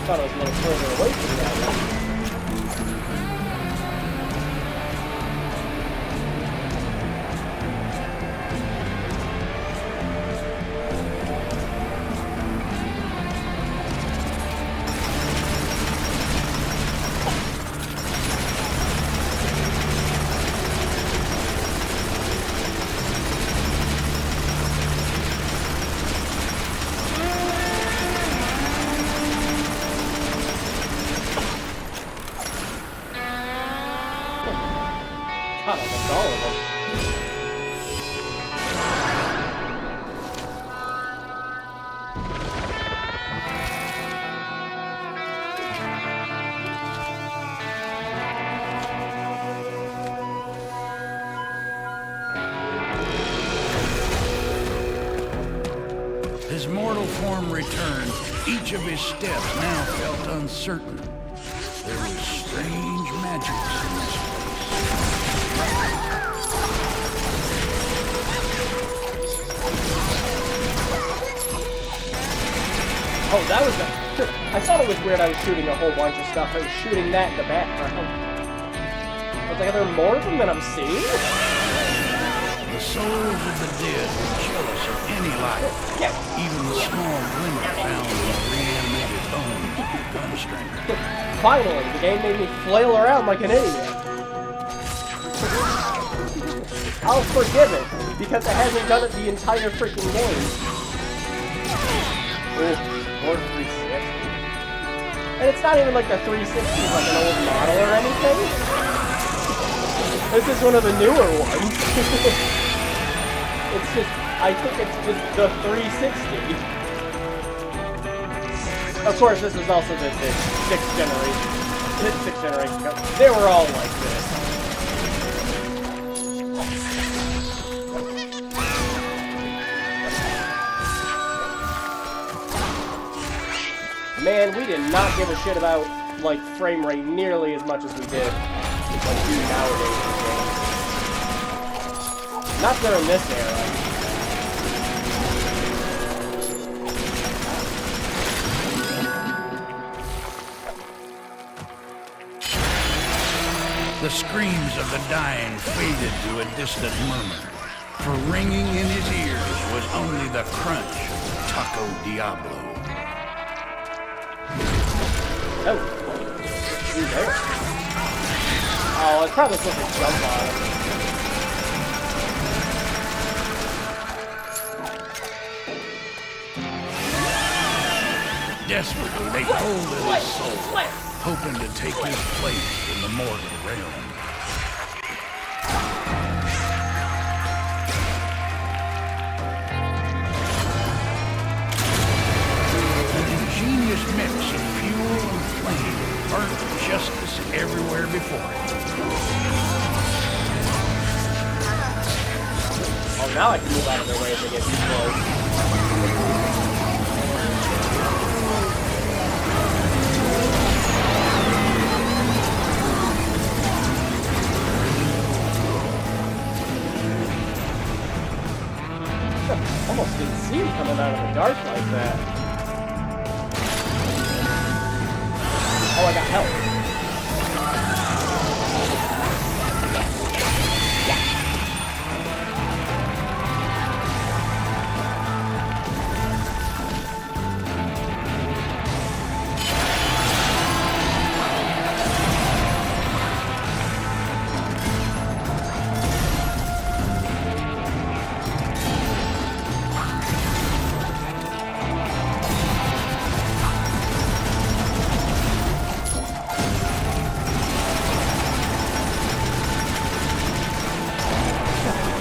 Thought I was a little further away from that one. God, almost all of them.
His mortal form returned. Each of his steps now felt uncertain. There was strange magic in this place.
Oh, that was the... I thought it was weird I was shooting a whole bunch of stuff. I was shooting that in the background. I was like, are there more of them than I'm seeing?
The souls of the dead were jealous of any life,
Yeah.
even the small glimmer found in the reanimated bones of the gunstringer.
Finally, the game made me flail around like an idiot. I'll forgive it, because it hasn't done it the entire freaking game. Ooh, or 360. And it's not even like the 360 is like an old model or anything. This is one of the newer ones. It's just I think it's just the 360. Of course, this was also the 6th generation. The 6th generation. They were all like this. Man, we did not give a shit about, like, frame rate nearly as much as we did, like, do nowadays in games. Not during this era.
The screams of the dying faded to a distant murmur, for ringing in his ears was only the crunch of Taco Diablo.
Oh. Ooh, there. Oh, it's probably supposed to jump on him.
Desperately, they pulled at his soul, hoping to take his place in the mortal realm. An ingenious mix of fuel and flame burnt justice everywhere before it.
Oh, now I can move out of their way if they get too close. Almost didn't see him coming out of the dark like that. Oh, I got help.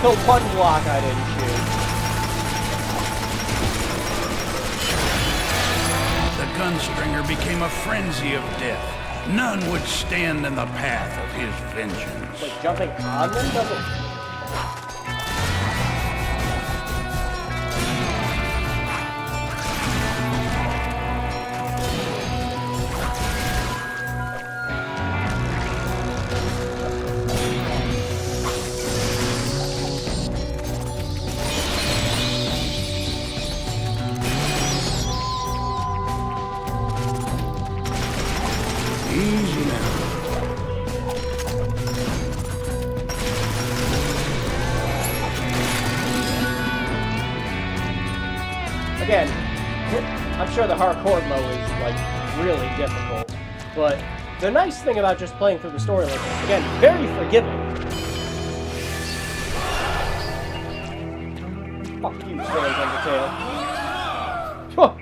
Till one block I didn't shoot.
The Gunstringer became a frenzy of death. None would stand in the path of his vengeance.
Like, jumping on them doesn't...
Easy now.
Again, I'm sure the hardcore mode is, like, really difficult, but the nice thing about just playing through the story like this, again, very forgiving. Fuck you, Spillings Undertale. Huh.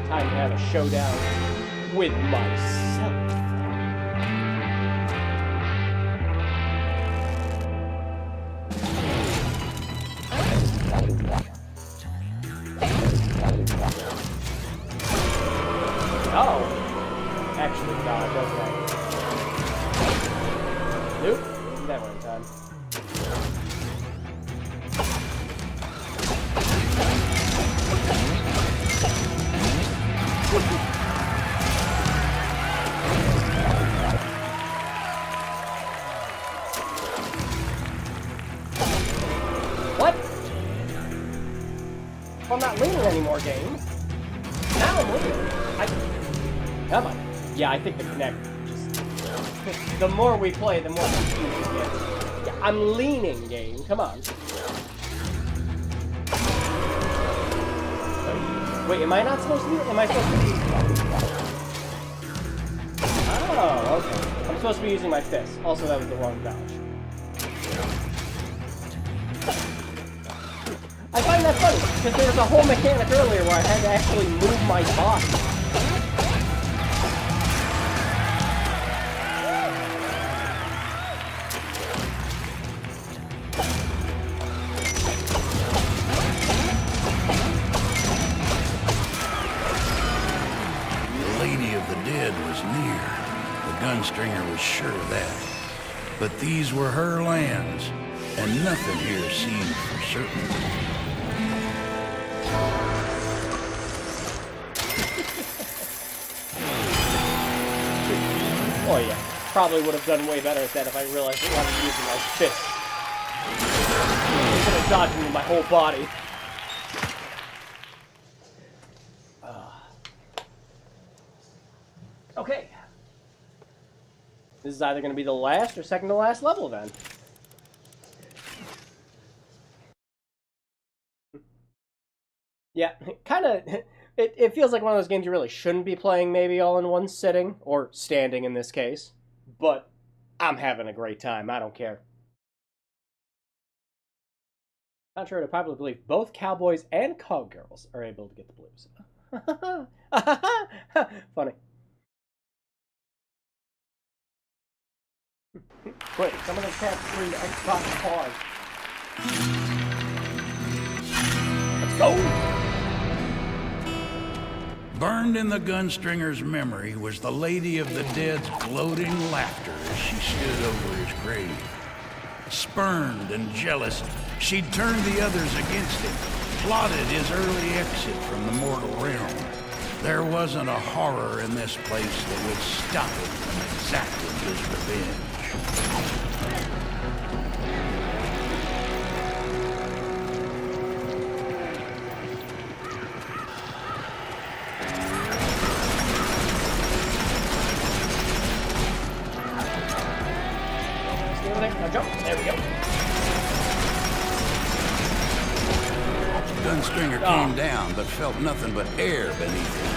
Time to have a showdown with myself. Oh. Actually, dodge, okay. Nope. Never in time. What? I'm not leaning anymore, game. Now I'm leaning. Come on. Yeah, I think the Kinect just... The more we play, the more confused it gets. Yeah, I'm leaning, game. Come on. Wait, am I not supposed to be... Am I supposed to be... Oh, okay. I'm supposed to be using my fist. Also, that was the wrong dodge. I find that funny, because there was a whole mechanic earlier where I had to actually move my body.
dead was near. The Gunstringer was sure of that. But these were her lands, and nothing here seemed for certain.
Oh yeah, probably would have done way better at that if I realized I wasn't using my fist. Instead of dodging with my whole body. Okay. This is either going to be the last or second to last level then. Yeah, kind of. It feels like one of those games you really shouldn't be playing maybe all in one sitting, or standing in this case. But I'm having a great time. I don't care. Contrary to popular belief, both cowboys and cowgirls are able to get the blues. Funny. Wait, some of the cats screamed Xbox pause. Let's go!
Burned in the Gunstringer's memory was the Lady of the Dead's gloating laughter as she stood over his grave. Spurned and jealous, she'd turned the others against him, plotted his early exit from the mortal realm. There wasn't a horror in this place that would stop him from exacting his revenge.
Now jump. There we go.
Gunstringer came down, but felt nothing but air beneath him.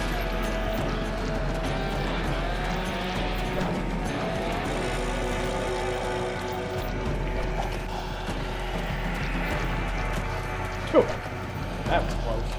Phew. That was close.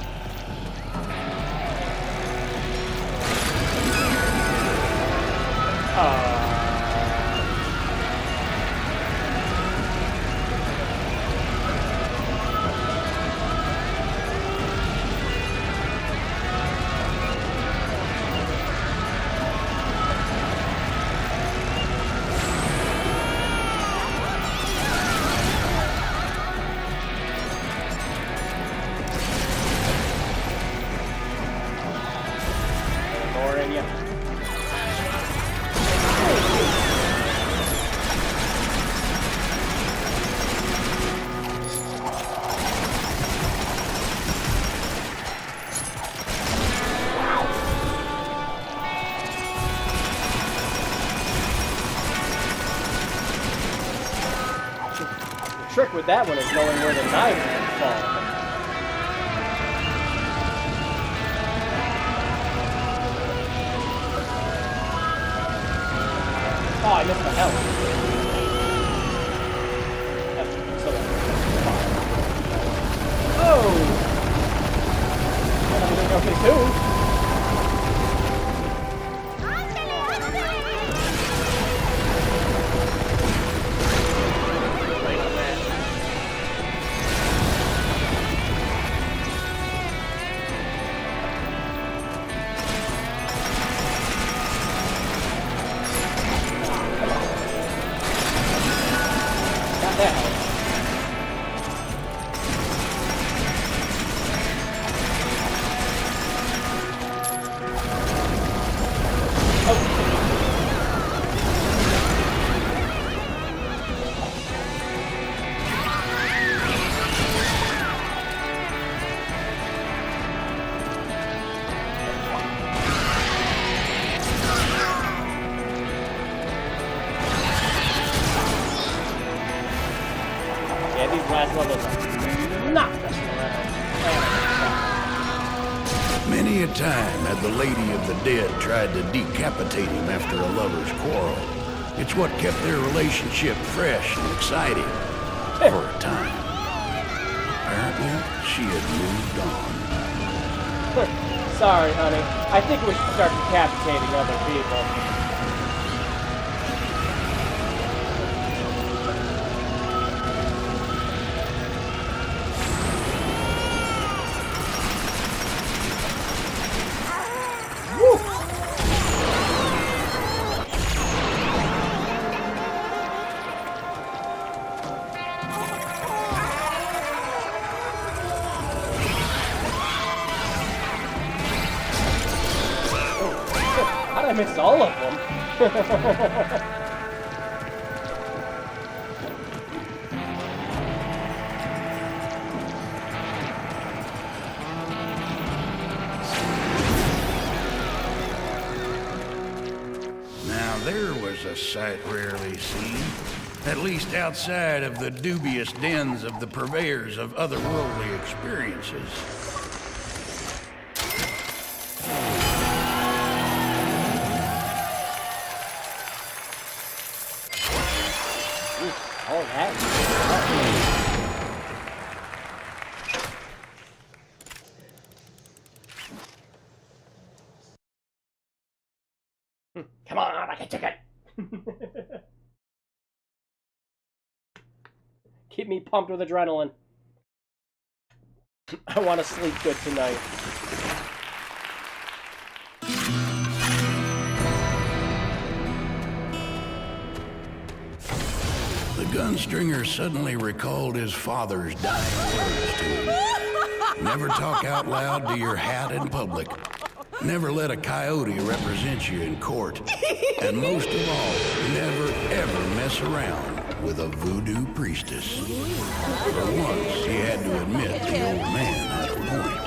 Trick with that one is knowing where the knife falls. Oh, I missed the hell. Oh! I'm gonna go for two. Last levels are not messing around.
Many a time had the Lady of the Dead tried to decapitate him after a lover's quarrel. It's what kept their relationship fresh and exciting for a time. Apparently, she had moved on.
Sorry, honey. I think we should start decapitating other people. I missed all of them.
Now there was a sight rarely seen, at least outside of the dubious dens of the purveyors of otherworldly experiences.
All that. Come on, I can take it. Keep me pumped with adrenaline. I want to sleep good tonight.
The gunstringer suddenly recalled his father's dying words to him. Never talk out loud to your hat in public. Never let a coyote represent you in court. And most of all, never ever mess around with a voodoo priestess. For once, he had to admit the old man had a point.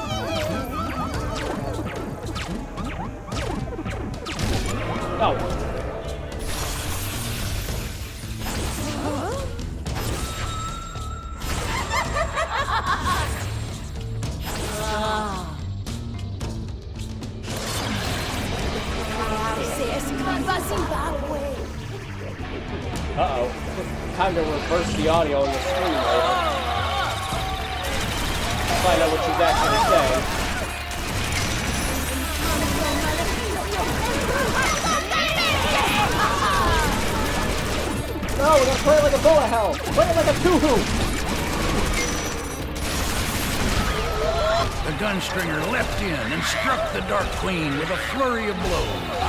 Oh. Uh-oh. Time to reverse the audio on the screen later. Find out what she's actually saying. No, we're gonna play it like a bullet hell. Play it like a two-hoo.
The gunstringer leapt in and struck the Dark Queen with a flurry of blows.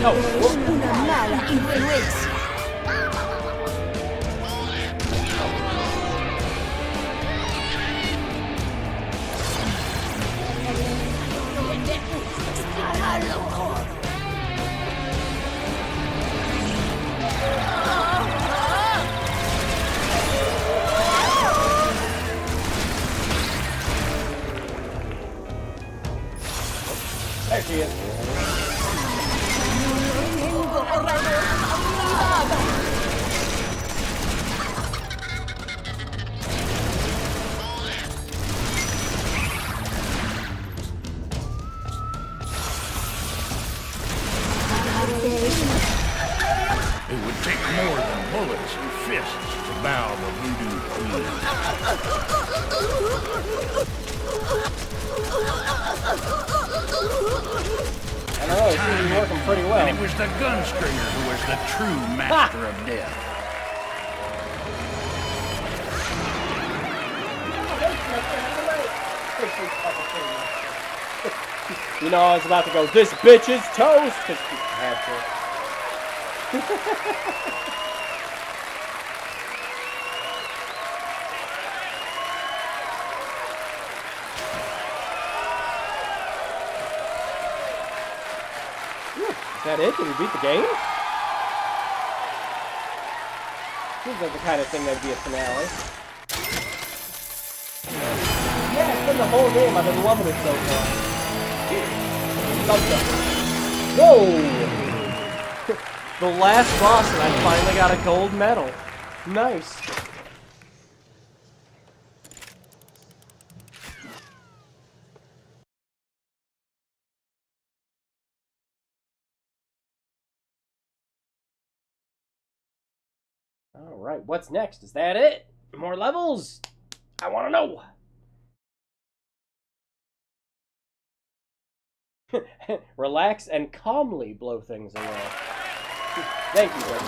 Una mala influencia.
There she is.
It would take more than bullets and fists to bow the voodoo queen.
I know, it seems to be working pretty well.
And it was the gunstringer who was the true master of death.
You know, I was about to go, this bitch is toast! Because I had to. Is that it? Did we beat the game? Seems like the kind of thing that'd be a finale. Yeah, it's been the whole game. I've been loving it so far. Whoa! The last boss and I finally got a gold medal. Nice. Alright, what's next? Is that it? More levels? I want to know. Relax and calmly blow things away. Thank you, might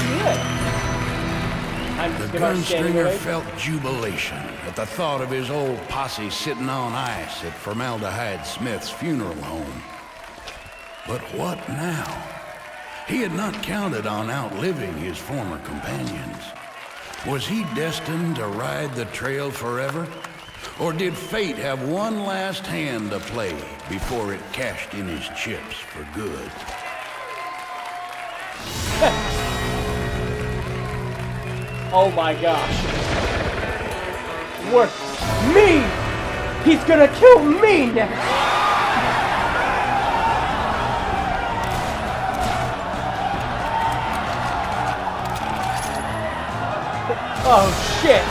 be it. I'm
The
just gonna stand
gunstringer
away.
felt jubilation at the thought of his old posse sitting on ice at Formaldehyde Smith's funeral home. But what now? He had not counted on outliving his former companions. Was he destined to ride the trail forever? Or did fate have one last hand to play before it cashed in his chips for good?
Oh my gosh. What? Me! He's gonna kill me next! Oh shit!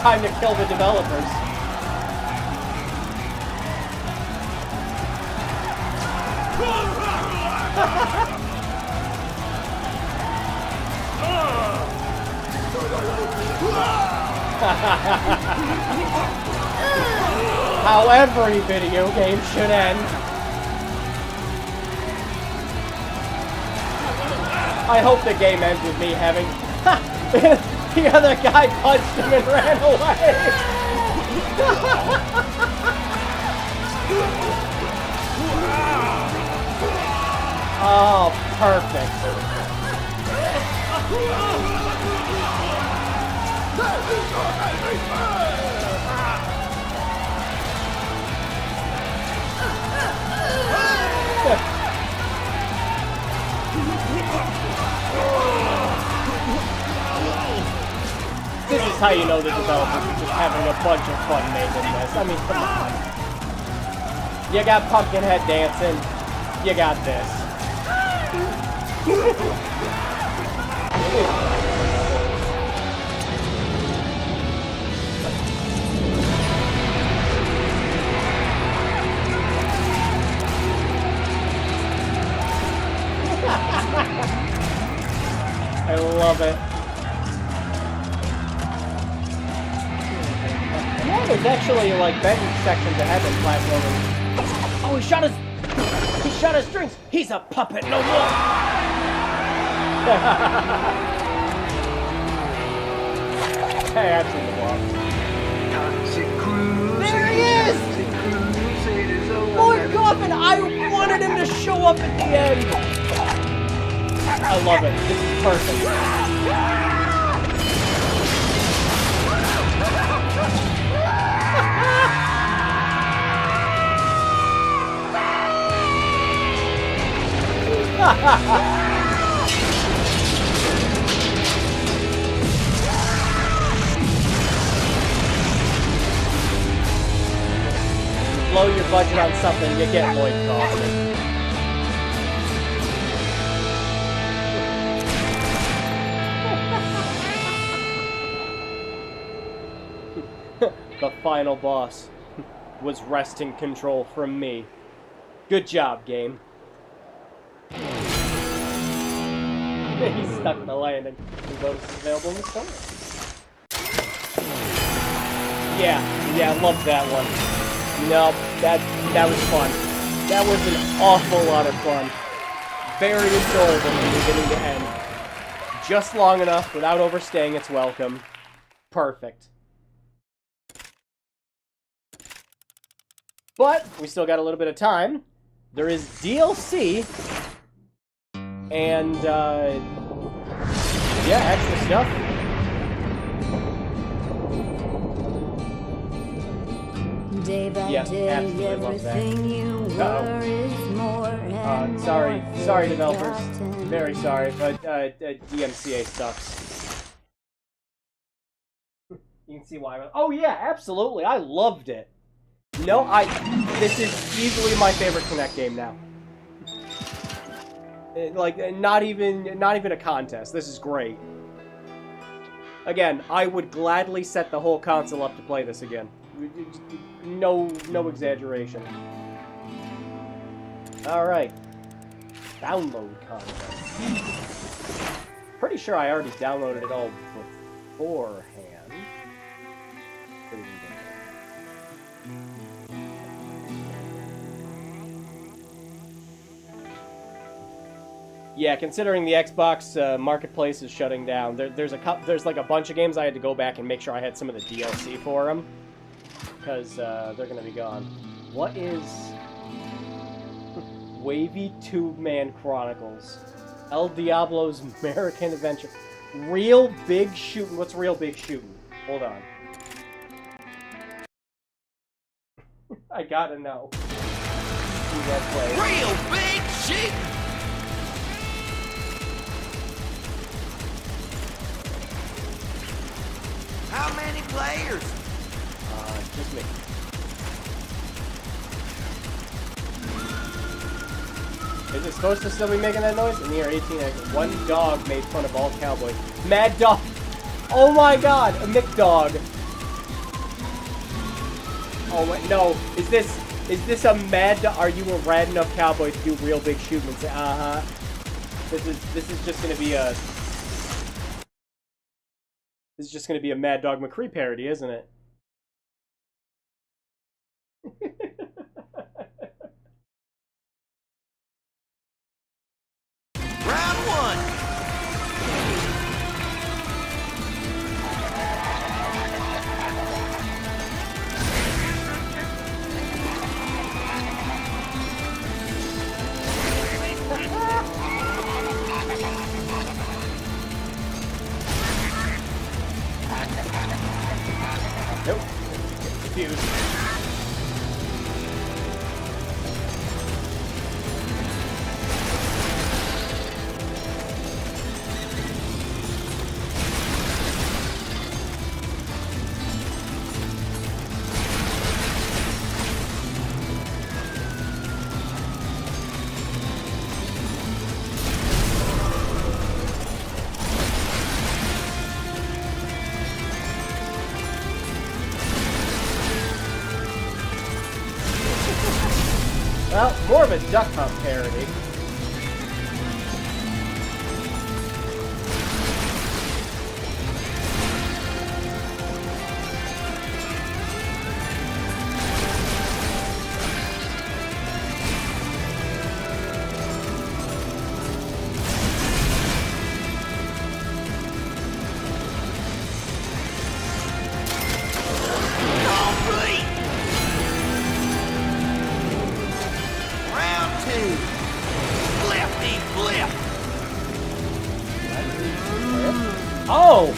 Time to kill the developers. How every video game should end. I hope the game ends with me having... The other guy punched him and ran away! Oh, perfect. This is how you know the developers are just having a bunch of fun making this. I mean, come on. You got Pumpkinhead dancing. You got this. I love it. Yeah, there's actually like bench sections ahead in platforming. Oh, he shot his strings. He's a puppet no more. Hey, I've seen the walk. There he is! Lloyd Kaufman! I wanted him to show up at the end! I love it. This is perfect. Blow your budget on something, you get Lloyd Kaufman. The final boss was wresting control from me. Good job, game. He's stuck in the landing. The bonus is available in the summer. Yeah, love that one. No, that was fun. That was an awful lot of fun. Very enjoyable from beginning to end. Just long enough without overstaying its welcome. Perfect. But we still got a little bit of time. There is DLC. And, yeah, extra stuff.
Day by day, everything you were is more.
Sorry, developers. Very sorry, but DMCA sucks. You can see why. Oh yeah, absolutely. I loved it. No, this is easily my favorite Kinect game now. Like, not even a contest. This is great. Again, I would gladly set the whole console up to play this again. No exaggeration. Alright. Download content. Pretty sure I already downloaded it all beforehand. Yeah, considering the Xbox marketplace is shutting down, there's like a bunch of games I had to go back and make sure I had some of the DLC for them, because they're gonna be gone. What is Wavy Tube Man Chronicles? El Diablo's American Adventure. Real Big Shootin'. What's Real Big Shootin'? Hold on. I gotta know.
Real big shit! How many players?
Just me. Is it supposed to still be making that noise? In the year 18, one dog made fun of all cowboys. Mad Dog! Oh my god! A Mick Dog! Oh my, no. Is this a mad dog? Are you a rad enough cowboy to do Real Big Shootin' and say, uh-huh? This is just gonna be a... This is just gonna be a Mad Dog McCree parody, isn't it?
Round one.
Nope. Confused. Well, more of a Duck Hunt parody.
Complete. Round two. Flippy flip.
Oh!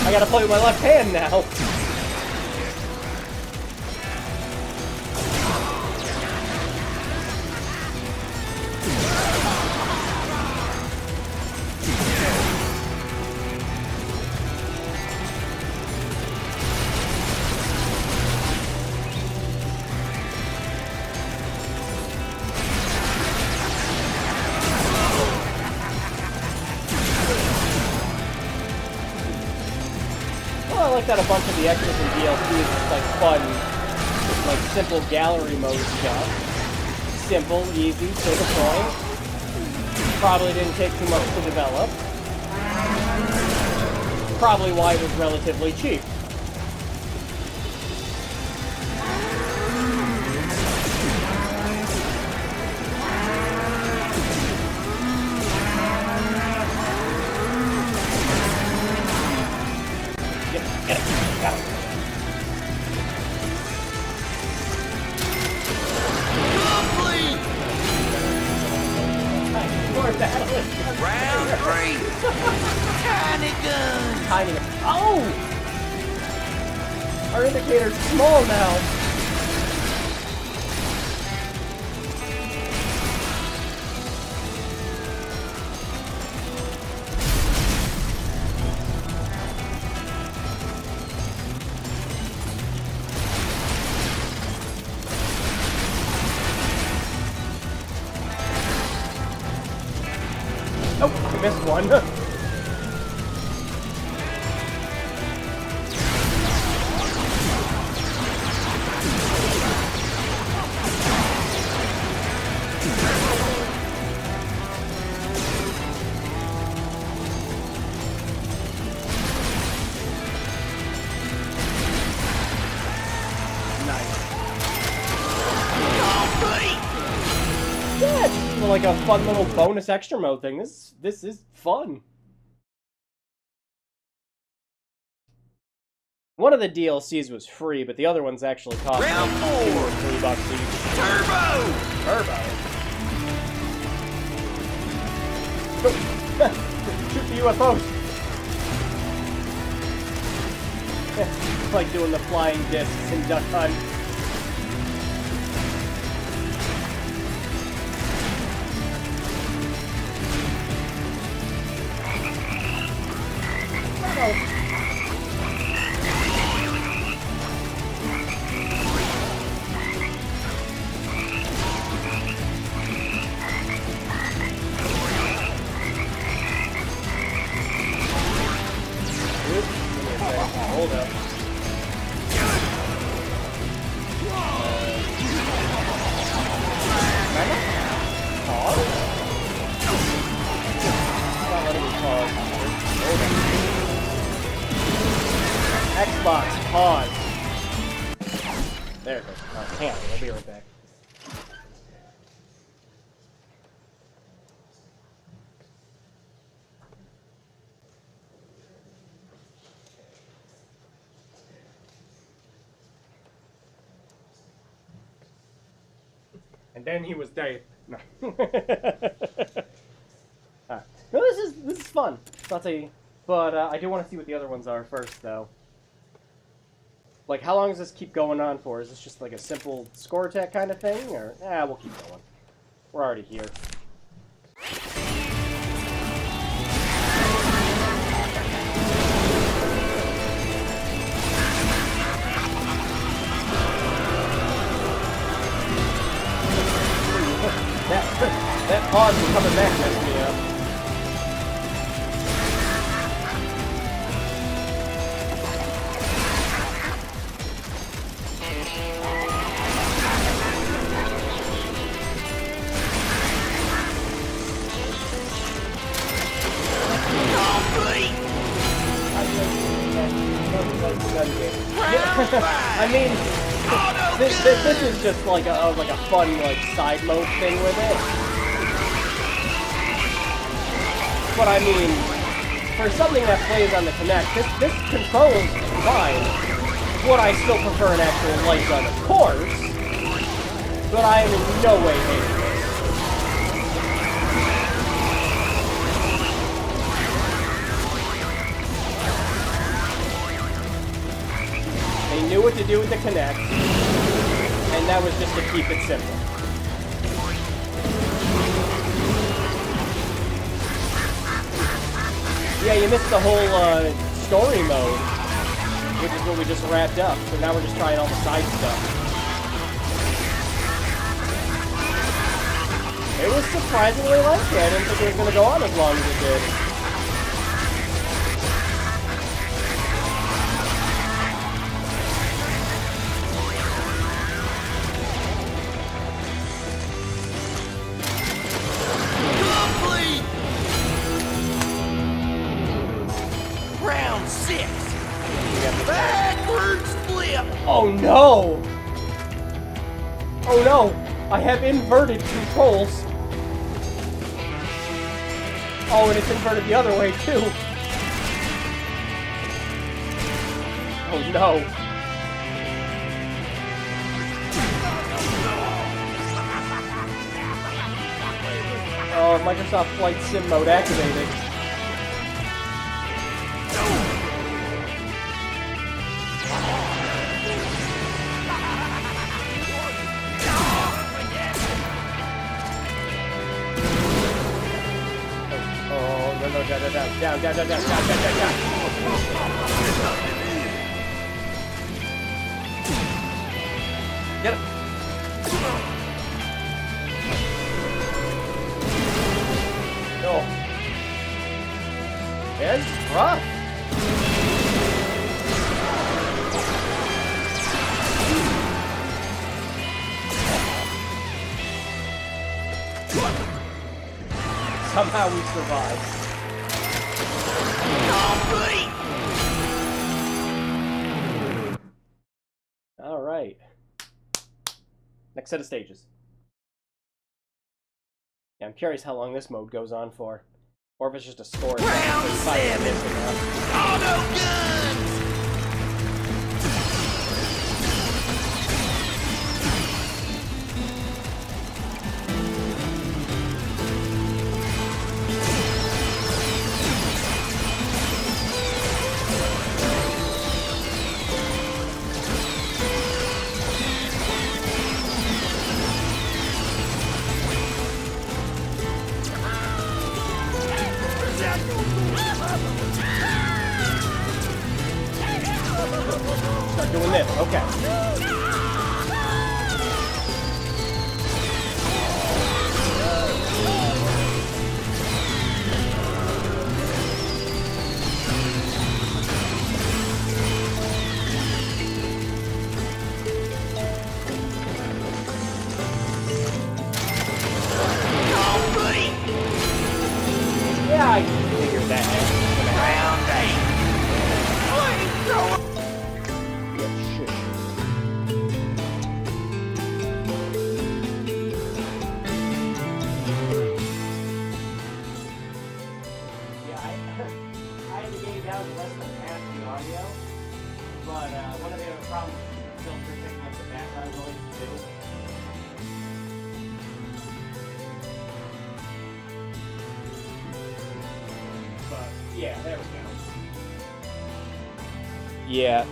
I gotta play with my left hand now. Well, I like that a bunch of the extras in DLC is just like fun, like simple gallery mode stuff. Simple, easy, to the point. Probably didn't take too much to develop. Probably why it was relatively cheap. Get it. Got it.
Complete.
More battles.
Round three. Tiny gun.
Tiny. Oh! Our indicator's small now. Oh, I missed one. Yeah, it's just like a fun little bonus extra mode thing. This is fun. One of the DLCs was free, but the other ones actually cost like
Round
$2
four.
or $3 each.
Turbo!
Turbo. Shoot the UFOs. It's like doing the flying discs in Duck Hunt. Hold up. Pause? Not letting me pause. Hold up. Xbox, pause. There it goes. Oh, hang on, I'll be right back. And then he was dead. No. Alright. No, this is fun. I'll tell you. But I do want to see what the other ones are first, though. Like, how long does this keep going on for? Is this just like a simple score attack kind of thing, or we'll keep going. We're already here. That pause is coming back messed me up. I mean, this is just like a fun like side mode thing with it. But I mean, for something that plays on the Kinect, this controls fine. Would I still prefer an actual light gun, of course, but I am in no way hating this. They knew what to do with the Kinect, and that was just to keep it simple. Yeah, you missed the whole story mode, which is what we just wrapped up, so now we're just trying all the side stuff. It was surprisingly lengthy. I didn't think it was going to go on as long as it did.
Round 6. Backwards flip.
Oh no! Oh no! I have inverted controls. Oh, and it's inverted the other way too. Oh no! Oh, Microsoft Flight Sim mode activated. Down. Get him. No. It's rough. Somehow we survived. All right. Next set of stages. Yeah, I'm curious how long this mode goes on for, or if it's just a score.
Round 7. Auto guns.
down less than half the audio, but one of the other problems is the filter picking up the background noise too. But yeah, there we go. Yeah.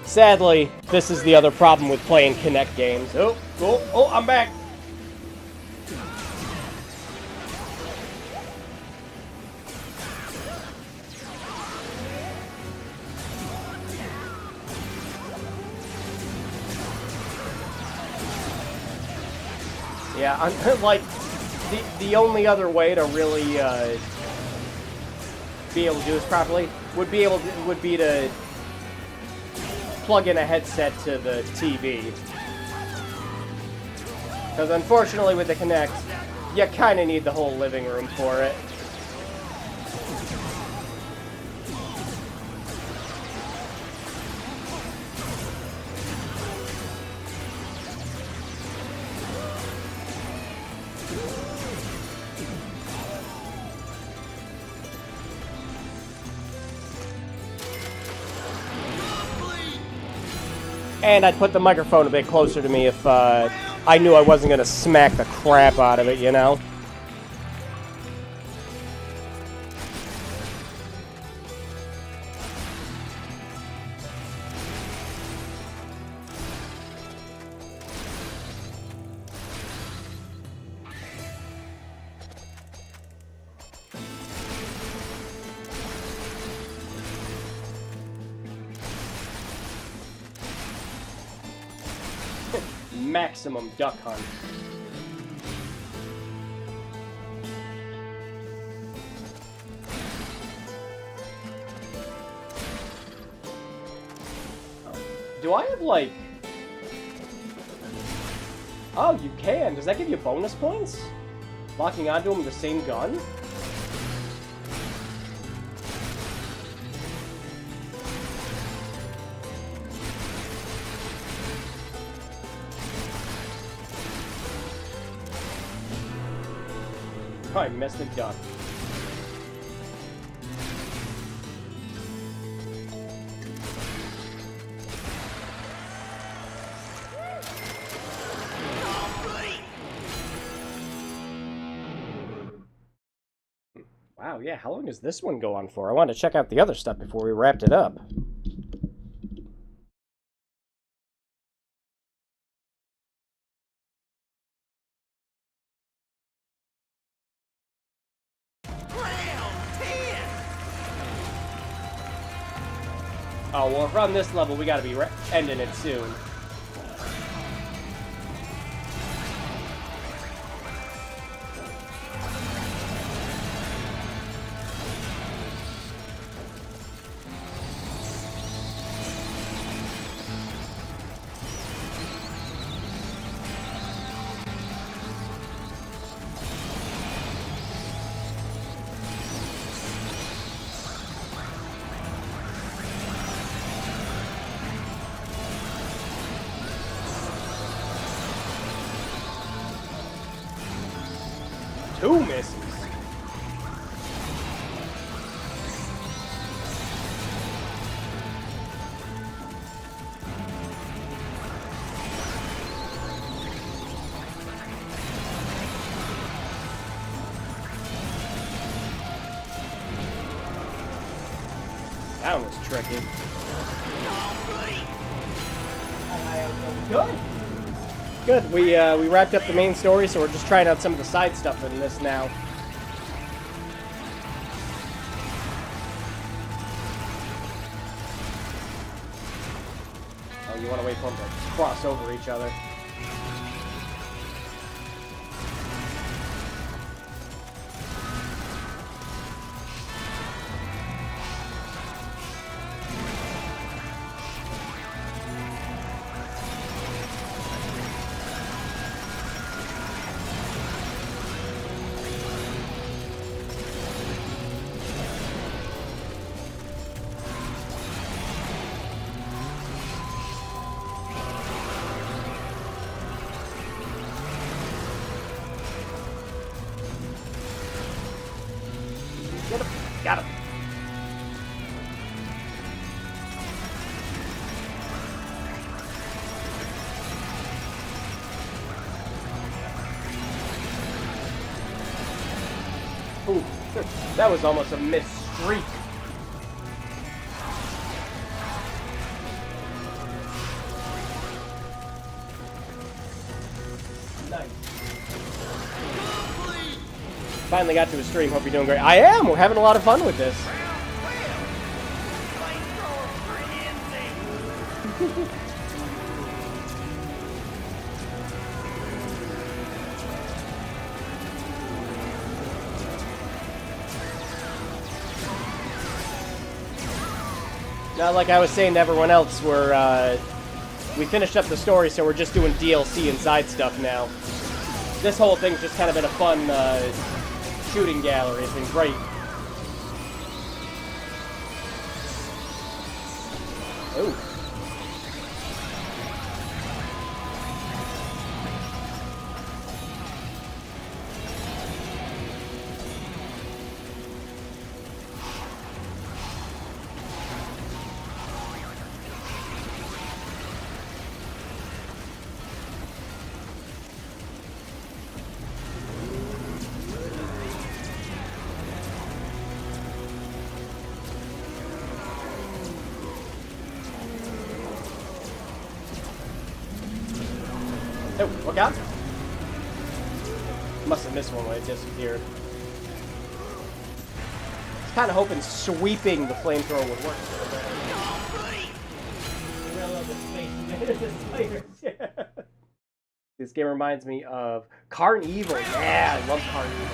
Sadly, this is the other problem with playing Kinect games. Oh, I'm back. Yeah, like, the only other way to really be able to do this properly would be to plug in a headset to the TV. Because unfortunately with the Kinect, you kind of need the whole living room for it. And I'd put the microphone a bit closer to me if I knew I wasn't going to smack the crap out of it, you know? Maximum duck hunt. Do I have, like... Oh, you can. Does that give you bonus points? Locking onto him with the same gun? Oh, I missed a duck. Wow, yeah, how long does this one go on for? I wanted to check out the other stuff before we wrapped it up. Oh, well, if we're on this level, we gotta be ending it soon. Two misses. That one was tricky. Good. Good. We wrapped up the main story, so we're just trying out some of the side stuff in this now. Oh, you want to wait for them to cross over each other. That was almost a missed streak. Nice. Finally got to a stream. Hope you're doing great. I am. We're having a lot of fun with this. Now, like I was saying to everyone else, we finished up the story, so we're just doing DLC and side stuff now. This whole thing's just kind of been a fun shooting gallery. It's been great. Ooh. Oh, look out! Must have missed one when it disappeared. I was kind of hoping sweeping the flamethrower would work a little bit. This game reminds me of Carnival. Yeah, I love Carnival.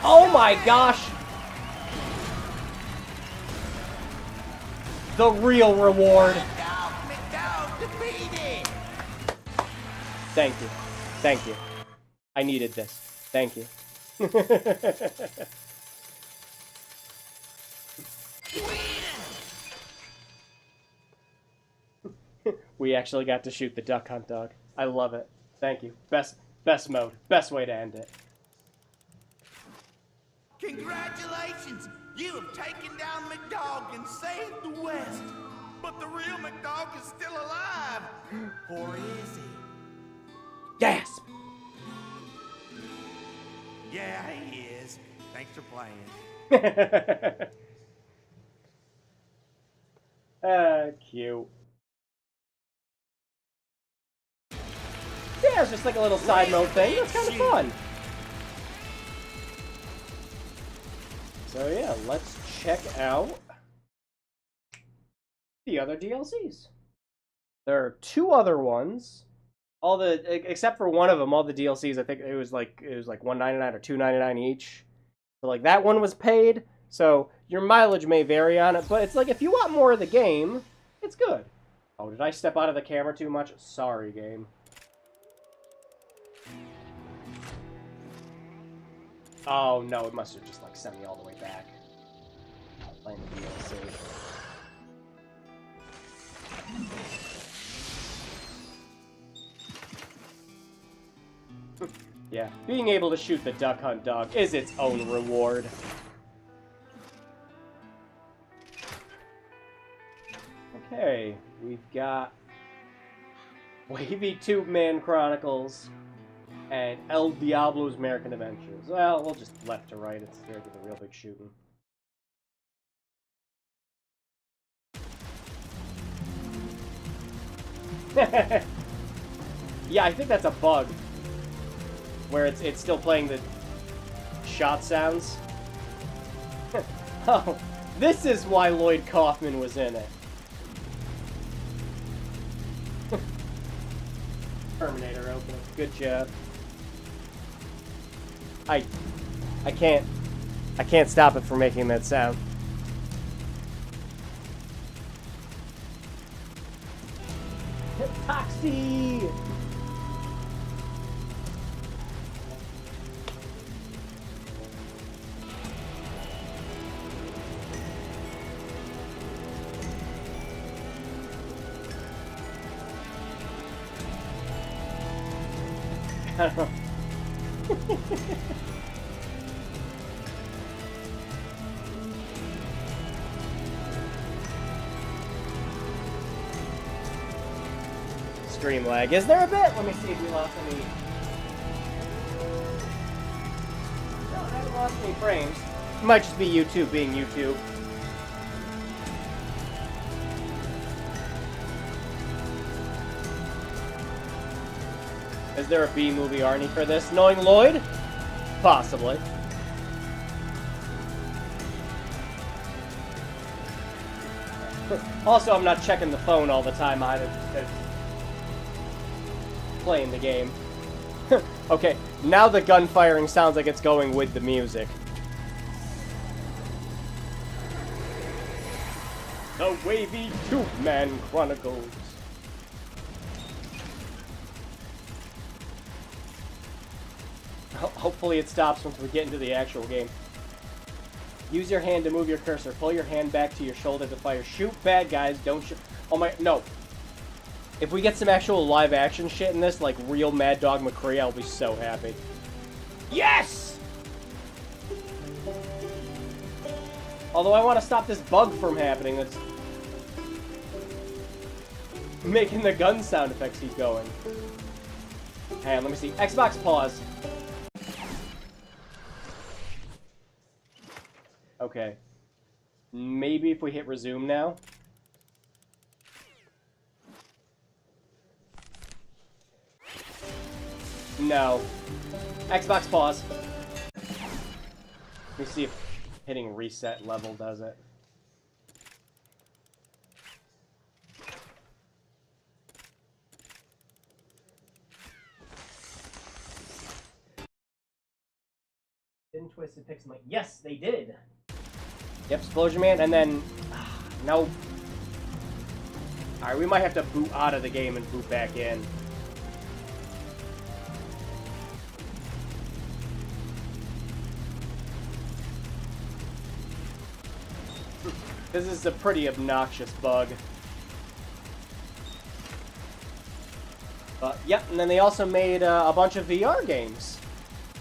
Oh my gosh! The real reward. Thank you. Thank you. I needed this. Thank you. We actually got to shoot the duck hunt dog. I love it. Thank you. Best mode. Best way to end it.
Congratulations! You have taken down McDog and saved the West. But the real McDog is still alive. Or is he?
Gasp!
Yeah, he is. Thanks for playing.
Cute. Yeah, it's just like a little side mode thing. That's kind of fun. So yeah, let's check out the other DLCs. There are 2 other ones. All the except for one of them, all the DLCs, I think it was like $1.99 or $2.99 each. So like that one was paid. So your mileage may vary on it, but it's like if you want more of the game, it's good. Oh, did I step out of the camera too much? Sorry, game. Oh no, it must have just like sent me all the way back. Playing the DLC. Yeah, being able to shoot the duck hunt dog is its own reward. Okay, we've got Wavy Tube Man Chronicles and El Diablo's American Adventures. Well, we'll just left to right instead of the real big shooting. Yeah, I think that's a bug. Where it's still playing the shot sounds. Oh, this is why Lloyd Kaufman was in it. Terminator opening. Good job. I can't stop it from making that sound. Toxie! I don't know. Stream lag. Is there a bit? Let me see if we lost any. No, I haven't lost any frames. Might just be YouTube being YouTube. Is there a B-movie Arnie for this? Knowing Lloyd? Possibly. Also, I'm not checking the phone all the time either. Playing the game. Okay, now the gun firing sounds like it's going with the music. The Wavy Tube Man Chronicles. Hopefully it stops once we get into the actual game. Use your hand to move your cursor. Pull your hand back to your shoulder to fire. Shoot bad guys, don't shoot. Oh my, no. If we get some actual live action shit in this, like real Mad Dog McCree, I'll be so happy. Yes! Although I want to stop this bug from happening that's making the gun sound effects keep going. Hang on, let me see. Xbox pause. Okay. Maybe if we hit resume now. No. Xbox pause. Let me see if hitting reset level does it. Didn't Twisted Pixel. Yes, they did. Yep, Explosion Man, and then no. All right, we might have to boot out of the game and boot back in. This is a pretty obnoxious bug. Yep, and then they also made a bunch of VR games.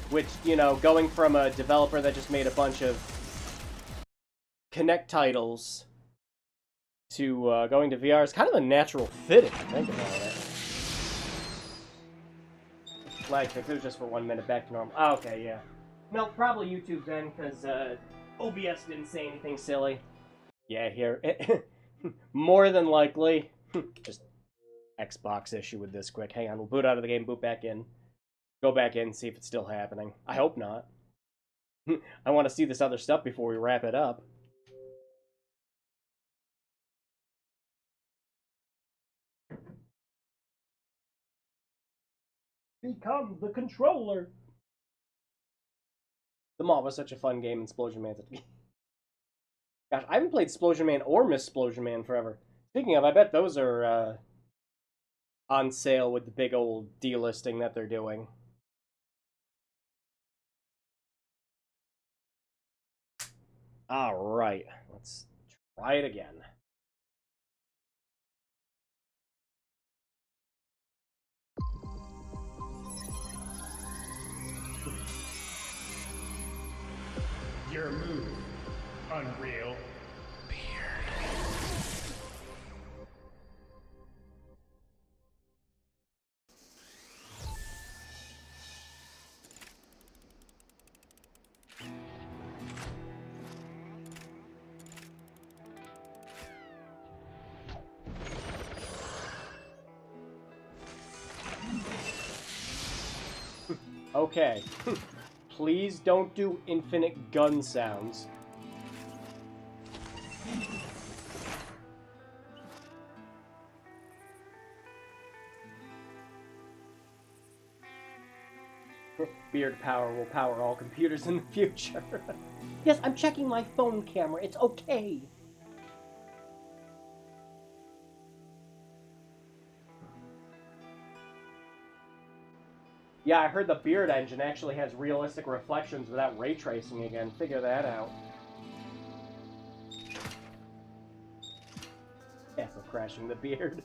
Which, you know, going from a developer that just made a bunch of Kinect titles to going to VR is kind of a natural fit if you think about it. Flag fix, it was just for 1 minute, back to normal. Oh, okay, yeah. No, probably YouTube then, because OBS didn't say anything silly. Yeah, here. More than likely. Just Xbox issue with this quick. Hang on, we'll boot out of the game, boot back in. Go back in, see if it's still happening. I hope not. I want to see this other stuff before we wrap it up. Become the controller! The Maw was such a fun game, Explosion Man. Gosh, I haven't played Explosion Man or Miss Explosion Man forever. Speaking of, I bet those are on sale with the big old delisting that they're doing. Alright, let's try it again.
Your move, Unreal.
Okay. Please don't do infinite gun sounds. Beard power will power all computers in the future. Yes, I'm checking my phone camera. It's okay. Yeah, I heard the Beard engine actually has realistic reflections without ray tracing again. Figure that out. Yeah, for crashing the Beard.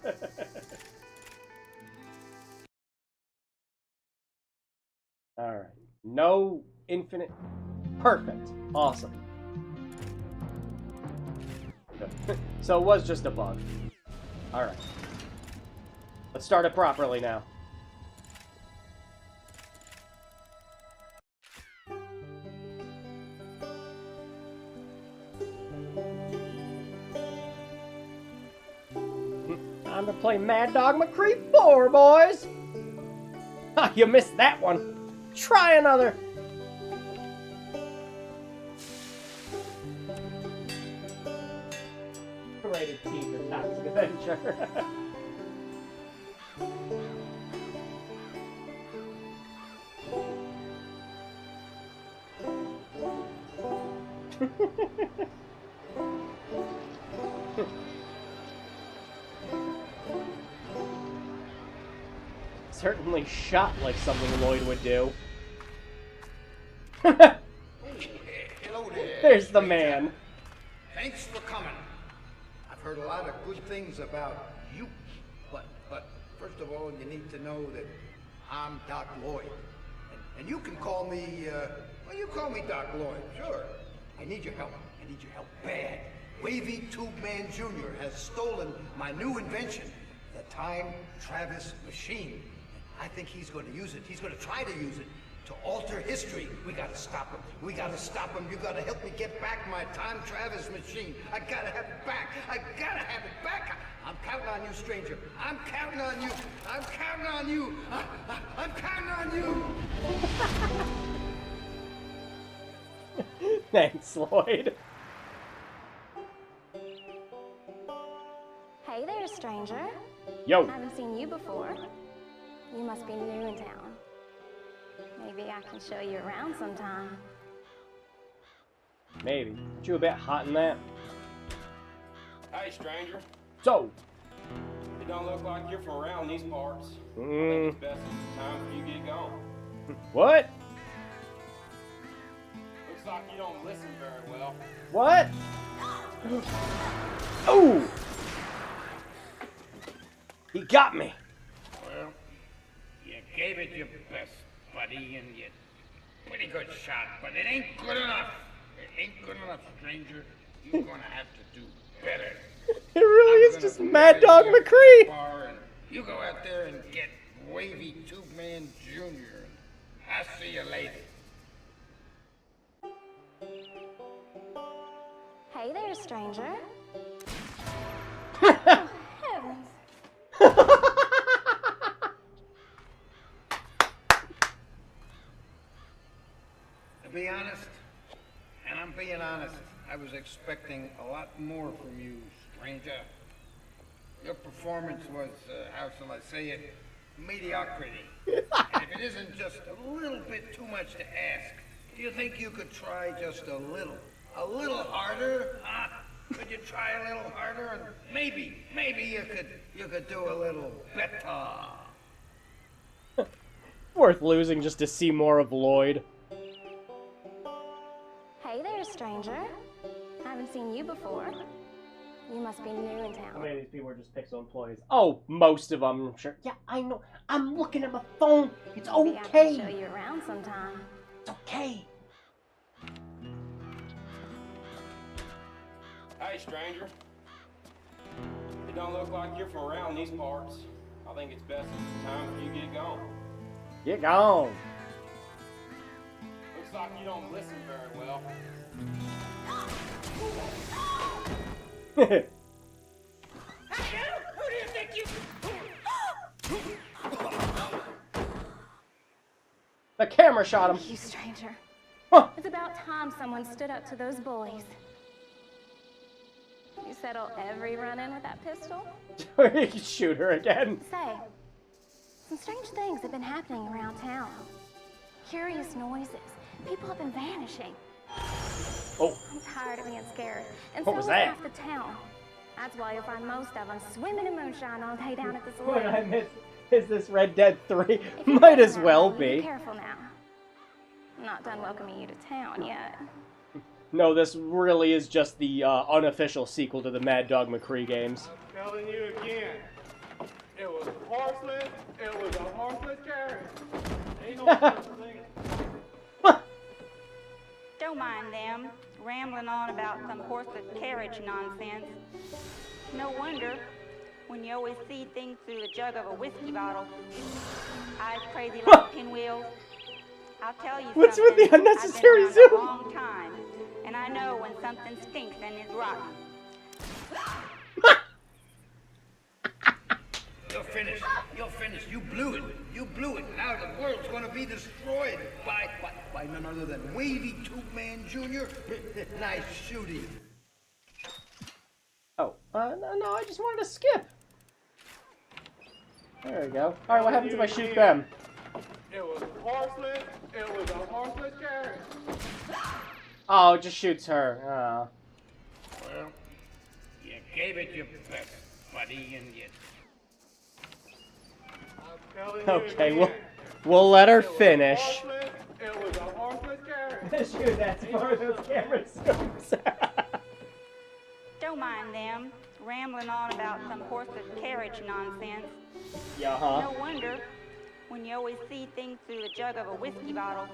Alright. No infinite... Perfect. Awesome. So it was just a bug. Alright. Let's start it properly now. Time to play Mad Dog McCree 4, boys! Ha, you missed that one. Try another. Rated T for Toxic Adventure. Certainly shot like something Lloyd would do.
Hello there.
There's the man.
Thanks for coming. I've heard a lot of good things about you, but first of all, you need to know that I'm Doc Lloyd, and you can call me. Well, you call me Doc Lloyd, sure. I need your help. I need your help bad. Wavy Tube Man Jr. has stolen my new invention, the Time Travis Machine. I think he's going to use it. He's going to try to use it to alter history. We gotta stop him. We gotta stop him. You gotta help me get back my Time Travis Machine. I gotta have it back. I gotta have it back. I'm counting on you, stranger. I'm counting on you. I'm counting on you. I'm counting on you.
Thanks, Lloyd.
Hey there, stranger.
Yo.
I haven't seen you before. You must be new in town. Maybe I can show you around sometime.
Maybe. Aren't you a bit hot in that?
Hey, stranger.
So.
It don't look like you're from around these parts. I think it's best time for you to get going.
What?
Looks like you don't listen very well.
What? Oh! He got me.
Well, you gave it your best, buddy, and you pretty good shot, but it ain't good enough. It ain't good enough, stranger. You're gonna have to do better.
It really is just Mad Dog McCree.
And you go out there and get Wavy Tube Man Jr. I'll see you later.
Hey there, stranger. Oh, heavens.
To be honest, and I'm being honest, I was expecting a lot more from you, stranger. Your performance was, how shall I say it, mediocrity. And if it isn't just a little bit too much to ask, do you think you could try just a little harder? Huh? Could you try a little harder? And maybe you could do a little better.
Worth losing just to see more of Lloyd.
Hey there, stranger. I haven't seen you before. You must be new in
How
town.
many of these people are just Pixel employees? Oh, most of them, I'm sure. Yeah, I know. I'm looking at my phone. It's
Maybe I can
okay.
show you around sometime.
It's okay.
Hey, stranger. It don't look like you're from around these parts. I think it's best time for you to get going.
Get gone.
Looks like you don't listen very well.
Hey, who do you think you...
The camera shot him.
You stranger.
Huh.
It's about time someone stood up to those bullies. You settle every run-in with that pistol?
He can shoot her again.
Say, some strange things have been happening around town. Curious noises. People have been vanishing.
Oh.
I'm tired of being scared. And
What
so
was
is
that?
half the town. That's why you'll find most of them swimming in moonshine all day down at the
What
saloon.
I missed? Is this Red Dead 3?
If you
Might
go
as
around,
well
Be
be.
careful now. I'm not done welcoming you to town yet.
No, this really is just the unofficial sequel to the Mad Dog McCree games.
I'm telling you again, it was horseless, it was a horseless carriage. Ain't no such thing.
Don't mind them, rambling on about some horseless carriage nonsense. No wonder, when you always see things through the jug of a whiskey bottle. Eyes crazy like pinwheels. I'll tell you
What's with
something.
the unnecessary
I've been around
zoom?
a long time, and I know when something stinks and is rotten.
You blew it. You blew it. Now the world's gonna be destroyed by none other than Wavy Two-Man Jr. Nice shooting.
Oh, no, I just wanted to skip. There we go. Alright, what happens if I shoot them?
It was horseless. It was a horseless carriage.
Oh, it just shoots her. Oh.
Well, you gave it your best, buddy, and you...
Okay, we'll let her finish.
It was a horseless carriage.
Shoot, that's more of those camera scopes.
Don't mind them, rambling on about some horseless carriage nonsense.
Yeah, huh?
No wonder when you always see things through the jug of a whiskey bottle.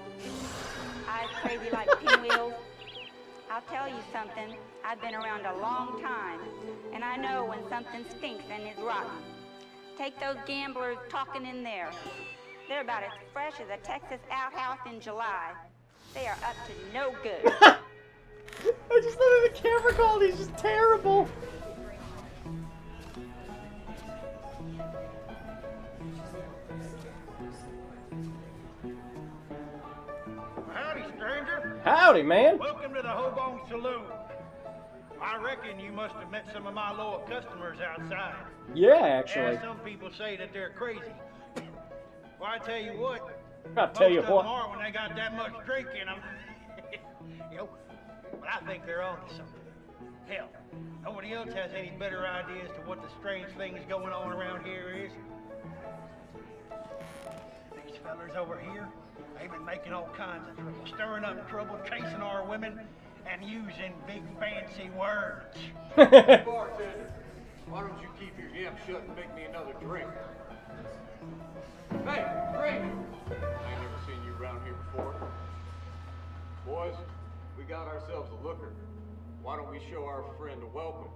Eyes crazy like pinwheels. I'll tell you something, I've been around a long time, and I know when something stinks and is rotten. Take those gamblers talking in there. They're about as fresh as a Texas outhouse in July. They are up to no good.
I just thought of the camera quality is just terrible.
Howdy, stranger.
Howdy, man.
Welcome to the Hoboing Saloon. I reckon you must have met some of my loyal customers outside.
Yeah, actually.
Yeah, some people say that they're crazy. Well, I tell you what.
I'll tell you
most of
what.
them are when they got that much drink in them. You know, but I think they're on to something. Hell, nobody else has any better ideas to what the strange things going on around here is. These fellers over here, they've been making all kinds of trouble, stirring up trouble, chasing our women, and using big fancy words.
Bartender, why don't you keep your yap shut and make me another drink? Hey, drink! I ain't never seen you around here before. Boys, we got ourselves a looker. Why don't we show our friend a welcome?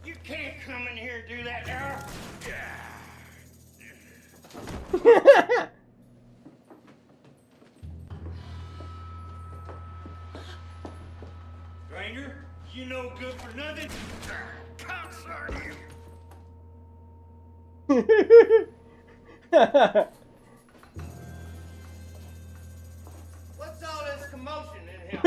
You can't come in here and do that now. Stranger, you no good for nothing. Cocksard you. What's all this commotion in here?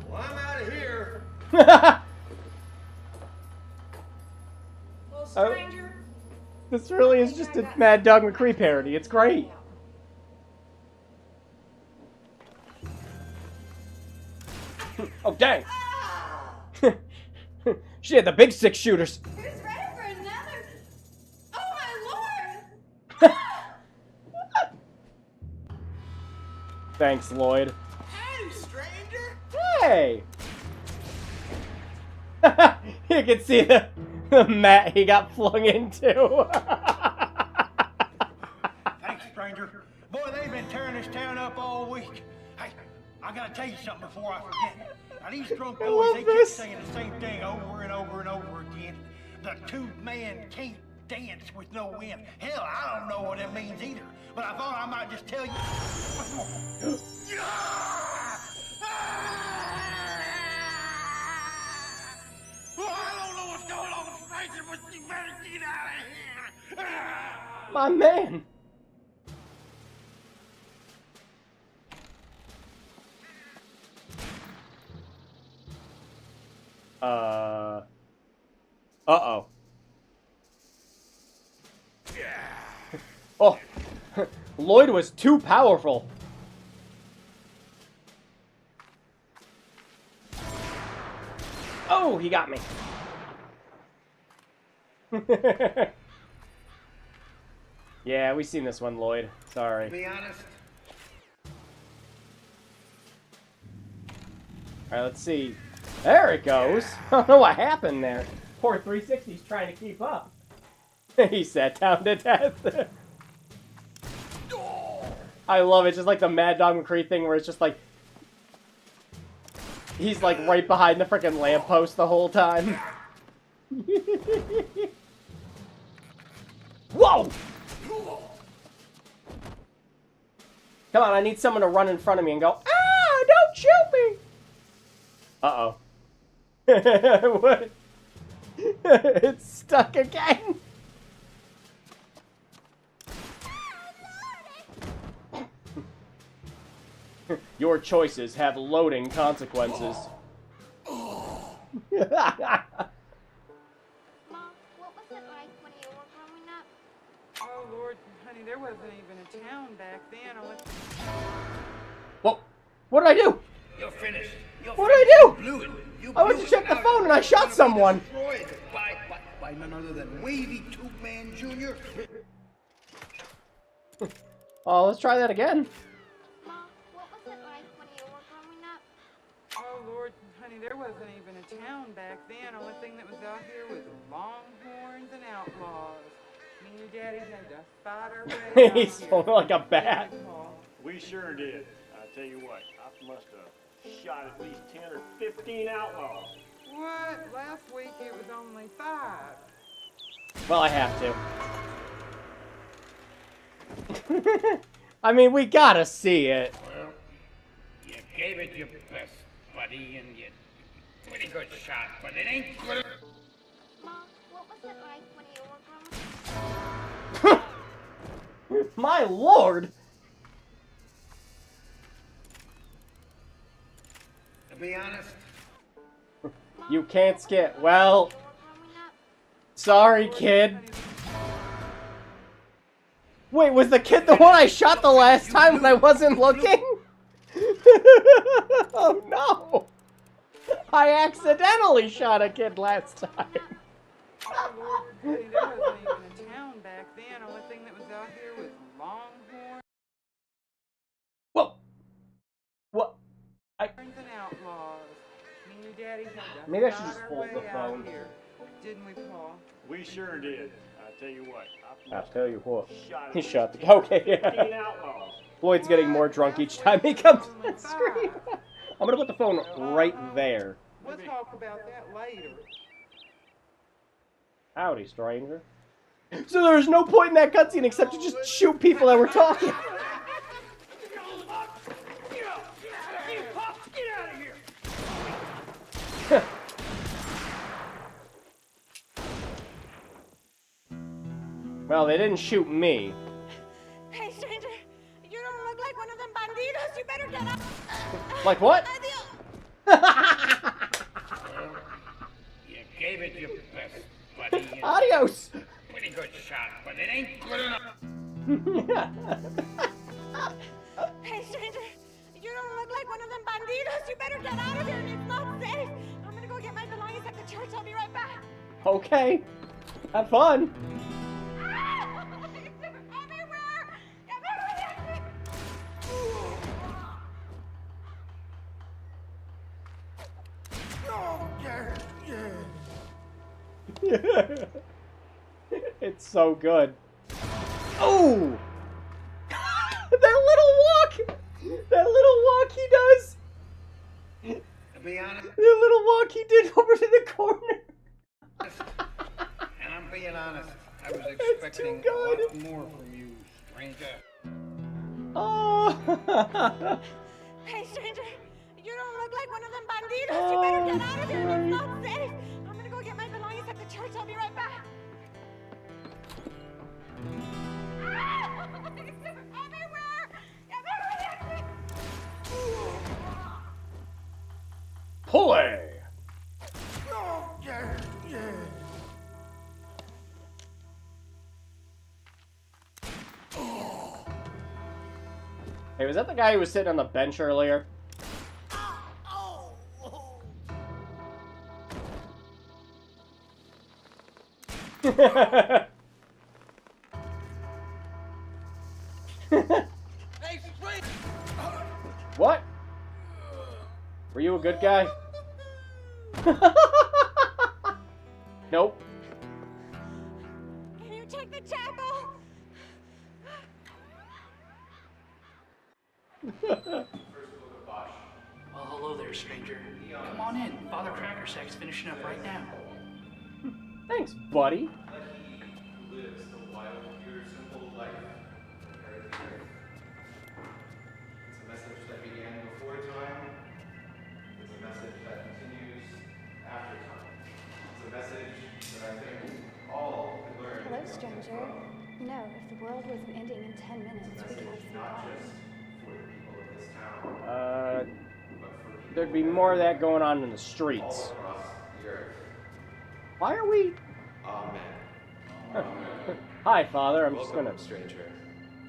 Well, I'm out of here.
Well, stranger,
This really is just a Mad Dog McCree parody. It's great. Oh, dang. She had the big six shooters.
who's ready for another? Oh, my lord!
Thanks, Lloyd.
Hey, stranger!
Hey! You can see the mat he got flung into.
Thanks, stranger. Boy, they've been tearing this town up all week. Hey, I gotta tell you something before I forget. Now, these drunk
I
boys,
love
they
this.
keep saying the same thing over and over and over again. The two-man can't dance with no wind. Hell, I don't know what it means either. But I thought I might just tell you. Oh, I don't know what's going on, stranger, but you better get out of here.
My man. Uh-oh. Oh. Lloyd was too powerful. Oh, he got me. Yeah, we've seen this one, Lloyd. Sorry.
To be honest,
Alright, let's see. There it goes. I don't know what happened there. Poor 360's trying to keep up. He sat down to death. I love it. Just like the Mad Dog McCree thing where it's just like... He's like right behind the freaking lamppost the whole time. Whoa! Come on, I need someone to run in front of me and go, ah, don't shoot me! Uh-oh. What? It's stuck again. Your choices have loading consequences.
Mom, what was it like when you were growing up?
Oh, Lord, honey, there wasn't even a town back then.
Whoa, what did I do?
You're finished.
What did I do?
Blew it. You
I went
blew
to check
it.
the
Now
phone and I
you're
shot
gonna be
someone.
destroyed by none other than Wavy Two-Man Jr.
Oh, let's try that again.
Mom, what was it like when you were growing up?
Oh, Lord, honey, there wasn't even a town back then. Only thing that was out here was longhorns and outlaws. Me and your daddy had to fight our way out
He's
here.
throwing like a bat.
We sure did. I tell you what, I must have shot at least 10 or 15 outlaws.
What? Last week it was only 5.
Well, I have to. I mean, we gotta see it.
Well, you gave it your best, buddy, and you pretty good shot, but it ain't good.
Mom, what was it like when you were growing up?
My lord!
To be honest,
You can't skip. Well, sorry, kid. Wait, was the kid the one I shot the last time when I wasn't looking? Oh no! I accidentally shot a kid last time.
Oh, Lord, honey, there wasn't even a town back then. Only thing that was out here was longhorns
Whoa! What?
and outlaws. Me and your daddy had to
Maybe I should
fight
just
our
fold
way
the
out
phone.
here. Didn't we, Paul?
We sure did. I tell you what,
I'll tell you what.
shot
He
at
shot the.
15
Okay,
15
yeah.
outlaws.
Floyd's getting more drunk each time he comes to the screen. I'm gonna put the phone right there.
We'll talk about that later.
Howdy, stranger. So there's no point in that cutscene except to just shoot people that were talking. Well, they didn't shoot me.
Hey, stranger, you don't look like one of them bandidos. You better get up.
Like what?
you gave it your best, buddy, and
Adios!
pretty good shot, but it ain't good enough.
Hey, stranger, you don't look like one of them bandidos. You better get out of here, and it's not safe. I'm gonna go get my belongings at the church. I'll be right back.
Okay. Have fun. It's so good. Oh! That little walk! That little walk he does!
To be honest,
The little walk he did over to the corner!
and I'm being honest, I was
It's
expecting
too
a
good.
lot more from you, stranger.
Oh!
Hey, stranger, you don't look like one of them bandidos. You better get out of here, and it's not safe. I'm gonna go get my belongings at the church. I'll be right back.
Pulley! Hey, was that the guy who was sitting on the bench earlier? What? Were you a good guy? Nope.
Can you take the chapel?
Well, hello there, stranger. Come on in. Father Crackersack's finishing up right now.
Thanks, buddy.
biocomputer simple life inherit the earth. It's a message that began before time. It's a message that continues after time. It's a message that I think all could learn.
Hello, stranger. You know, if the world wasn't ending in 10 minutes, we could have some
Not
fun.
just for the people of this town,
There'd be more of that going on in the streets.
all across the earth.
Why are we?
Amen.
Hi, Father. I'm just
Welcome,
gonna.
stranger.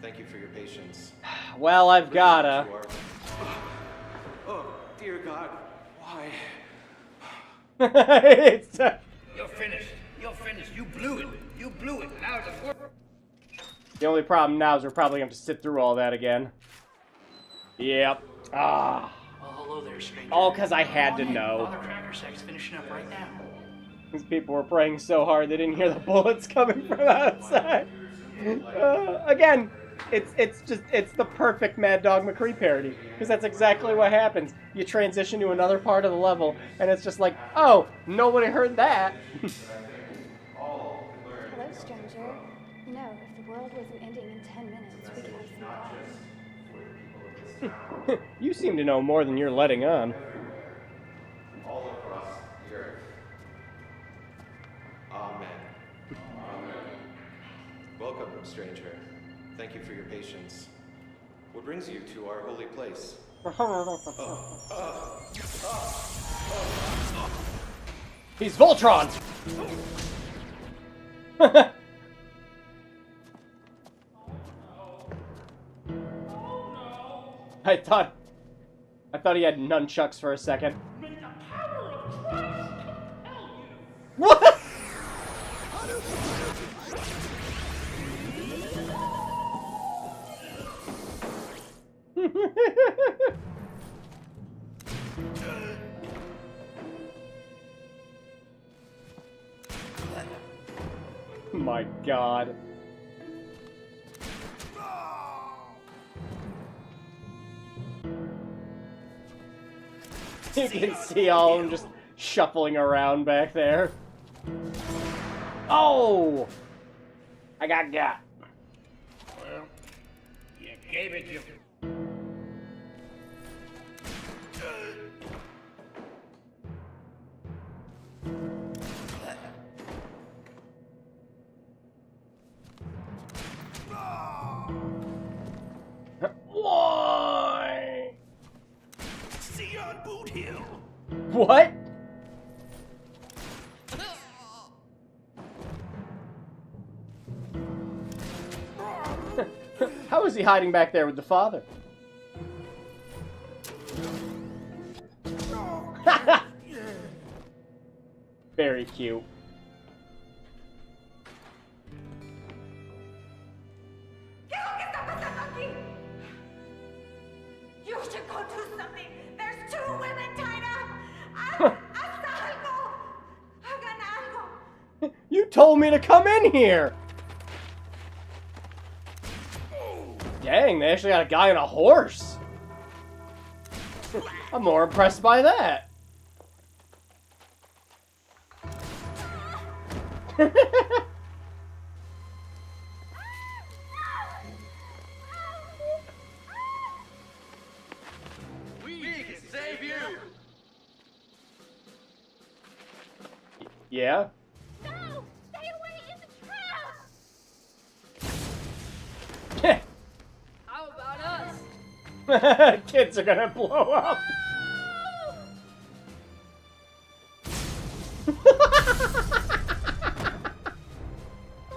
Thank you for your patience.
Well, I've gotta.
Oh, dear God. Why?
It's,
You're finished. You're finished. You blew it. You blew it. Now it's a...
The only problem now is we're probably going to have to sit through all that again. Yep. Ah.
Well, hello there, stranger.
All because I had
Come
to
on in.
know.
Father Crackersack's finishing up right now.
These people were praying so hard they didn't hear the bullets coming from outside. Again, it's the perfect Mad Dog McCree parody, because that's exactly what happens. You transition to another part of the level, and it's just like, oh, nobody heard that.
Hello, stranger. You know, if the world wasn't ending in 10 minutes, we could have some fun.
You seem to know more than you're letting on.
All across the earth. Amen. Amen. Welcome, stranger. Thank you for your patience. What brings you to our holy place?
He's Voltron! I thought he had nunchucks for a second. What? My God. You can see all of them just shuffling around back there. Oh! I got.
Well, you gave it your...
Why?
See you on Boot Hill.
What? How is he hiding back there with the father? Very cute.
You should go do something. There's 2 women tied up. Haz algo. Hagan algo.
You told me to come in here! Dang, they actually got a guy on a horse. I'm more impressed by that.
We can save you.
Yeah?
No! Stay away in the trap!
How about us?
Kids are gonna blow up.
They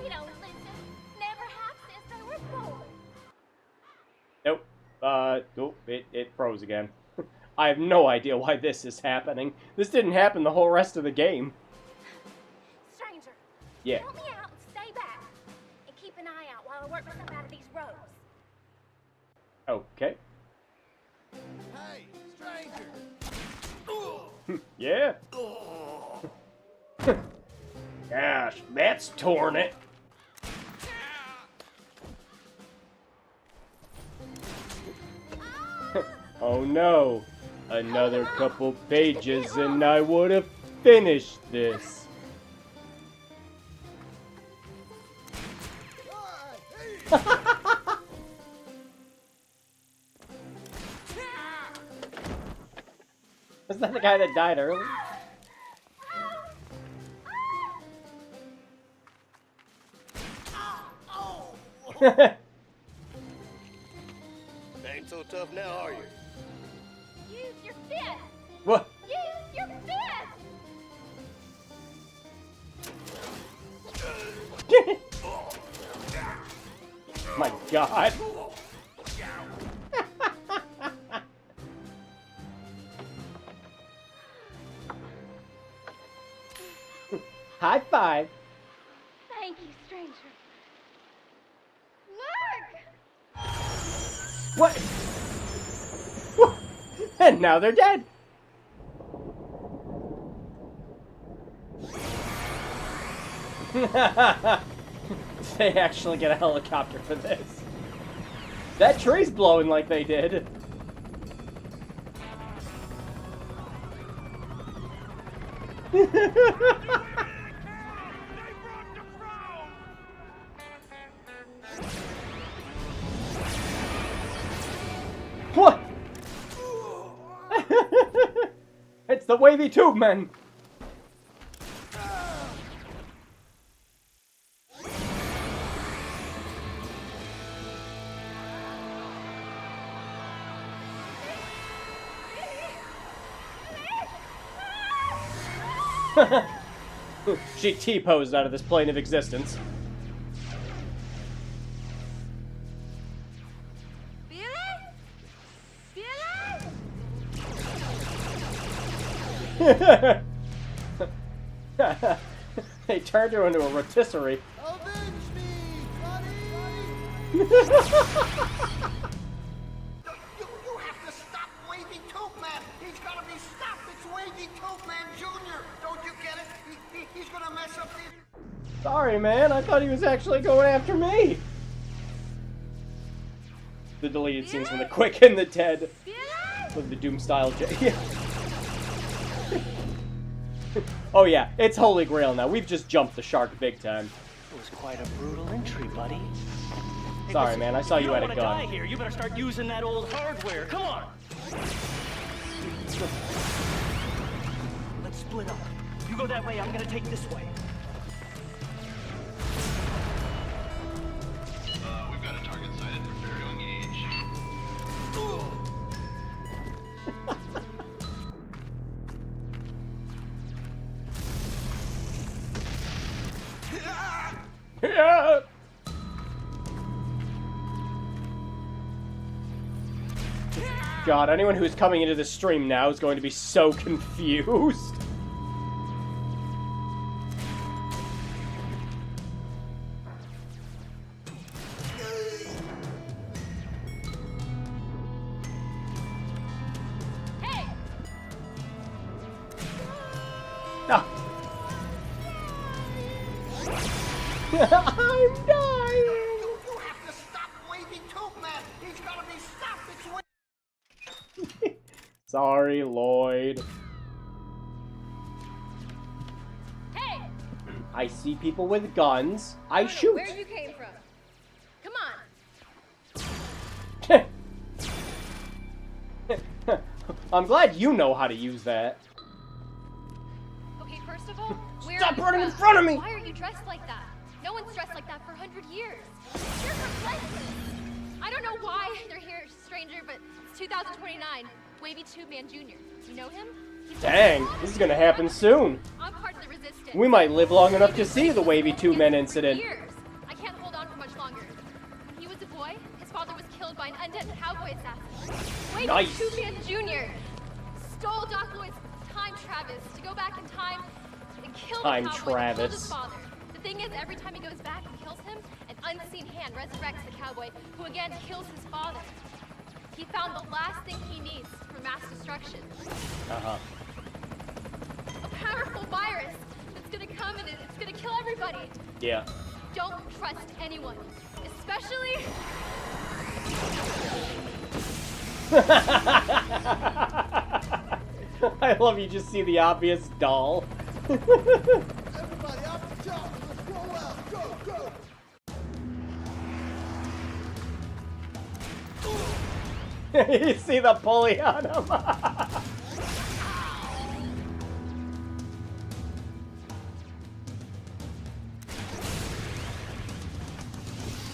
don't listen. Never have since they were born.
Nope. Nope. It froze again. I have no idea why this is happening. This didn't happen the whole rest of the game.
Stranger,
Yeah.
help me out and stay back. And keep an eye out while I work myself out of these ropes.
Okay.
Hey, stranger.
Yeah. Gosh, that's torn it. Oh no. Another couple pages and I would have finished this. Isn't that the guy that died earlier?
Ain't so tough now, are you?
Use your fist!
What?
Use your fist!
My God. High five.
Thank you, stranger. Look!
What? And now they're dead. They actually get a helicopter for this. That tree's blowing like they did. What? It's the wavy tube men. She T-posed out of this plane of existence. They turned her into a rotisserie.
Avenge me, buddy! You have to stop Wavy Tube Man! He's gotta be stopped! It's Wavy Tube Man Jr.! Don't you get it? He's gonna mess up the...
Sorry, man. I thought he was actually going after me. The deleted scenes from The Quick and the Dead. With the Doom style J. Oh yeah, it's Holy Grail now. We've just jumped the shark big time.
It was quite a brutal entry, buddy. Hey,
Sorry,
listen,
man. I saw you had a
don't
gun.
wanna die here. You better start using that old hardware. Come on. Let's split up. You go that way. I'm gonna take this way.
We've got a target sighted for very engaged.
Yeah. God, anyone who's coming into this stream now is going to be so confused.
Hey!
Ah. I'm dying!
You have to stop Wavy Tube Man! He's gotta be stopped! It's Wavy...
Sorry, Lloyd.
Hey!
I see people with guns. I shoot.
Where you came from? Come on!
I'm glad you know how to use that.
Okay, first of all, where
Stop
are you
running in
from?
front of me!
Why are you dressed like that? No one's dressed like that for 100 years. You're from Texas. I don't know why they're here, stranger, but it's 2029. Wavy Tube Man Jr. You know him?
Dang, this is gonna happen soon.
I'm part of the resistance.
We might live long enough to see the Wavy Tube Men incident.
Years. I can't hold on for much longer. When he was a boy, his father was killed by an undead cowboy assassin. Wavy
Nice.
Tube Man Jr. stole Doc Lloyd's time Travis to go back in time and kill
Time
the cowboy that killed his
Travis.
father. The thing is, every time he goes back and kills him, an unseen hand resurrects the cowboy, who again kills his father. He found the last thing he needs for mass destruction.
Uh-huh.
A powerful virus that's gonna come and it's gonna kill everybody.
Yeah.
Don't trust anyone, especially...
I love you just see the obvious doll.
Everybody out the job! Let's roll out! Go, go!
You see the pulley on him.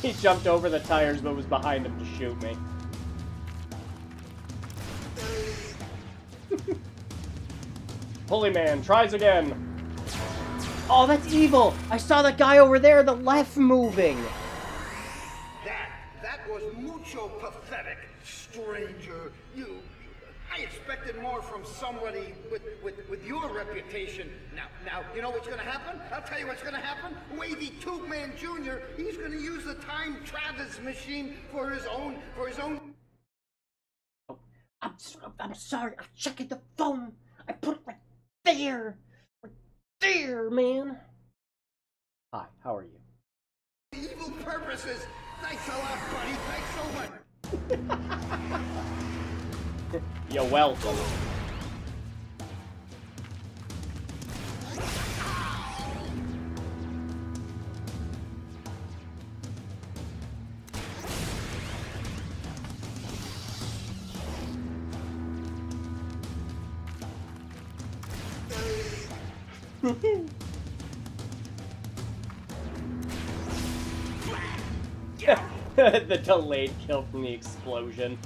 He jumped over the tires but was behind him to shoot me. Pulley man tries again. Oh, that's evil! I saw that guy over there, the left moving.
That was mucho pathetic, stranger. I expected more from somebody with your reputation. Now, you know what's gonna happen? I'll tell you what's gonna happen. Wavy Tube Man Jr., he's gonna use the time Travis machine for his own.
Oh, I'm sorry, I'm checking the phone. I put it right there. Right there, man. Hi, how are you?
Evil purposes. Thanks a lot, buddy. Thanks so much.
You're welcome. The delayed kill from the explosion.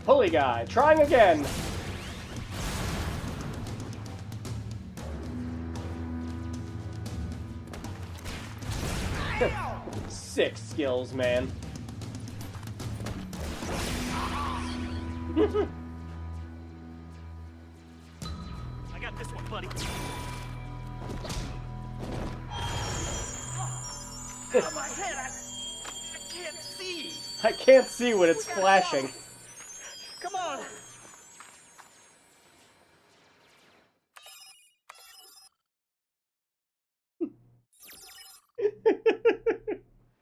Pulley guy, trying again. Sick skills, man.
I got this one, buddy. Out of my head, I can't see.
I can't see when it's flashing.
Come on.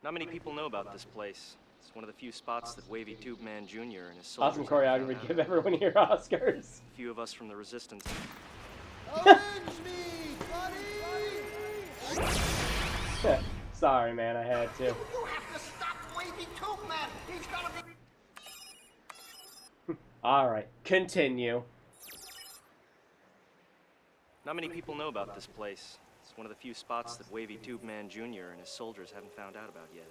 Not many people know about this place. It's one of the few spots that Wavy Tube Man Jr. and his soldiers...
Awesome choreography. Give everyone your Oscars.
A few of us from the Resistance.
Sorry, man, I had to.
You have to stop Wavy Tube Man. He's gotta be...
Alright, continue.
Not many people know about this place. It's one of the few spots that Wavy Tube Man Jr. and his soldiers haven't found out about yet.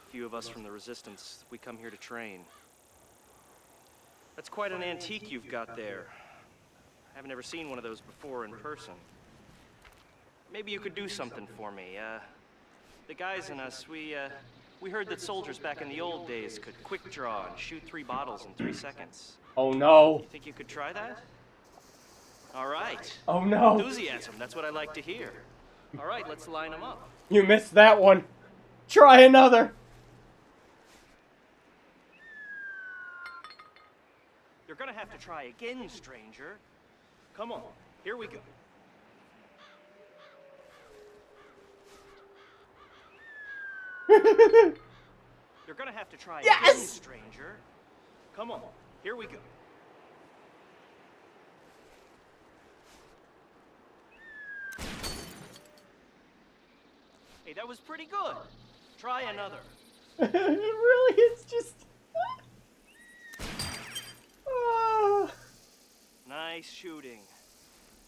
A few of us from the Resistance, we come here to train. That's quite an antique you've got there. I haven't ever seen one of those before in person. Maybe you could do something for me. The guys and us, we heard that soldiers back in the old days could quick draw and shoot 3 bottles in 3 seconds.
Oh no.
You think you could try that? All right.
Oh no.
Enthusiasm, that's what I like to hear. All right, let's line them up.
You missed that one. Try another.
You're gonna have to try again, stranger. Come on, here we go. You're gonna have to try again, stranger. Come on, here we go. Hey, that was pretty good. Try another.
Really, it's just...
Nice shooting.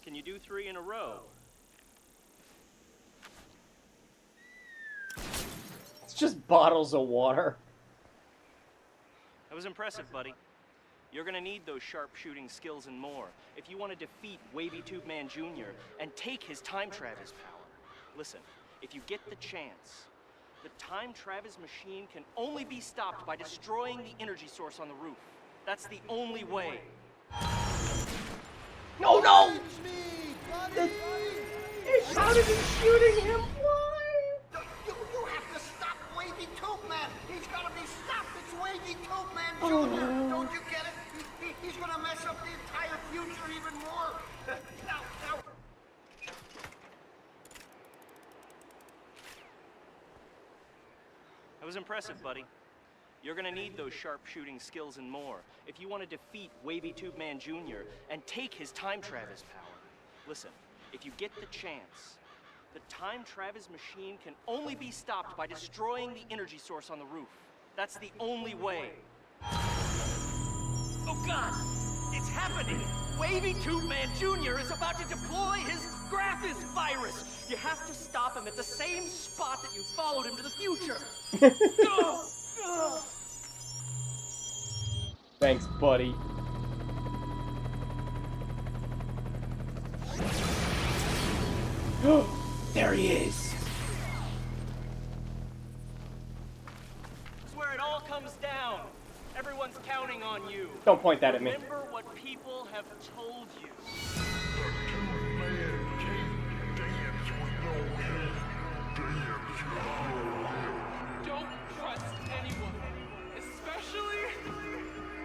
Can you do 3 in a row?
It's just bottles of water.
That was impressive, buddy. You're gonna need those sharp shooting skills and more if you want to defeat Wavy Tube Man Jr. and take his Time Travis power. Listen, if you get the chance, the Time Travis machine can only be stopped by destroying the energy source on the roof. That's the only way.
No, no! How did he shooting him? Why?
You have to stop Wavy Tube Man. He's gotta be stopped. It's Wavy Tube Man Jr. Don't you get it? He's gonna mess up the entire future even more. Now.
That was impressive, buddy. You're gonna need those sharp shooting skills and more if you want to defeat Wavy Tube Man Jr. and take his Time Travis power. Listen, if you get the chance, The time Travis machine can only be stopped by destroying the energy source on the roof. That's the only way. Oh God! It's happening! Wavy Tube Man Jr. is about to deploy his Graphis virus! You have to stop him at the same spot that you followed him to the future! Go!
Thanks, buddy. There he is!
This is where it all comes down. Everyone's counting on you.
Don't point that at me.
Remember what people have told you.
Don't trust anyone, especially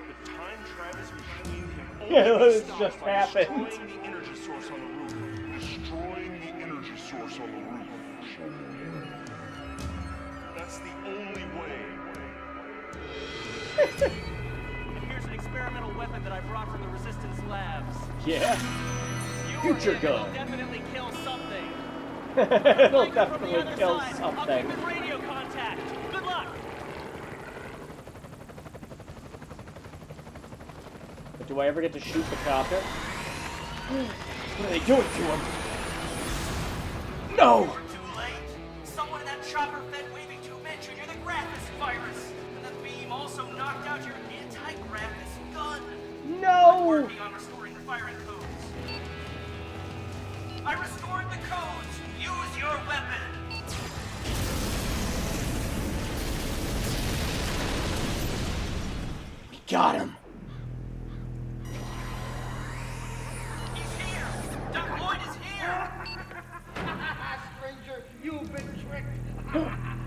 the time Travis machine can
Yeah,
only be
this
stopped
just
by
happened.
destroying the energy source on the roof.
Destroying the energy source on the roof.
That's the only way. And here's an experimental weapon that I brought from the Resistance labs.
Yeah. Future gun.
It'll definitely kill something.
It'll definitely kill
I'll
something.
keep in radio contact. Good luck.
But do I ever get to shoot the copter? What are they doing to him? No!
Too late. Someone in that chopper fed Wavy Tube Man Jr. the Graphis virus. And the beam also knocked out your anti-Graphis gun.
No!
We're working on restoring the firing codes. I restored the codes. Use your weapon.
We got him.
He's here. Doc Lloyd is here.
Stranger, you've been tricked.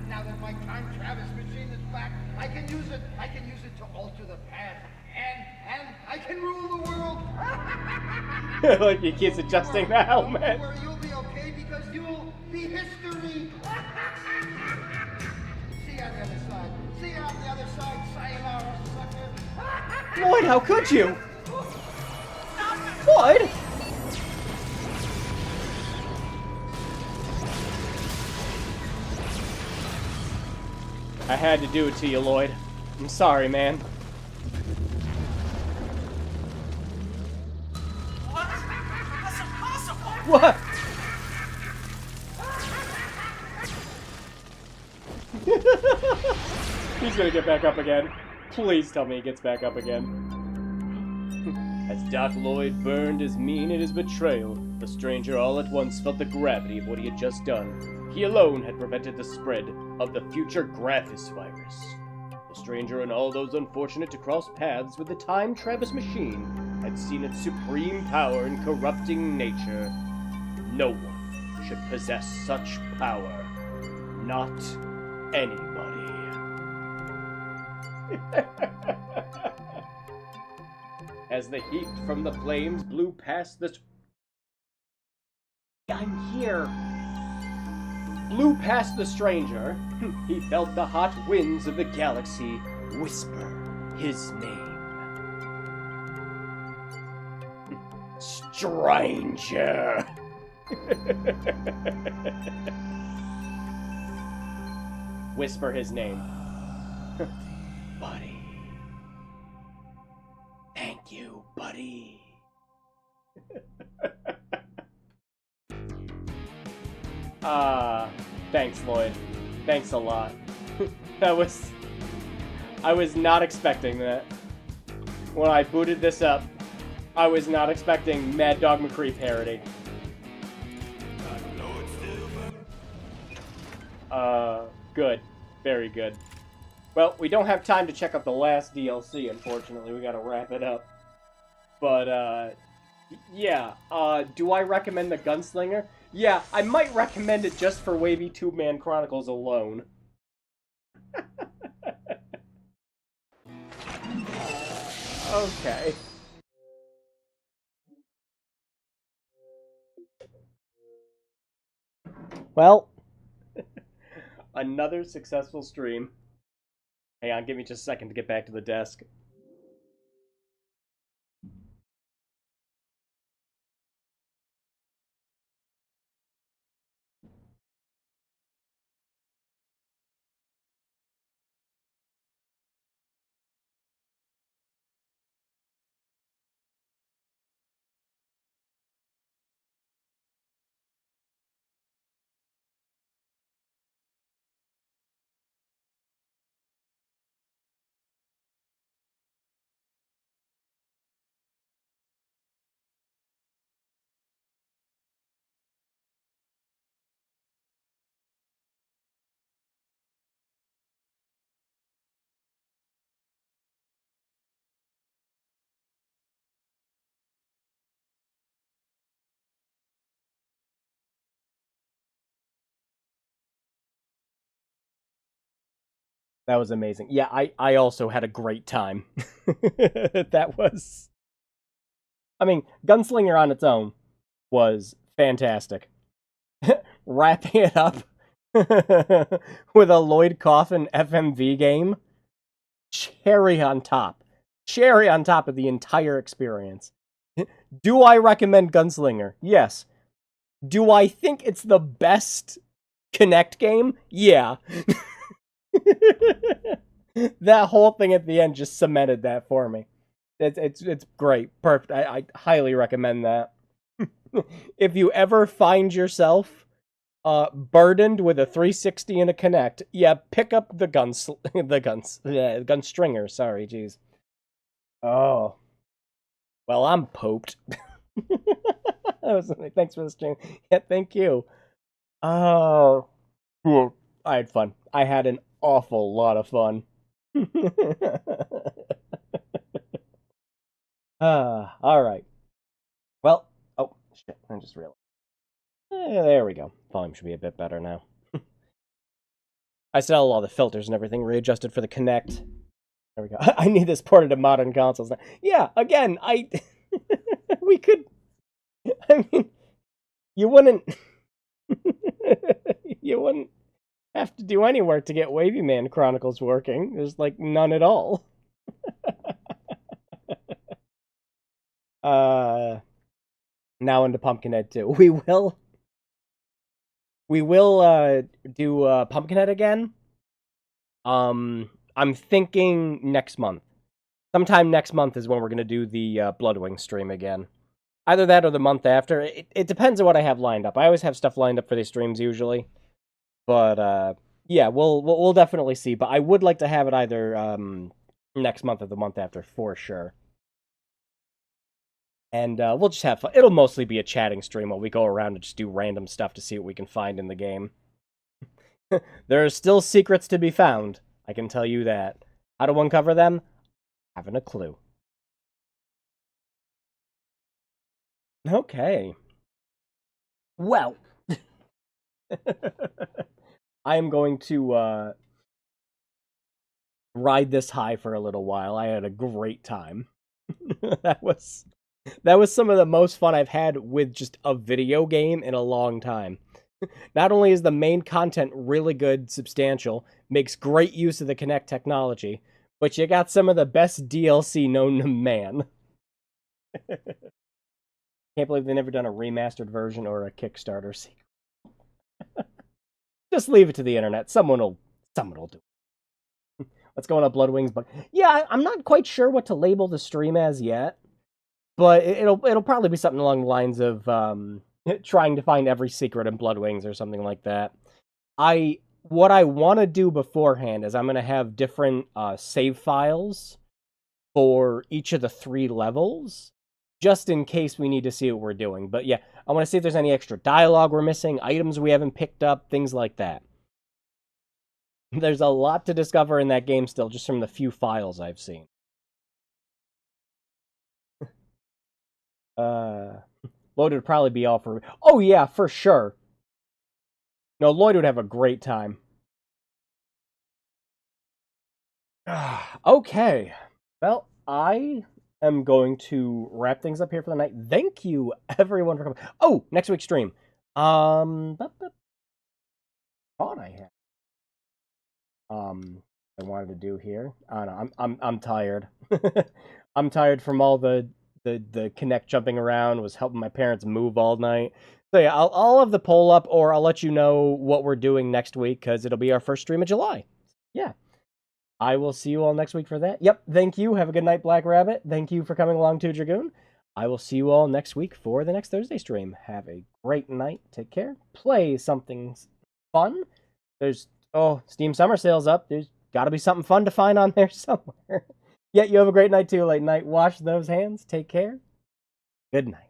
Now that my time Travis machine is back, I can use it. I can use it to alter the past. And I can rule the world.
Like he keeps adjusting the helmet.
Don't worry, you'll be okay because you'll be history. See you on the other side. See you on the other side, sayonara, sucker.
Lloyd, how could you? Lloyd? I had to do it to you, Lloyd. I'm sorry, man.
What? That's impossible.
What? He's gonna get back up again. Please tell me he gets back up again. As Doc Lloyd burned his mien at his betrayal, the stranger all at once felt the gravity of what he had just done. He alone had prevented the spread of the future Graphis virus. The stranger and all those unfortunate to cross paths with the time Travis machine had seen its supreme power in corrupting nature. No one should possess such power. Not anybody. As the heat from the flames blew past the... I'm here! Blew past the stranger, he felt the hot winds of the galaxy whisper his name. Stranger! Whisper his name. Buddy. Thank you, buddy. Thanks, Lloyd. Thanks a lot. I was not expecting that. When I booted this up, I was not expecting Mad Dog McCree parody. Good. Very good. Well, we don't have time to check out the last DLC, unfortunately. We gotta wrap it up. But, yeah. Do I recommend the Gunstringer? Yeah, I might recommend it just for Wavy Tube Man Chronicles alone. Okay. Well, another successful stream. Hang on, give me just a second to get back to the desk. That was amazing. Yeah, I also had a great time. That was... I mean, Gunslinger on its own was fantastic. Wrapping it up with a Lloyd Coffin FMV game, cherry on top. Cherry on top of the entire experience. Do I recommend Gunslinger? Yes. Do I think it's the best Kinect game? Yeah. That whole thing at the end just cemented that for me. It's great. Perfect. I highly recommend that. If you ever find yourself burdened with a 360 and a Kinect, yeah, pick up the Gunstringer. Sorry, jeez. Oh, well, I'm poped. Thanks for the stream. Yeah, thank you. Oh, I had fun. I had an awful lot of fun. All right. Well, oh shit! I just realized. There we go. Volume should be a bit better now. I set all the filters and everything, readjusted for the Kinect. There we go. I need this ported to modern consoles now. Yeah, again, we could... I mean, you wouldn't... you wouldn't have to do any work to get Wavy Man Chronicles working. There's, like, none at all. Now into Pumpkinhead 2. We will do Pumpkinhead again. I'm thinking next month. Sometime next month is when we're going to do the Bloodwing stream again. Either that or the month after. It depends on what I have lined up. I always have stuff lined up for these streams usually. But yeah, we'll definitely see. But I would like to have it either next month or the month after for sure. And we'll just have fun. It'll mostly be a chatting stream while we go around and just do random stuff to see what we can find in the game. There are still secrets to be found. I can tell you that. How to uncover them? Haven't a clue. Okay. Well. I am going to ride this high for a little while. I had a great time. That was some of the most fun I've had with just a video game in a long time. Not only is the main content really good, substantial, makes great use of the Kinect technology, but you got some of the best DLC known to man. Can't believe they've never done a remastered version or a Kickstarter sequel. Just leave it to the internet. Someone will do it. Let's go on a Bloodwings book. Yeah, I'm not quite sure what to label the stream as yet, but it'll probably be something along the lines of trying to find every secret in Bloodwings or something like that. What I want to do beforehand is I'm going to have different save files for each of the 3 levels, just in case we need to see what we're doing. But yeah, I want to see if there's any extra dialogue we're missing, items we haven't picked up, things like that. There's a lot to discover in that game still, just from the few files I've seen. Lloyd would probably be all for... Oh yeah, for sure. No, Lloyd would have a great time. Okay. Well, I am going to wrap things up here for the night. Thank you, everyone, for coming. Oh, next week's stream. Thought I had. I wanted to do here. I don't know. I'm tired. I'm tired from all the Kinect jumping around. Was helping my parents move all night. So yeah, I'll have the poll up, or I'll let you know what we're doing next week because it'll be our first stream of July. Yeah. I will see you all next week for that. Yep, thank you. Have a good night, Black Rabbit. Thank you for coming along to Dragoon. I will see you all next week for the next Thursday stream. Have a great night. Take care. Play something fun. There's, Steam Summer Sale's up. There's got to be something fun to find on there somewhere. Yeah, you have a great night too, late night. Wash those hands. Take care. Good night.